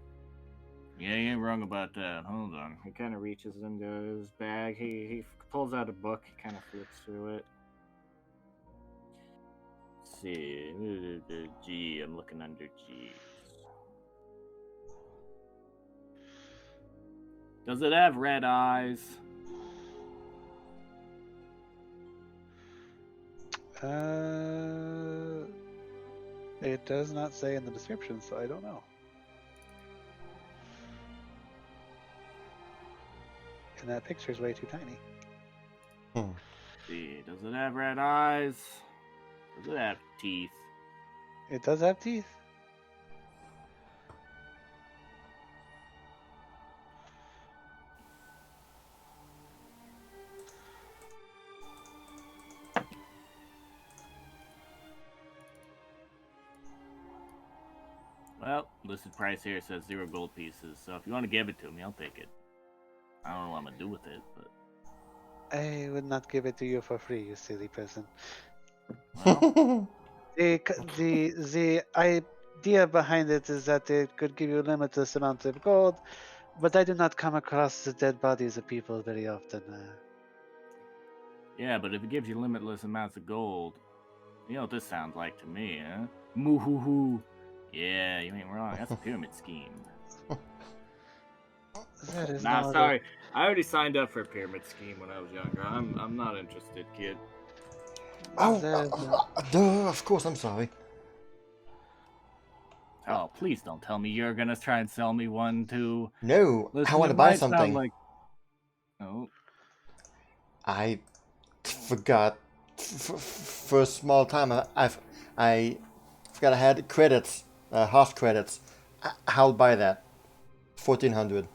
Yeah, you ain't wrong about that. Hold on. He kind of reaches into his bag. He pulls out a book. He kind of flips through it. Let's see. G. I'm looking under G. Does it have red eyes? It does not say in the description, so I don't know. And that picture's way too tiny. Let's see. Does it have red eyes? Does it have teeth? It does have teeth. Well, listed price here says 0 gold pieces, so if you want to give it to me, I'll take it. I don't know what I'm gonna do with it, but I would not give it to you for free, you silly person. well, The idea behind it is that it could give you a limitless amount of gold, but I do not come across the dead bodies of people very often. yeah, but if it gives you limitless amounts of gold, you know what this sounds like to me, huh? Moo hoo hoo. Yeah, you ain't wrong. That's a pyramid scheme. That is Nah, not sorry. I already signed up for a pyramid scheme when I was younger. I'm not interested, kid. Oh, That is not- duh, of course, I'm sorry. Oh, please don't tell me you're gonna try and sell me one too. No, Listen, I want it to buy might sound something. like. Oh, I forgot. For a small time, I forgot I had credits, host credits. I'll buy that. 1,400.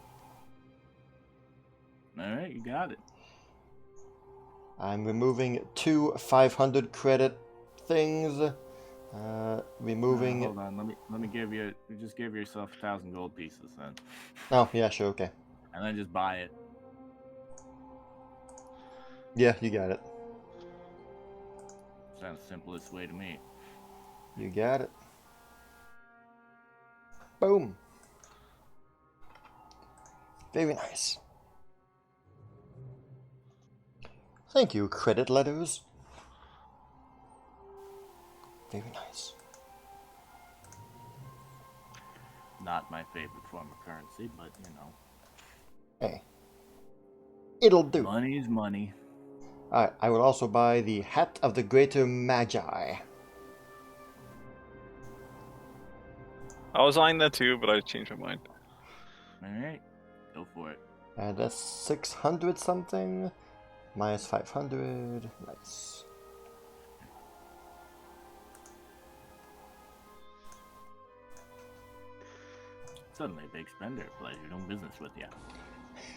all right, you got it. I'm removing 2 500 credit things. Removing. Hold on, let me give you. Just give yourself 1,000 gold pieces then, Oh yeah, sure, okay. and then just buy it. Yeah, you got it. Sounds the simplest way to me. You got it. Boom. Very nice. Thank you, credit letters. Very nice. Not my favorite form of currency, but you know, Hey. It'll do. money is money. Alright, I will also buy the Hat of the Greater Magi. I was eyeing that too, but I changed my mind. All right, go for it. That's 600 something. Minus 500. Nice. Suddenly, a big spender. Pleasure doing business with you.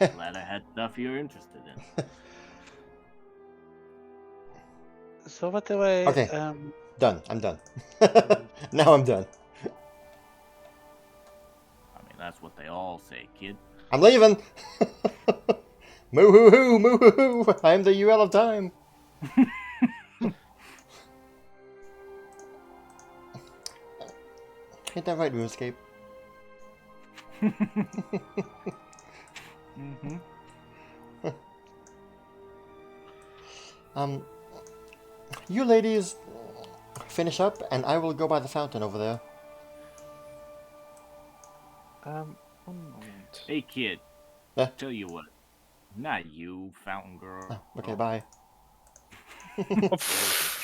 Glad I had stuff you're interested in. So what do I? Okay. Done. I'm done. Now I'm done. I mean, that's what they all say, kid. I'm leaving. Moo hoo hoo, moo hoo hoo. I'm the UL of time. Ain't that right, RuneScape? Mm-hmm. You ladies finish up, and I will go by the fountain over there. One moment. Hey, kid. Yeah. Tell you what. Not you, fountain girl. Oh, okay, bye.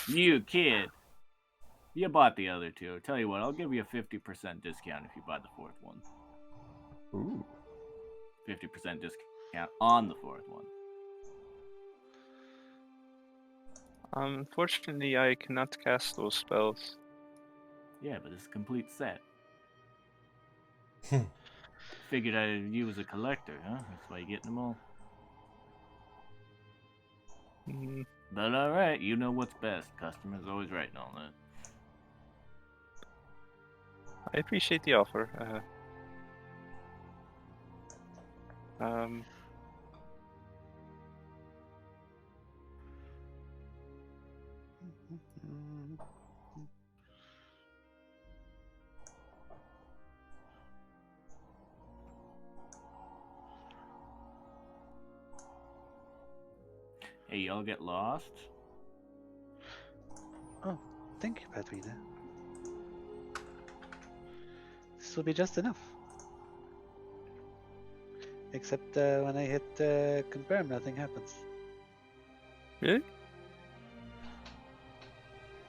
You, kid. You bought the other two. Tell you what, I'll give you a 50% discount if you buy the fourth one. Ooh. 50% discount on the fourth one. Unfortunately, I cannot cast those spells. Yeah, but it's a complete set. Figured you was a collector, huh? That's why you're getting them all. Mm, But alright, you know what's best. Customer's always right and all that. I appreciate the offer. Hey, y'all get lost? Oh, thank you, Padrina. This will be just enough. Except when I hit confirm, nothing happens. Really?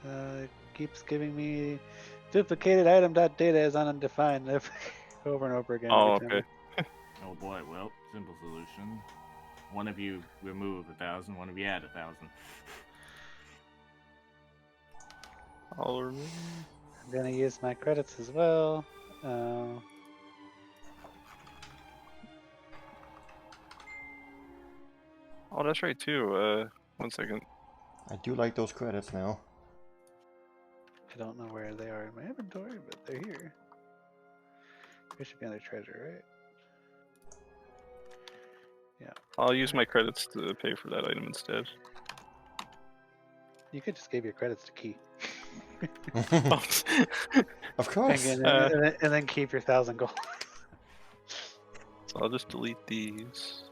It keeps giving me duplicated item dot data is undefined over and over again. Oh, every time. okay. Oh boy, well, simple solution. One of you remove 1,000, one of you add 1,000. I'll remove. I'm gonna use my credits as well. Oh, that's right too. 1 second. I do like those credits now. I don't know where they are in my inventory, but they're here. They should be under treasure, right? I'll use my credits to pay for that item instead. You could just give your credits to Key. Of course. And then keep your 1,000 gold. So I'll just delete these.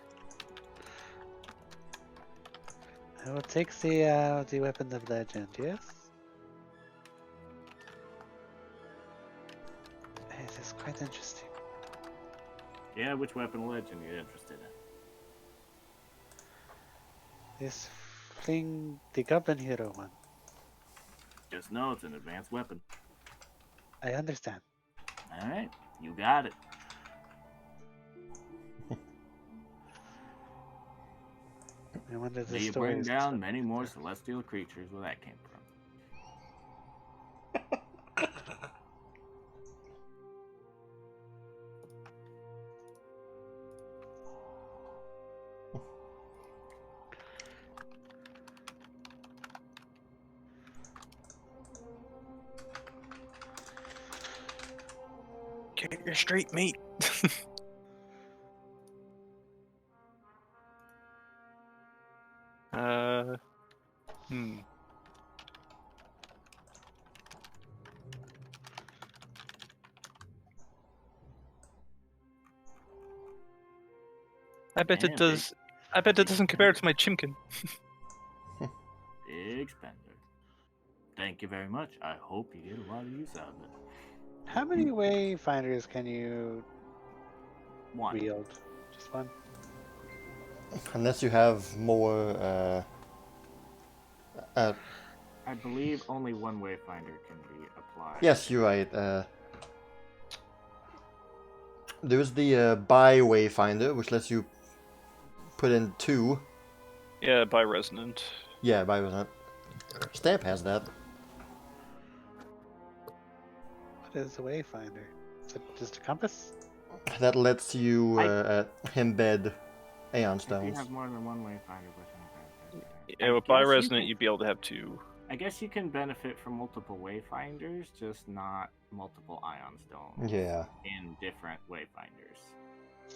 I will take the weapon of legend, yes? It is quite interesting. Yeah, which weapon of legend you're interested in? This fling the Goblin Hero one. Just know it's an advanced weapon. I understand. Alright, you got it. I wonder the May you story bring is down many more celestial creatures where that came from. Get your straight, mate. Hmm. I bet it Damn, does. I bet it doesn't compare to my chimkin. Big spender. Thank you very much. I hope you get a lot of use out of it. How many wayfinders can you One. wield? Just one? Unless you have more. I believe only one wayfinder can be applied. Yes, you're right. There's the buy wayfinder, which lets you put in 2. Yeah, by resonant. Yeah, buy resonant. Stamp has that. What is a wayfinder? Is it just a compass? That lets you embed Aeon If you stones. have more than one wayfinder with an Yeah, with by resonant, you'd be able to have 2. I guess you can benefit from multiple wayfinders, just not multiple ion stones. Yeah. In different wayfinders.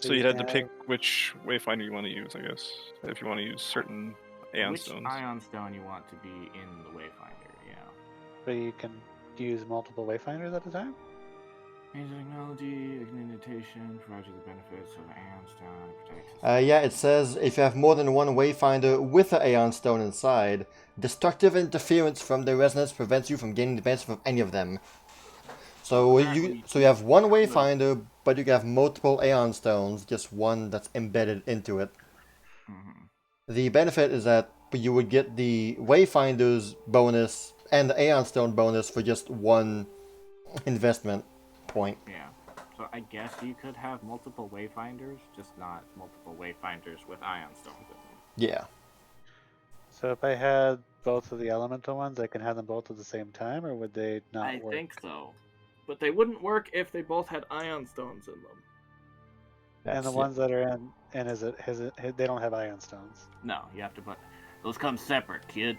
So you'd have to pick which wayfinder you want to use, I guess. If you want to use certain Aeon Which stones. ion stone you want to be in the wayfinder, yeah. But you can use multiple wayfinders at a time? Major technology, ignitation, provides you the benefits of Aeon Stone, protects. Yeah, it says if you have more than one wayfinder with an Aeon stone inside, destructive interference from the resonance prevents you from gaining the benefit of any of them. So you have one wayfinder, but you can have multiple Aeon stones, just one that's embedded into it. Mm-hmm. The benefit is that you would get the wayfinders bonus and the Aeon stone bonus for just one investment point. Yeah. So I guess you could have multiple wayfinders, just not multiple wayfinders with ion stones in them. Yeah. So if I had both of the elemental ones, I can have them both at the same time, or would they not I work? think so. But they wouldn't work if they both had ion stones in them. And the ones that are in they don't have ion stones. No, you have to put those come separate, kid.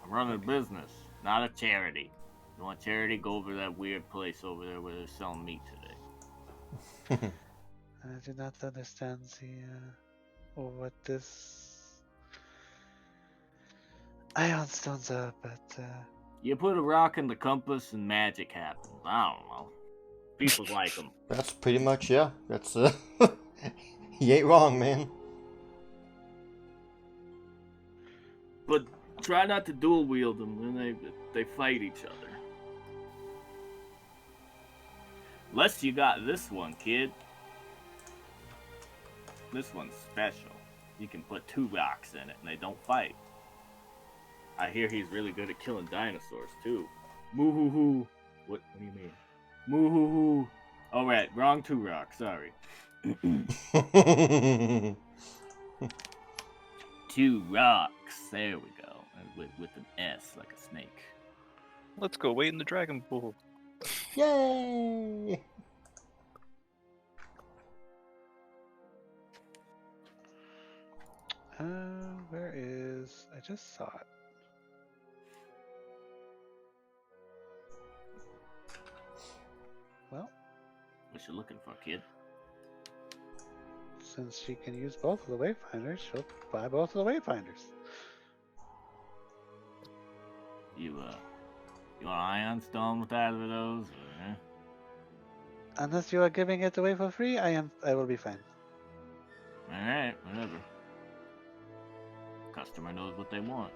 I'm running a business, not a charity. You want charity? Go over to that weird place over there where they're selling meat today. I do not understand what this ion stones are, but You put a rock in the compass and magic happens. I don't know. People like them. That's pretty much, yeah. That's, he ain't wrong, man. But try not to dual wield them when they fight each other. Unless you got this one, kid. This one's special. You can put 2 rocks in it and they don't fight. I hear he's really good at killing dinosaurs too. Moo-hoo-hoo. What do you mean? Moo-hoo-hoo. Oh, right. Wrong 2 rocks. Sorry. 2 rocks. There we go. With an S, like a snake. Let's go wait in the dragon pool. Yay! where is? I just saw it. Well, What you looking for, kid? since she can use both of the wayfinders, she'll buy both of the wayfinders. You want ion stone with either of those? Or, Unless you are giving it away for free, I will be fine. Alright, whatever. Customer knows what they want.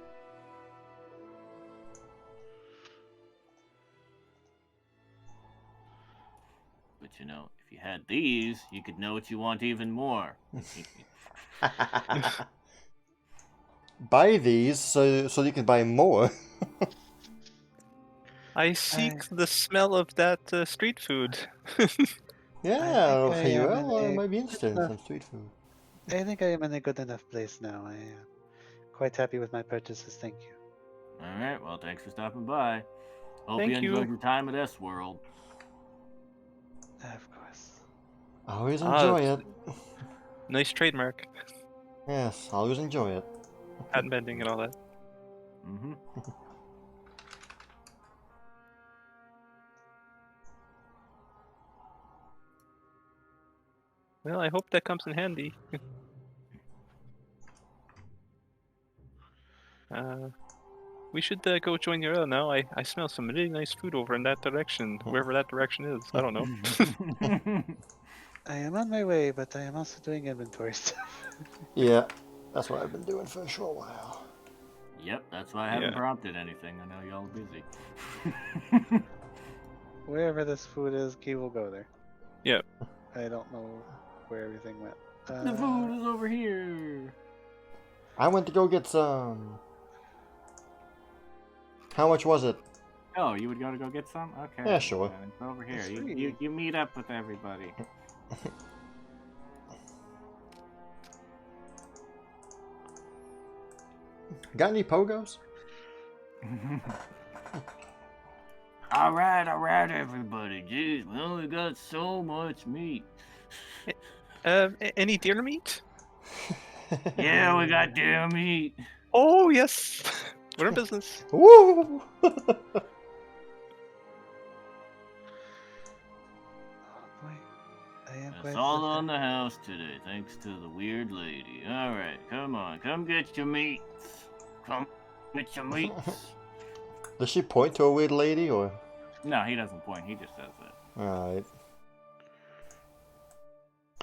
But you know, if you had these, you could know what you want even more. Buy these so you can buy more. I seek the smell of that street food. Yeah, I am well, I in might be interested in a- some street food. I think I am in a good enough place now. I am quite happy with my purchases. Thank you. Alright, well, thanks for stopping by. Hope Thank you you. enjoyed your time at S-World. Of course. Always Ah, enjoy it. Nice trademark. Yes, always enjoy it. Patent bending and all that. Mm-hmm. Well, I hope that comes in handy. We should go join your oil now. I smell some really nice food over in that direction, wherever that direction is. I don't know. I am on my way, but I am also doing inventory stuff. Yeah, that's what I've been doing for a short while. Yep, that's why I haven't Yeah. prompted anything. I know y'all are busy. Wherever this food is, Key will go there. Yep. I don't know where everything went. The food is over here. I went to go get some. How much was it? Oh, you would go to go get some? Okay. Yeah, sure. It's over here. It's You, free. you meet up with everybody. Got any pogos? All right, everybody. Jeez, we only got so much meat. Any deer meat? Yeah, we got deer meat. Oh yes, we're in business. Woo! Oh, boy. I am That's quite all on the house today, thanks to the weird lady. All right, come on, come get your meats. Come get your meats. Does she point to a weird lady or? No, he doesn't point. He just says that. Alright.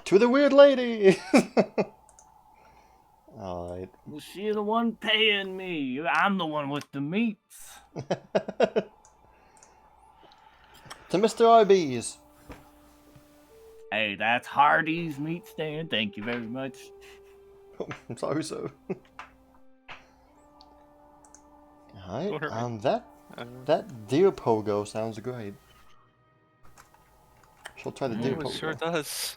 To the weird lady! Alright. Well, she's the one paying me. I'm the one with the meats. To Mr. Arby's. Hey, that's Hardy's meat stand. Thank you very much. I'm sorry, sir. Alright, Don't hurt me. that deer pogo sounds great. She'll try the deer Oh, it pogo. sure does.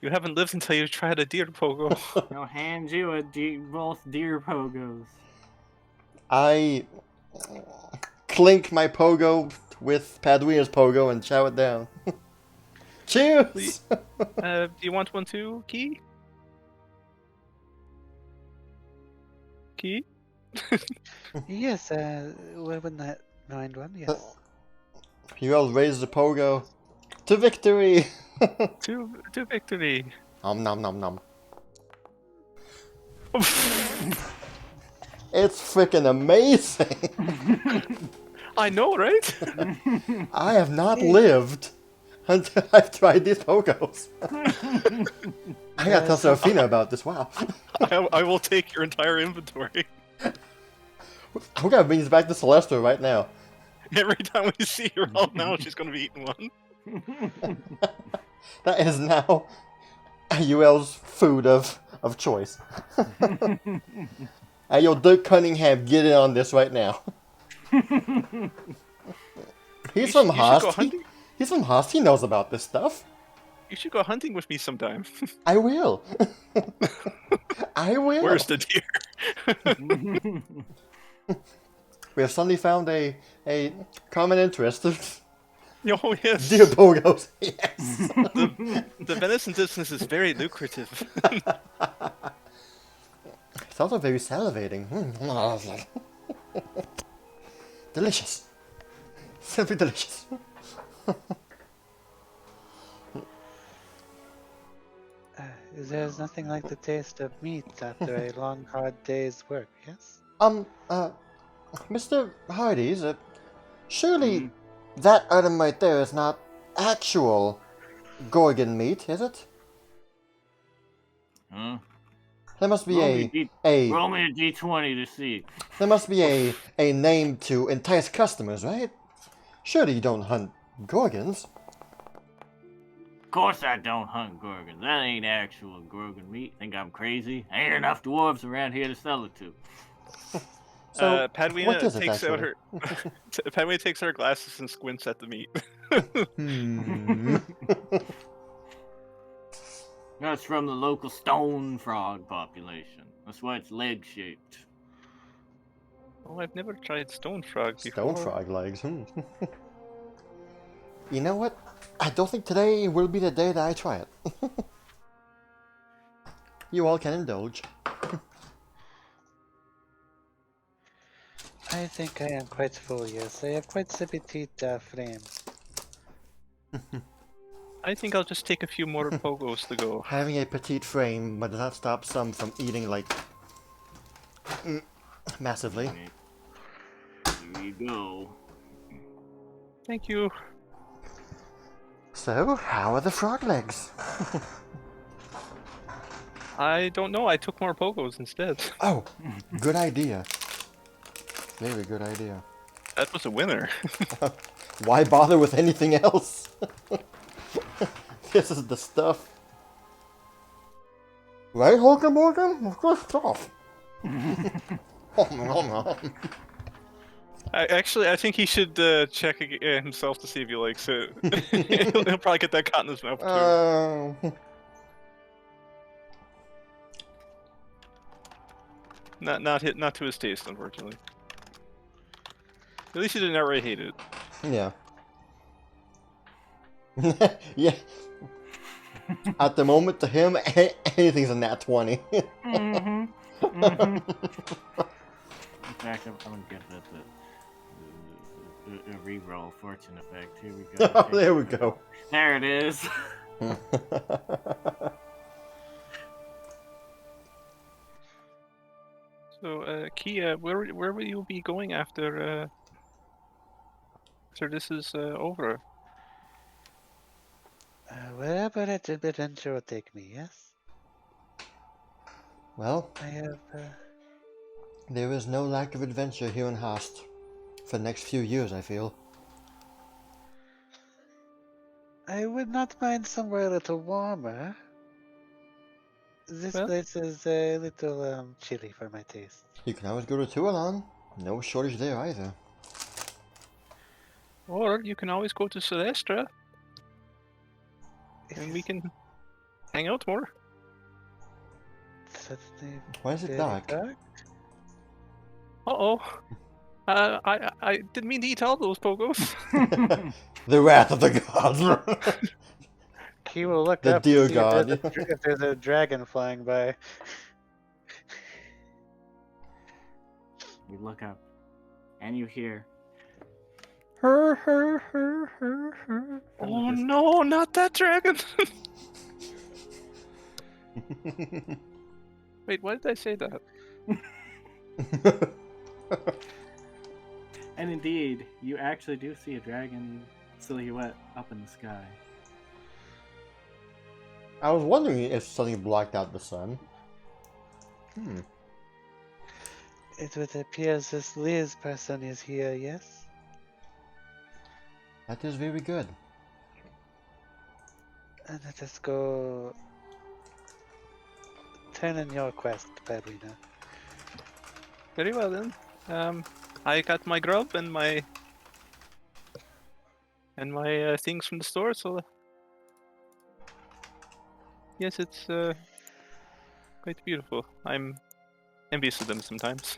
You haven't lived until you've tried a deer pogo. I'll hand you both deer pogos. I clink my pogo with Padwina's pogo and chow it down. Cheers! Do you want one too, Key? Key? Yes, we would not mind one, yes. You all raise the pogo to victory! To victory. Nom nom nom nom. It's freaking amazing! I know, right? I have not lived until I've tried these pogos. I gotta tell Serafina about this, wow. I will take your entire inventory. We gotta bring this back to Celestia right now. Every time we see her out now, she's gonna be eating one. That is now UL's food of choice. Hey, yo, Dirk Cunningham, get in on this right now. He's from Host. He's from Host. He knows about this stuff. You should go hunting with me sometime. I will. I will. Where's the deer? We have suddenly found a common interest. Oh yes. Deer pogos. Yes. The venison business is very lucrative. It's also very salivating. Delicious. Simply delicious. There's nothing like the taste of meat after a long, hard day's work, yes? Mr. Hardy's, surely that item right there is not actual Gorgon meat, is it? Huh? There must be Roll me a D20 to see. there must be a name to entice customers, right? Surely you don't hunt Gorgons. Of course I don't hunt Gorgon. That ain't actual Gorgon meat. Think I'm crazy? Ain't enough dwarves around here to sell it to. So, Padwina what is it takes out actually? her Padwina takes out her glasses and squints at the meat. Hmm. That's from the local stone frog population. That's why it's leg-shaped. Oh, I've never tried stone frog before. Stone frog legs. You know what? I don't think today will be the day that I try it. You all can indulge. I think I am quite full, yes. I have quite a petite frame. I think I'll just take a few more pogos to go. Having a petite frame but does not stop some from eating like massively. Here you go. Thank you. So, how are the frog legs? I don't know. I took more pogos instead. Oh, good idea. Very good idea. That was a winner. Why bother with anything else? This is the stuff. Right, Hulk Morgan? Of course, stuff. I think he should check himself to see if he likes it. He'll probably get that caught in his mouth too. Oh. Not to his taste, unfortunately. At least he didn't outright hate it. Yeah. Yeah. At the moment, to him, anything's a nat 20. Mm-hmm. Mm-hmm. In fact, I'm gonna give it a reroll fortune effect. Here we go. Oh, there we go. There it is. So, Kia, where will you be going after this is over? Wherever that adventure will take me, yes? Well, I have. there is no lack of adventure here in Hast. For the next few years, I feel. I would not mind somewhere a little warmer. This Well- place is a little chilly for my taste. You can always go to Tualan. No shortage there either. Or you can always go to Celestra If and you we can hang out more. suddenly Why is it very dark? Uh-oh. I didn't mean to eat all those pogos. The wrath of the gods. He will look The up dear to see God. if there's a dragon flying by. You look up, and you hear. Oh Just- no, not that dragon! Wait, why did I say that? And indeed, you actually do see a dragon silhouette up in the sky. I was wondering if something blocked out the sun. It would appear this Liz person is here, yes? That is very good. And let us go turn in your quest, Padrina. Very well then. I got my grub and my things from the store, so yes, it's quite beautiful. I'm envious of them sometimes.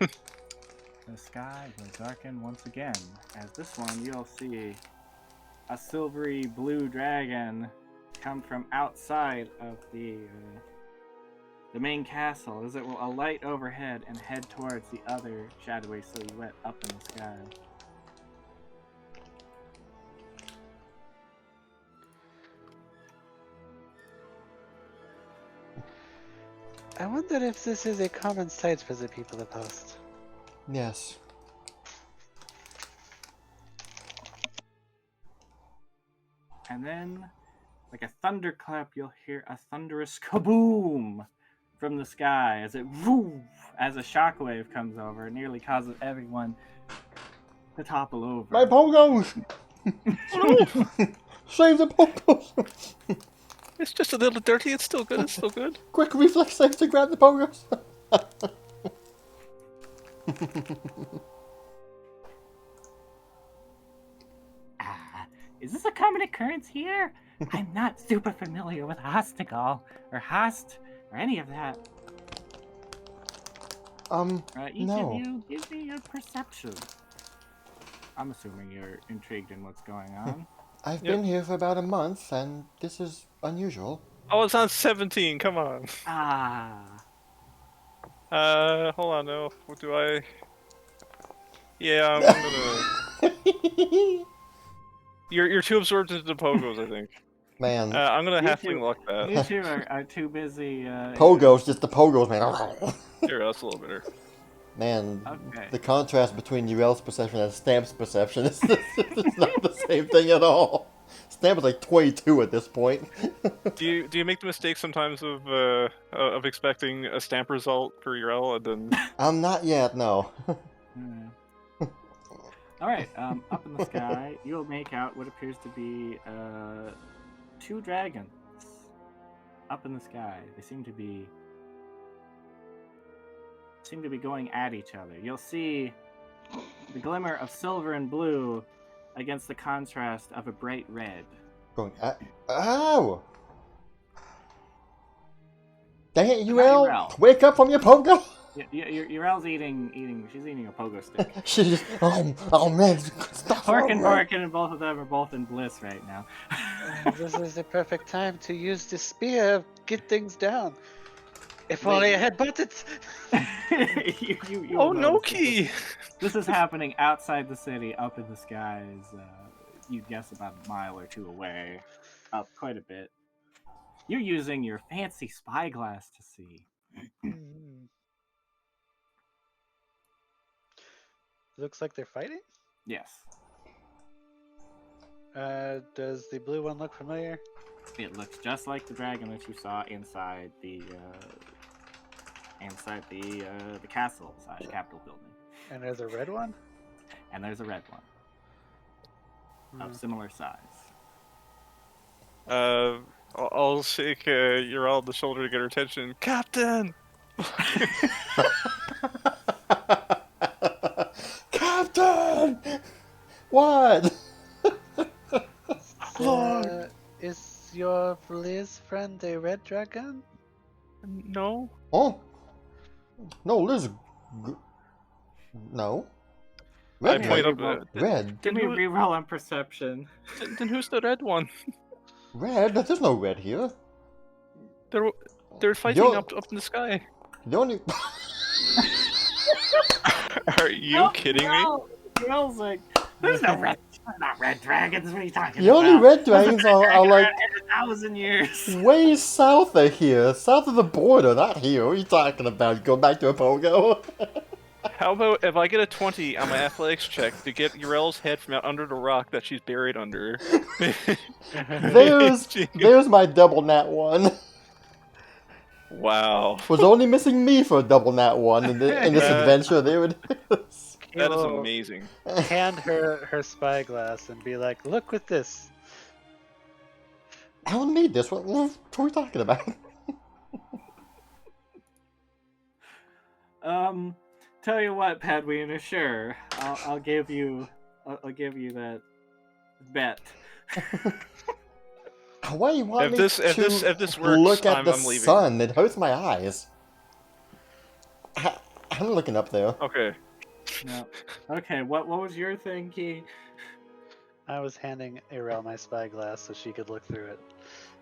The sky will darken once again. As this one, you'll see a silvery blue dragon come from outside of the main castle as it will alight overhead and head towards the other shadowy silhouette up in the sky. I wonder if this is a common sight for the people of Host. Yes. And then, like a thunderclap, you'll hear a thunderous kaboom from the sky as it as a shockwave comes over and nearly causes everyone to topple over. My pogos! Save the pogos! It's just a little dirty. It's still good. It's still good. Quick reflex saves to grab the pogos! Is this a common occurrence here? I'm not super familiar with Hastagal or Hast or any of that. Each no. of you, give me a perception. I'm assuming you're intrigued in what's going on. I've Yep. been here for about a month, and this is unusual. Oh, it's on 17. Come on. Hold on. No, what do I? Yeah, I'm gonna. You're too absorbed into the pogos, I think. Man, I'm gonna You halfling two- luck that. You two are too busy. pogos, just the pogos, man. Here, that's a little better. Man, Okay. the contrast between Urel's perception and Stamp's perception is it's not the same thing at all. Stamp is like 22 at this point. Do you make the mistake sometimes of expecting a stamp result for your L and then? I'm not yet, no. All right. Up in the sky, you'll make out what appears to be two dragons. Up in the sky, they seem to be going at each other. You'll see the glimmer of silver and blue against the contrast of a bright red. Going, ow! Dang it, Not UL! UL. Wake up from your pogo! Urel's eating. She's eating a pogo stick. She just, oh man, stop. Porkin, and both of them are both in bliss right now. This is the perfect time to use the spear, get things down. If only I had buttons. You Oh, will no notice key! This is happening outside the city, up in the skies. You'd guess about a mile or two away, up quite a bit. You're using your fancy spyglass to see. Looks like they're fighting. Yes, Does the blue one look familiar? it looks just like the dragon that you saw inside the castle / Capitol building. And there's a red one. And there's a red one of similar size. I'll shake Ural on the shoulder to get her attention. Captain! Captain! What? Is your Liz friend a red dragon? No? Oh? No, Liz. No. I Red played one. up. Red. Give me a reroll on perception. Then who's the red one? Red? There's no red here. They're fighting Yo- up in the sky. The only. Are you kidding me? Urel's like, there's no red. Not red dragons. What are you talking The only about? red dragons are like in 1,000 years. way south of here, south of the border, not here. What are you talking about? Go back to a pogo? How about if I get a 20 on my athletics check to get Urel's head from out under the rock that she's buried under? There's my double nat one. Wow. Was only missing me for a double nat one in this adventure. There it is. That is Will amazing. Hand her spyglass and be like, "Look with this." I don't need this. What are we talking about? Tell you what, Padwina, sure, I'll give you that bet. Why do you want If me this- to if this works, look at I'm the leaving. sun? It hurts my eyes. I'm looking up there. Okay. No. Okay, what was your thing, Key? I was handing Arel my spyglass so she could look through it.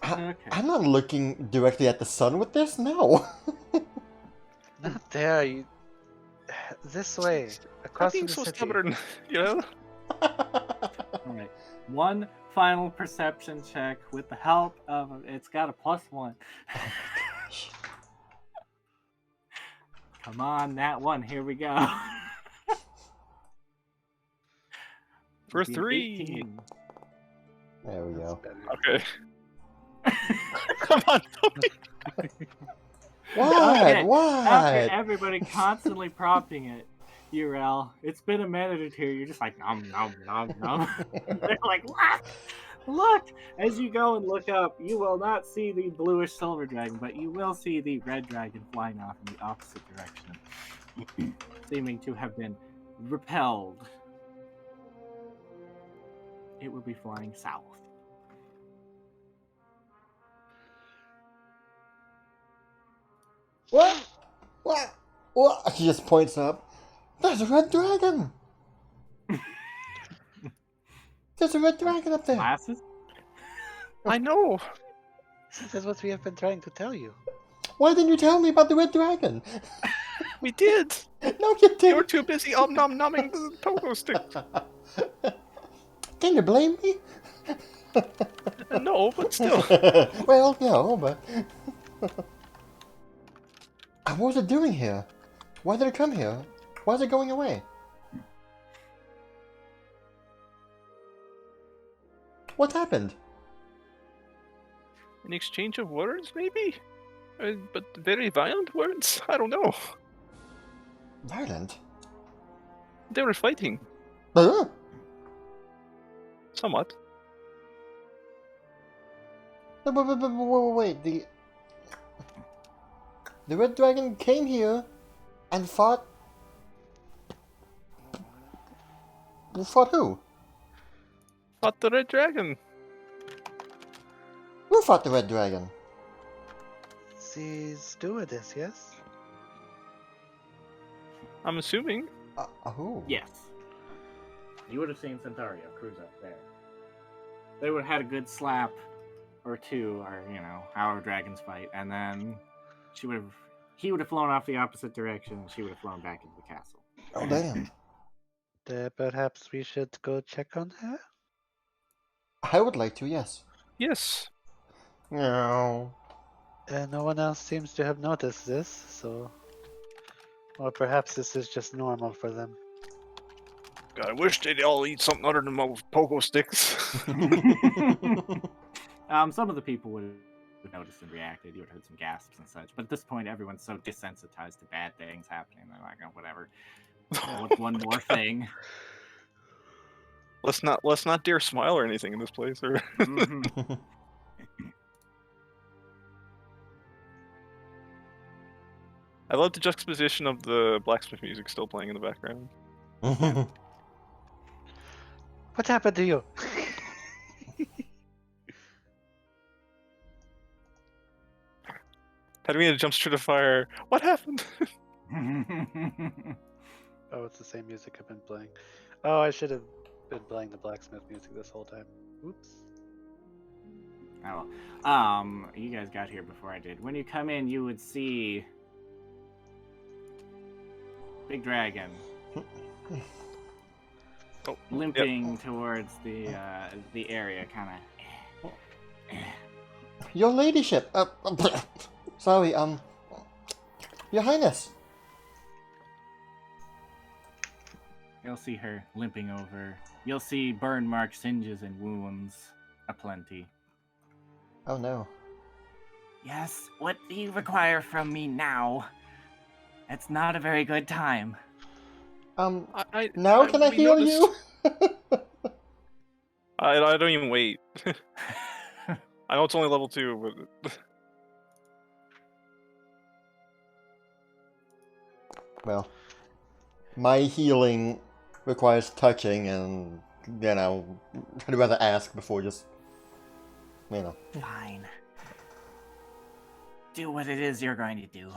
Okay. I'm not looking directly at the sun with this. No. Not there. You. This way. Stop Across being from the so city. stubborn, you know? All right. One final perception check with the help of it's got a +1. Come on, that one. Here we go. For Beat 3. 18. There we That's go. better. Okay. Come on, Toby. What? Okay, What? After everybody constantly prompting it, Urel, it's been a minute or two. You're just like nom nom nom nom. They're like, what? Look! As you go and look up, you will not see the bluish silver dragon, but you will see the red dragon flying off in the opposite direction, seeming to have been repelled. It will be flying south. What? What? What? She just points up. There's a red dragon. There's a red dragon up there. Glasses? I know. This is what we have been trying to tell you. Why didn't you tell me about the red dragon? We did. No, you You were didn't. too busy om nom nomming the pogo stick. Can you blame me? No, but still. Well, no, but what was it doing here? Why did it come here? Why is it going away? What happened? An exchange of words, maybe? But very violent words? I don't know. Violent? They were fighting. Uh, Somewhat. wait, the red dragon came here and fought Fought who? Fought the red dragon. Who fought the red dragon? The stewardess, yes? I'm assuming. Who? Yes. You would have seen Centario cruise up there. They would have had a good slap or two, or however dragons fight, and then he would have flown off the opposite direction, and she would have flown back into the castle. Oh, damn. Perhaps we should go check on her? I would like to, yes. Yes. No. No one else seems to have noticed this, so... Or perhaps this is just normal for them. God, I wish they'd all eat something other than pogo sticks. Some of the people would have noticed and reacted. You would have heard some gasps and such. But at this point, everyone's so desensitized to bad things happening. They're like, oh, whatever. What's one more thing? Let's not dare smile or anything in this place. Or Mhm. I love the juxtaposition of the blacksmith music still playing in the background. What happened to you? Padmina jumps through the fire. What happened? Oh, it's the same music I've been playing. Oh, I should have been playing the blacksmith music this whole time. Oops. Oh, well. You guys got here before I did. When you come in, you would see Big Dragon Oh, limping towards the area, kind of. Your ladyship. Sorry, Your Highness. You'll see her limping over. You'll see burn marks, singes, and wounds aplenty. Oh no. Yes, what do you require from me now? It's not a very good time. Now can I we heal noticed- you? I don't even wait. I know it's only level 2, but Well, my healing requires touching, and I'd rather ask before just, Fine. Do what it is you're going to do.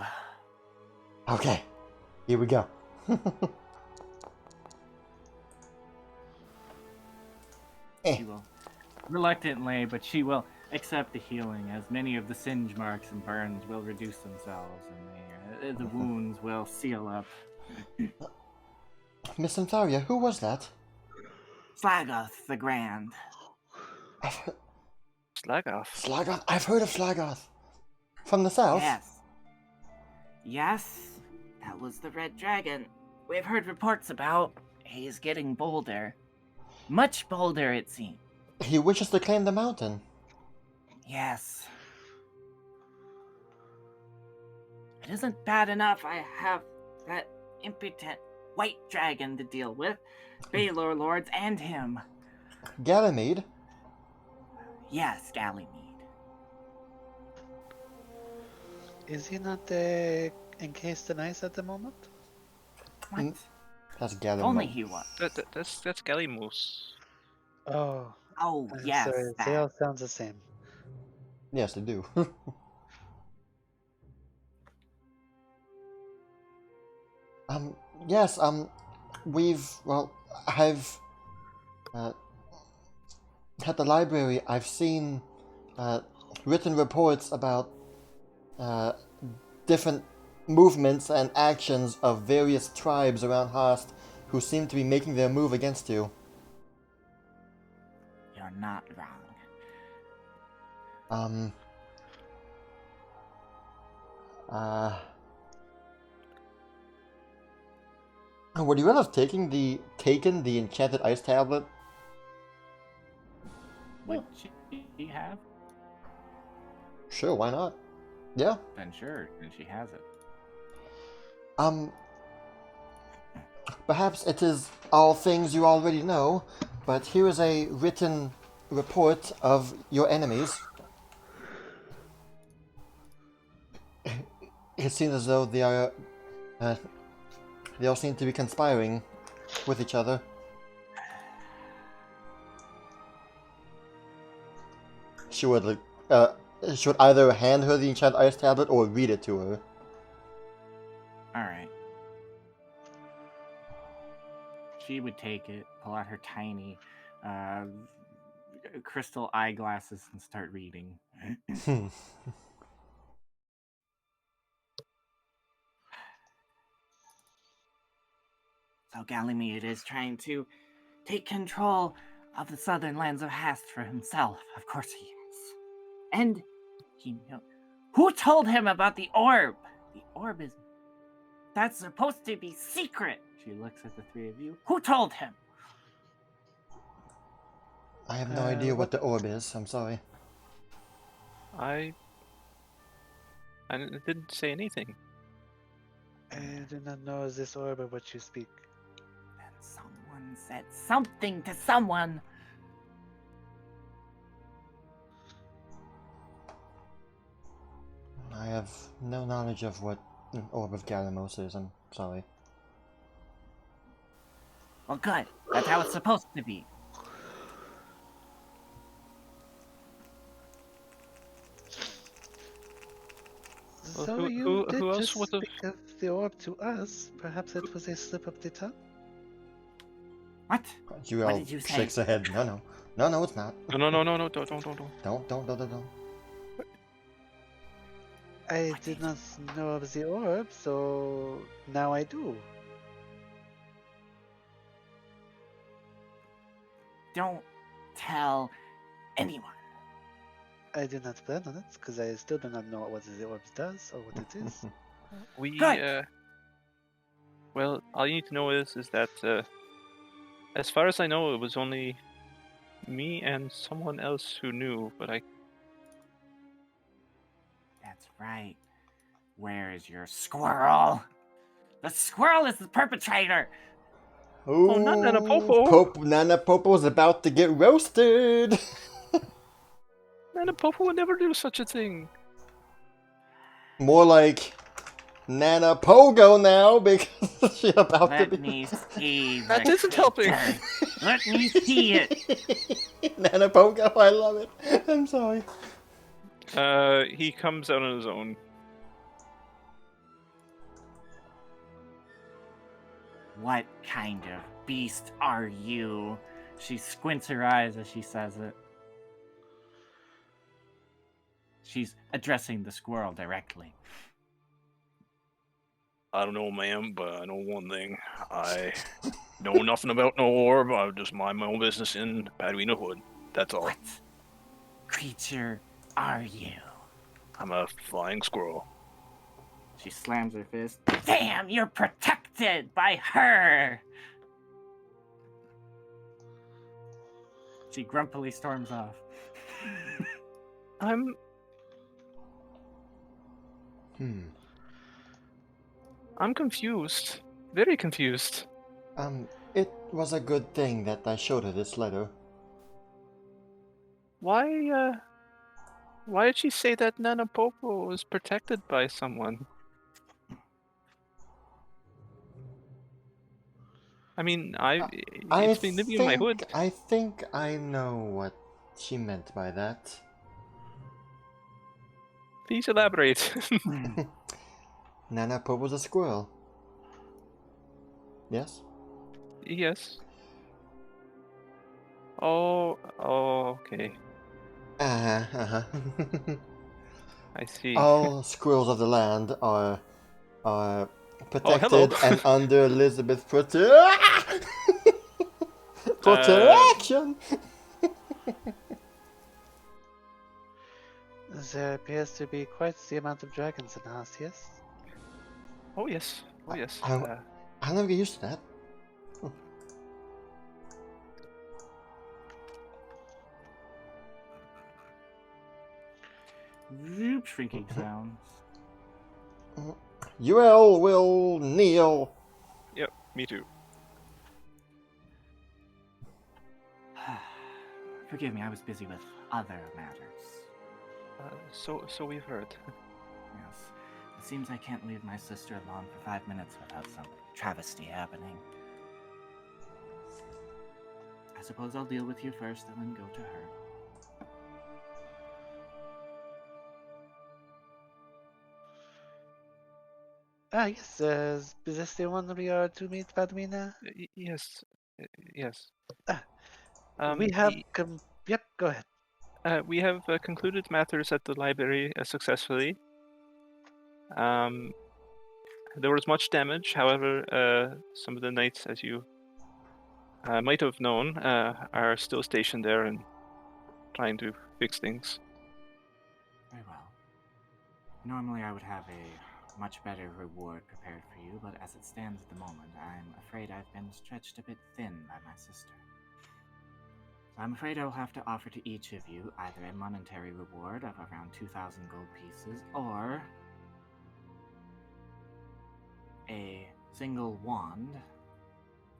Okay, here we go. She will, reluctantly, but she will accept the healing, as many of the singe marks and burns will reduce themselves, and the wounds will seal up. Miss Antharia, who was that? Slagoth the Grand. Slagoth. Slagoth? I've heard of Slagoth. From the south? Yes. Yes, that was the Red Dragon. We've heard reports about he's getting bolder. Much bolder, it seems. He wishes to claim the mountain. Yes. It isn't bad enough I have that impotent white dragon to deal with. Baylor Lords and him. Ganymede? Yes, Gallymede. Is he not encased in ice at the moment? What? Mm. That's Ganymede. Only he was. That's Gallimos. Oh, Oh, I'm yes. sorry. that. They all sound the same. Yes, they do. Yes, I've at the library, I've seen written reports about different movements and actions of various tribes around Hast who seem to be making their move against you. You're not wrong. Would you have taken the enchanted ice tablet? Would she have? Sure, why not? Yeah. Then sure, and she has it. Perhaps it is all things you already know, but here is a written report of your enemies. It seems as though they all seem to be conspiring with each other. she would uh, she would either hand her the enchanted ice tablet or read it to her. All right. She would take it, pull out her tiny crystal eyeglasses, and start reading. So Ganymede is trying to take control of the southern lands of Hast for himself. Of course he is. And he know who told him about the orb? The orb is that's supposed to be secret. She looks at the three of you. Who told him? I have no idea what the orb is. I'm sorry. I didn't say anything. I do not know this orb of what you speak. Then someone said something to someone. I have no knowledge of what an orb of Galamos is. I'm sorry. Well, good. That's how it's supposed to be. Well, So who- you who- did who else just would have- speak of the orb to us. Perhaps it was a slip of the tongue. What? You What all did you say? shakes her head. No, it's not. No, don't. Don't. I What did did not know of the orb, so now I do. Don't tell anyone. I did not plan on it, because I still do not know what the orb does or what it is. We Good. well, all you need to know is that as far as I know, it was only me and someone else who knew, but I That's right. Where is your squirrel? The squirrel is the perpetrator. Oh, not Nana Ooh, Popo. Nana Popo's about to get roasted. Nana Popo would never do such a thing. More like Nana Pogo now because she's about to Let be. me see. That the isn't helping. picture. Let me see it. Nana Pogo, I love it. I'm sorry. He comes out on his own. What kind of beast are you? She squints her eyes as she says it. She's addressing the squirrel directly. I don't know, ma'am, but I know one thing. I know nothing about no orb. I just mind my own business in Padwina Hood. That's all. What creature are you? I'm a flying squirrel. She slams her fist. Damn, you're protected by her! She grumpily storms off. I'm confused. Very confused. It was a good thing that I showed her this letter. Why did she say that Nana Popo was protected by someone? I mean, it's been living in my hood. I think I know what she meant by that. Please elaborate. Nana Popo's a squirrel. Yes? Yes. Oh, okay. Uh-huh. I see. All squirrels of the land are hello. protected and under Elizabeth's protection. There appears to be quite the amount of dragons in the house, yes? Oh yes. Oh yes. I'll never get used to that. Zoop, shrinking sounds. UL will kneel. Yep. Me too. Forgive me, I was busy with other matters. So we've heard. Yes. It seems I can't leave my sister alone for 5 minutes without some travesty happening. I suppose I'll deal with you first and then go to her. Ah, yes. Is this the one we are to meet, Padmina? Yes, yes. Ah, Um, we have y- Yep, go ahead. we have concluded matters at the library successfully. There was much damage, however, some of the knights, as you might have known, are still stationed there and trying to fix things. Very well. Normally I would have a much better reward prepared for you, but as it stands at the moment, I'm afraid I've been stretched a bit thin by my sister. So I'm afraid I'll have to offer to each of you either a monetary reward of around 2,000 gold pieces, or a single wand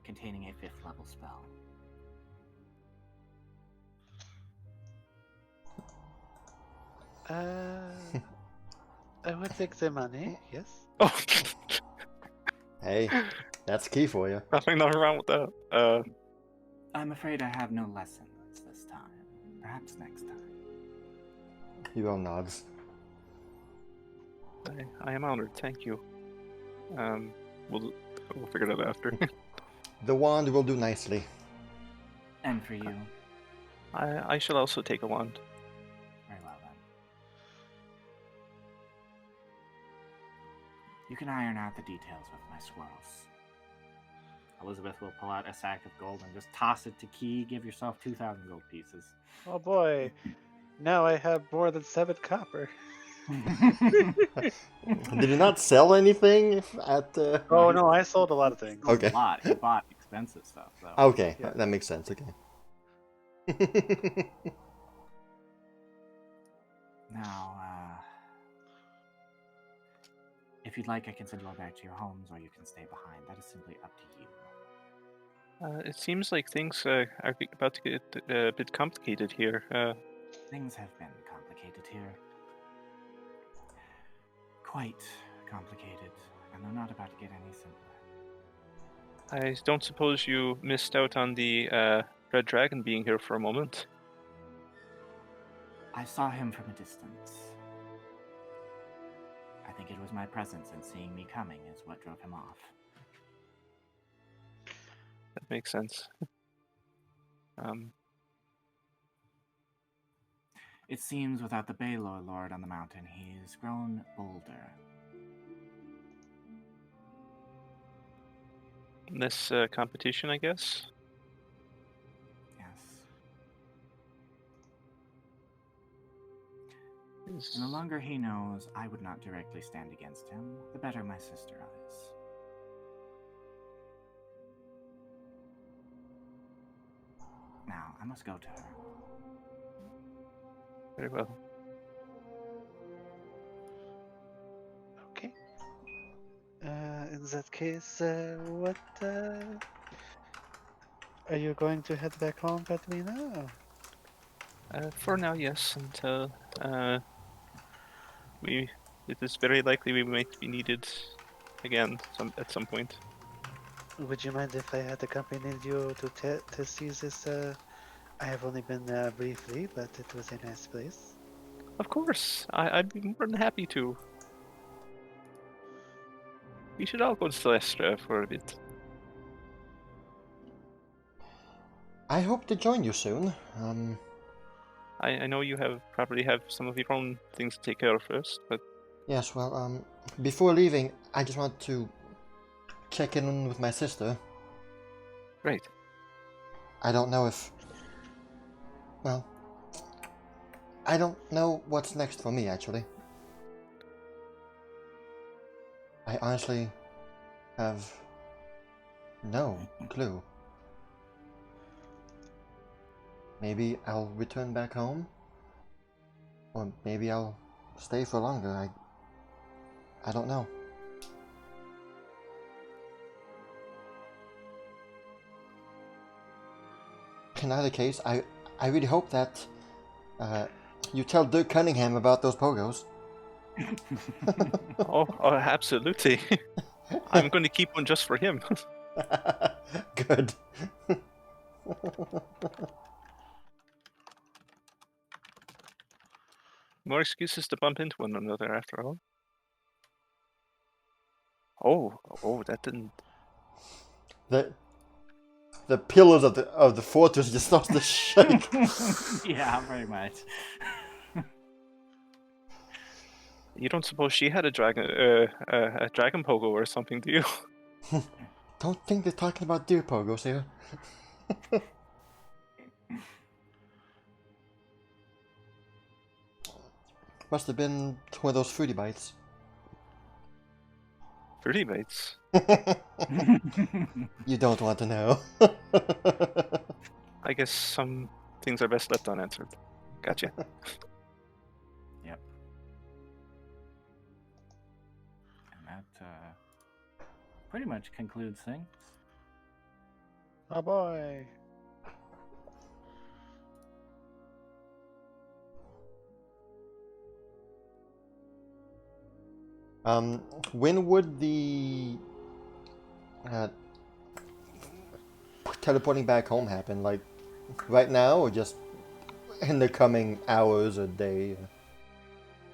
containing a 5th level spell. I would take the money. Yes. Oh, Hey, that's key for you. nothing wrong with that. I'm afraid I have no lessons this time. Perhaps next time. He all nods. I am honored, thank you. We'll figure that out after. The wand will do nicely. And for you, I shall also take a wand. very well then. You can iron out the details with my squirrels. Elizabeth will pull out a sack of gold and just toss it to Key. Give yourself 2,000 gold pieces. Oh boy. Now I have more than 7 copper. Did you not sell anything at? Oh no, I sold a lot of things. Okay. A lot. He bought expensive stuff, though. Okay, Yeah. that makes sense. Okay. Now, if you'd like, I can send you all back to your homes, or you can stay behind. That is simply up to you. It seems like things are about to get a bit complicated here. Things have been complicated here. Quite complicated, and they're not about to get any simpler. I don't suppose you missed out on the Red Dragon being here for a moment. I saw him from a distance. I think it was my presence and seeing me coming is what drove him off. That makes sense. It seems without the Baylor Lord on the mountain, he's grown bolder. This competition, I guess. Yes. Is... And the longer he knows I would not directly stand against him, the better my sister is. Now, I must go to her. Very well. Okay. In that case, what are you going to head back home, Padmina? For now, yes. Until it is very likely we might be needed again at some point. Would you mind if I had accompanied you to see this? I have only been there briefly, but it was a nice place. Of course, I'd be more than happy to. We should all go to Celestra for a bit. I hope to join you soon. I know you probably have some of your own things to take care of first, but Yes, well, before leaving, I just want to check in with my sister. right. I don't know if... Well, I don't know what's next for me, actually. I honestly have no clue. Maybe I'll return back home? Or maybe I'll stay for longer. I don't know. In either case, I really hope that you tell Dirk Cunningham about those pogos. Oh, absolutely. I'm going to keep one just for him. Good. More excuses to bump into one another, after all. Oh, that didn't. The pillars of the fortress just starts to shake. Yeah, very much. You don't suppose she had a dragon pogo or something, do you? Don't think they're talking about deer pogos here. Must have been one of those fruity bites. Fruity bites. You don't want to know. I guess some things are best left unanswered. Gotcha. Yep. And that pretty much concludes things. Oh boy. When would the uh, teleporting back home happen? Like right now, or just in the coming hours or day?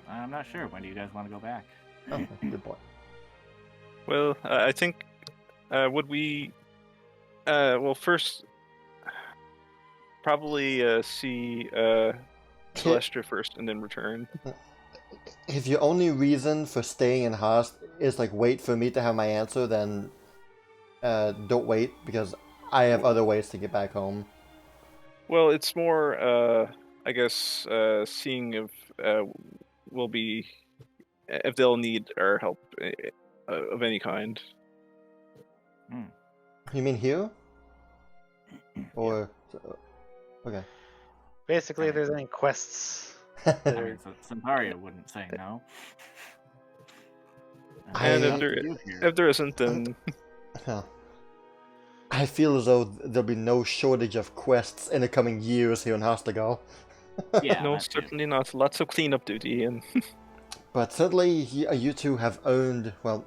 I'm not sure. When do you guys want to go back? Oh, good point. Well, I think would we? Well, first probably see Celestia first, and then return. If your only reason for staying in Haast is like wait for me to have my answer, then don't wait because I have other ways to get back home. Well, it's more, I guess, seeing if we'll be if they'll need our help of any kind. You mean here? Or okay. Basically, if there's any quests that I are mean, Centaria wouldn't say no. And I- if there isn't, then Huh. I feel as though there'll be no shortage of quests in the coming years here in Hastagal. Yeah, no, that too. certainly not. Lots of cleanup duty, and But certainly you two have earned, well,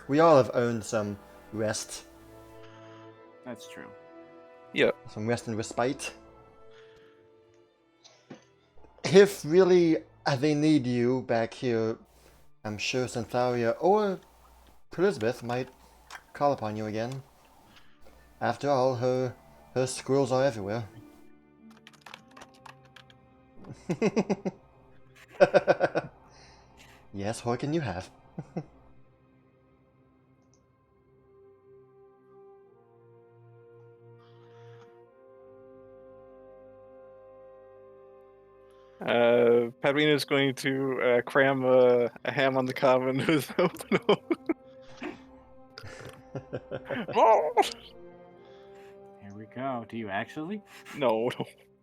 we all have earned some rest. That's true. yeah. Some rest and respite. If really they need you back here, I'm sure Centaria or Elizabeth might call upon you again. After all, her squirrels are everywhere. Yes, what can you have? Padrina's going to cram a ham on the cob into his mouth. Here we go. Do you actually? No.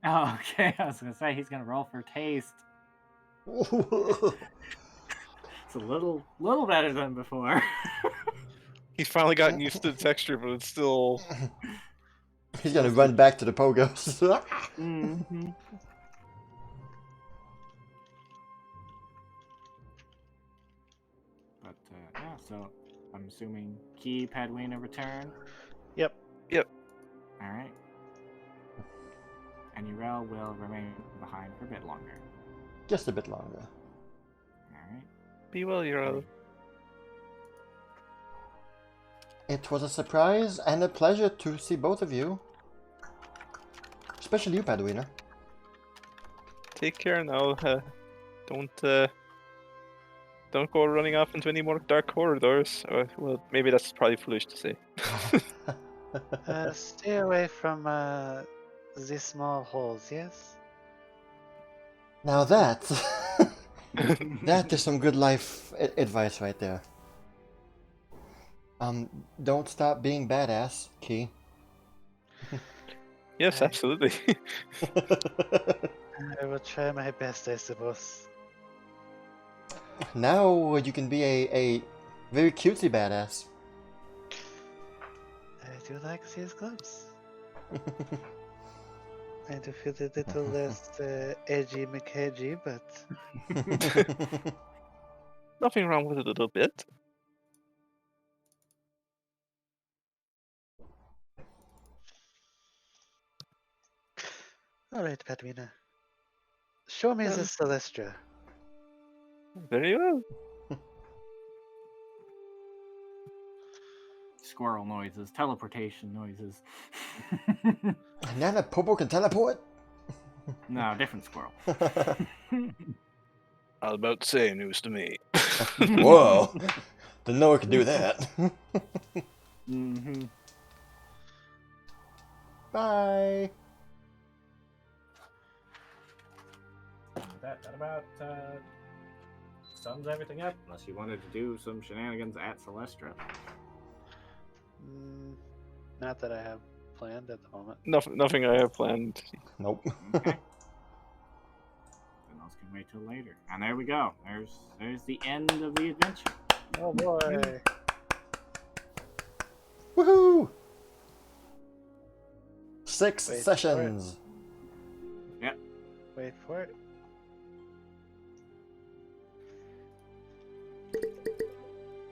Oh, okay. I was gonna say he's gonna roll for taste. It's a little better than before. He's finally gotten used to the texture, but it's still. He's gonna run back to the pogos. Mm-hmm. But yeah, so I'm assuming Key, Padwina return. Yep. All right. And Urel will remain behind for a bit longer. Just a bit longer. All right. Be well, Euro. It was a surprise and a pleasure to see both of you. Especially you, Padwina. Take care now. Don't go running off into any more dark corridors. Well, maybe that's probably foolish to say. stay away from the small holes, yes? Now that that is some good life advice right there. Don't stop being badass, Key. Yes, absolutely. I will try my best, I suppose. Now you can be a very cutesy badass. I do like these gloves. I do feel a little less edgy McEdgy, but Nothing wrong with it a little bit. alright, Padwina. Show me the Celestia. Very well. squirrel noises, teleportation noises. Nana Popo can teleport? No, different squirrel. I was about to say news to me. Whoa. Didn't know it could do that. Mm-hmm. Bye. That about sums everything up. Unless you wanted to do some shenanigans at Celestra. Not that I have planned at the moment. Nothing I have planned. Nope. Okay. Then those can wait till later. And there we go. There's the end of the adventure. Oh boy. Woohoo! 6 Wait for it. sessions. Wait for it.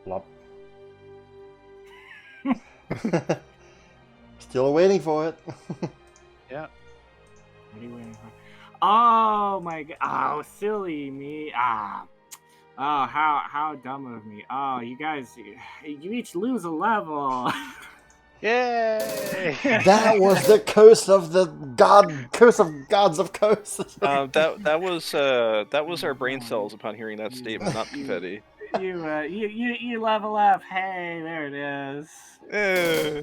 Plop. Still waiting for it. Yeah. What are you waiting for? Oh my god! Oh, silly me! Oh, how dumb of me! Oh, you guys, you each lose a level. Yay! That was the curse of the curse of gods of curses. That was our brain cells upon hearing that statement, not confetti. You level up. Hey, there it is. Eh.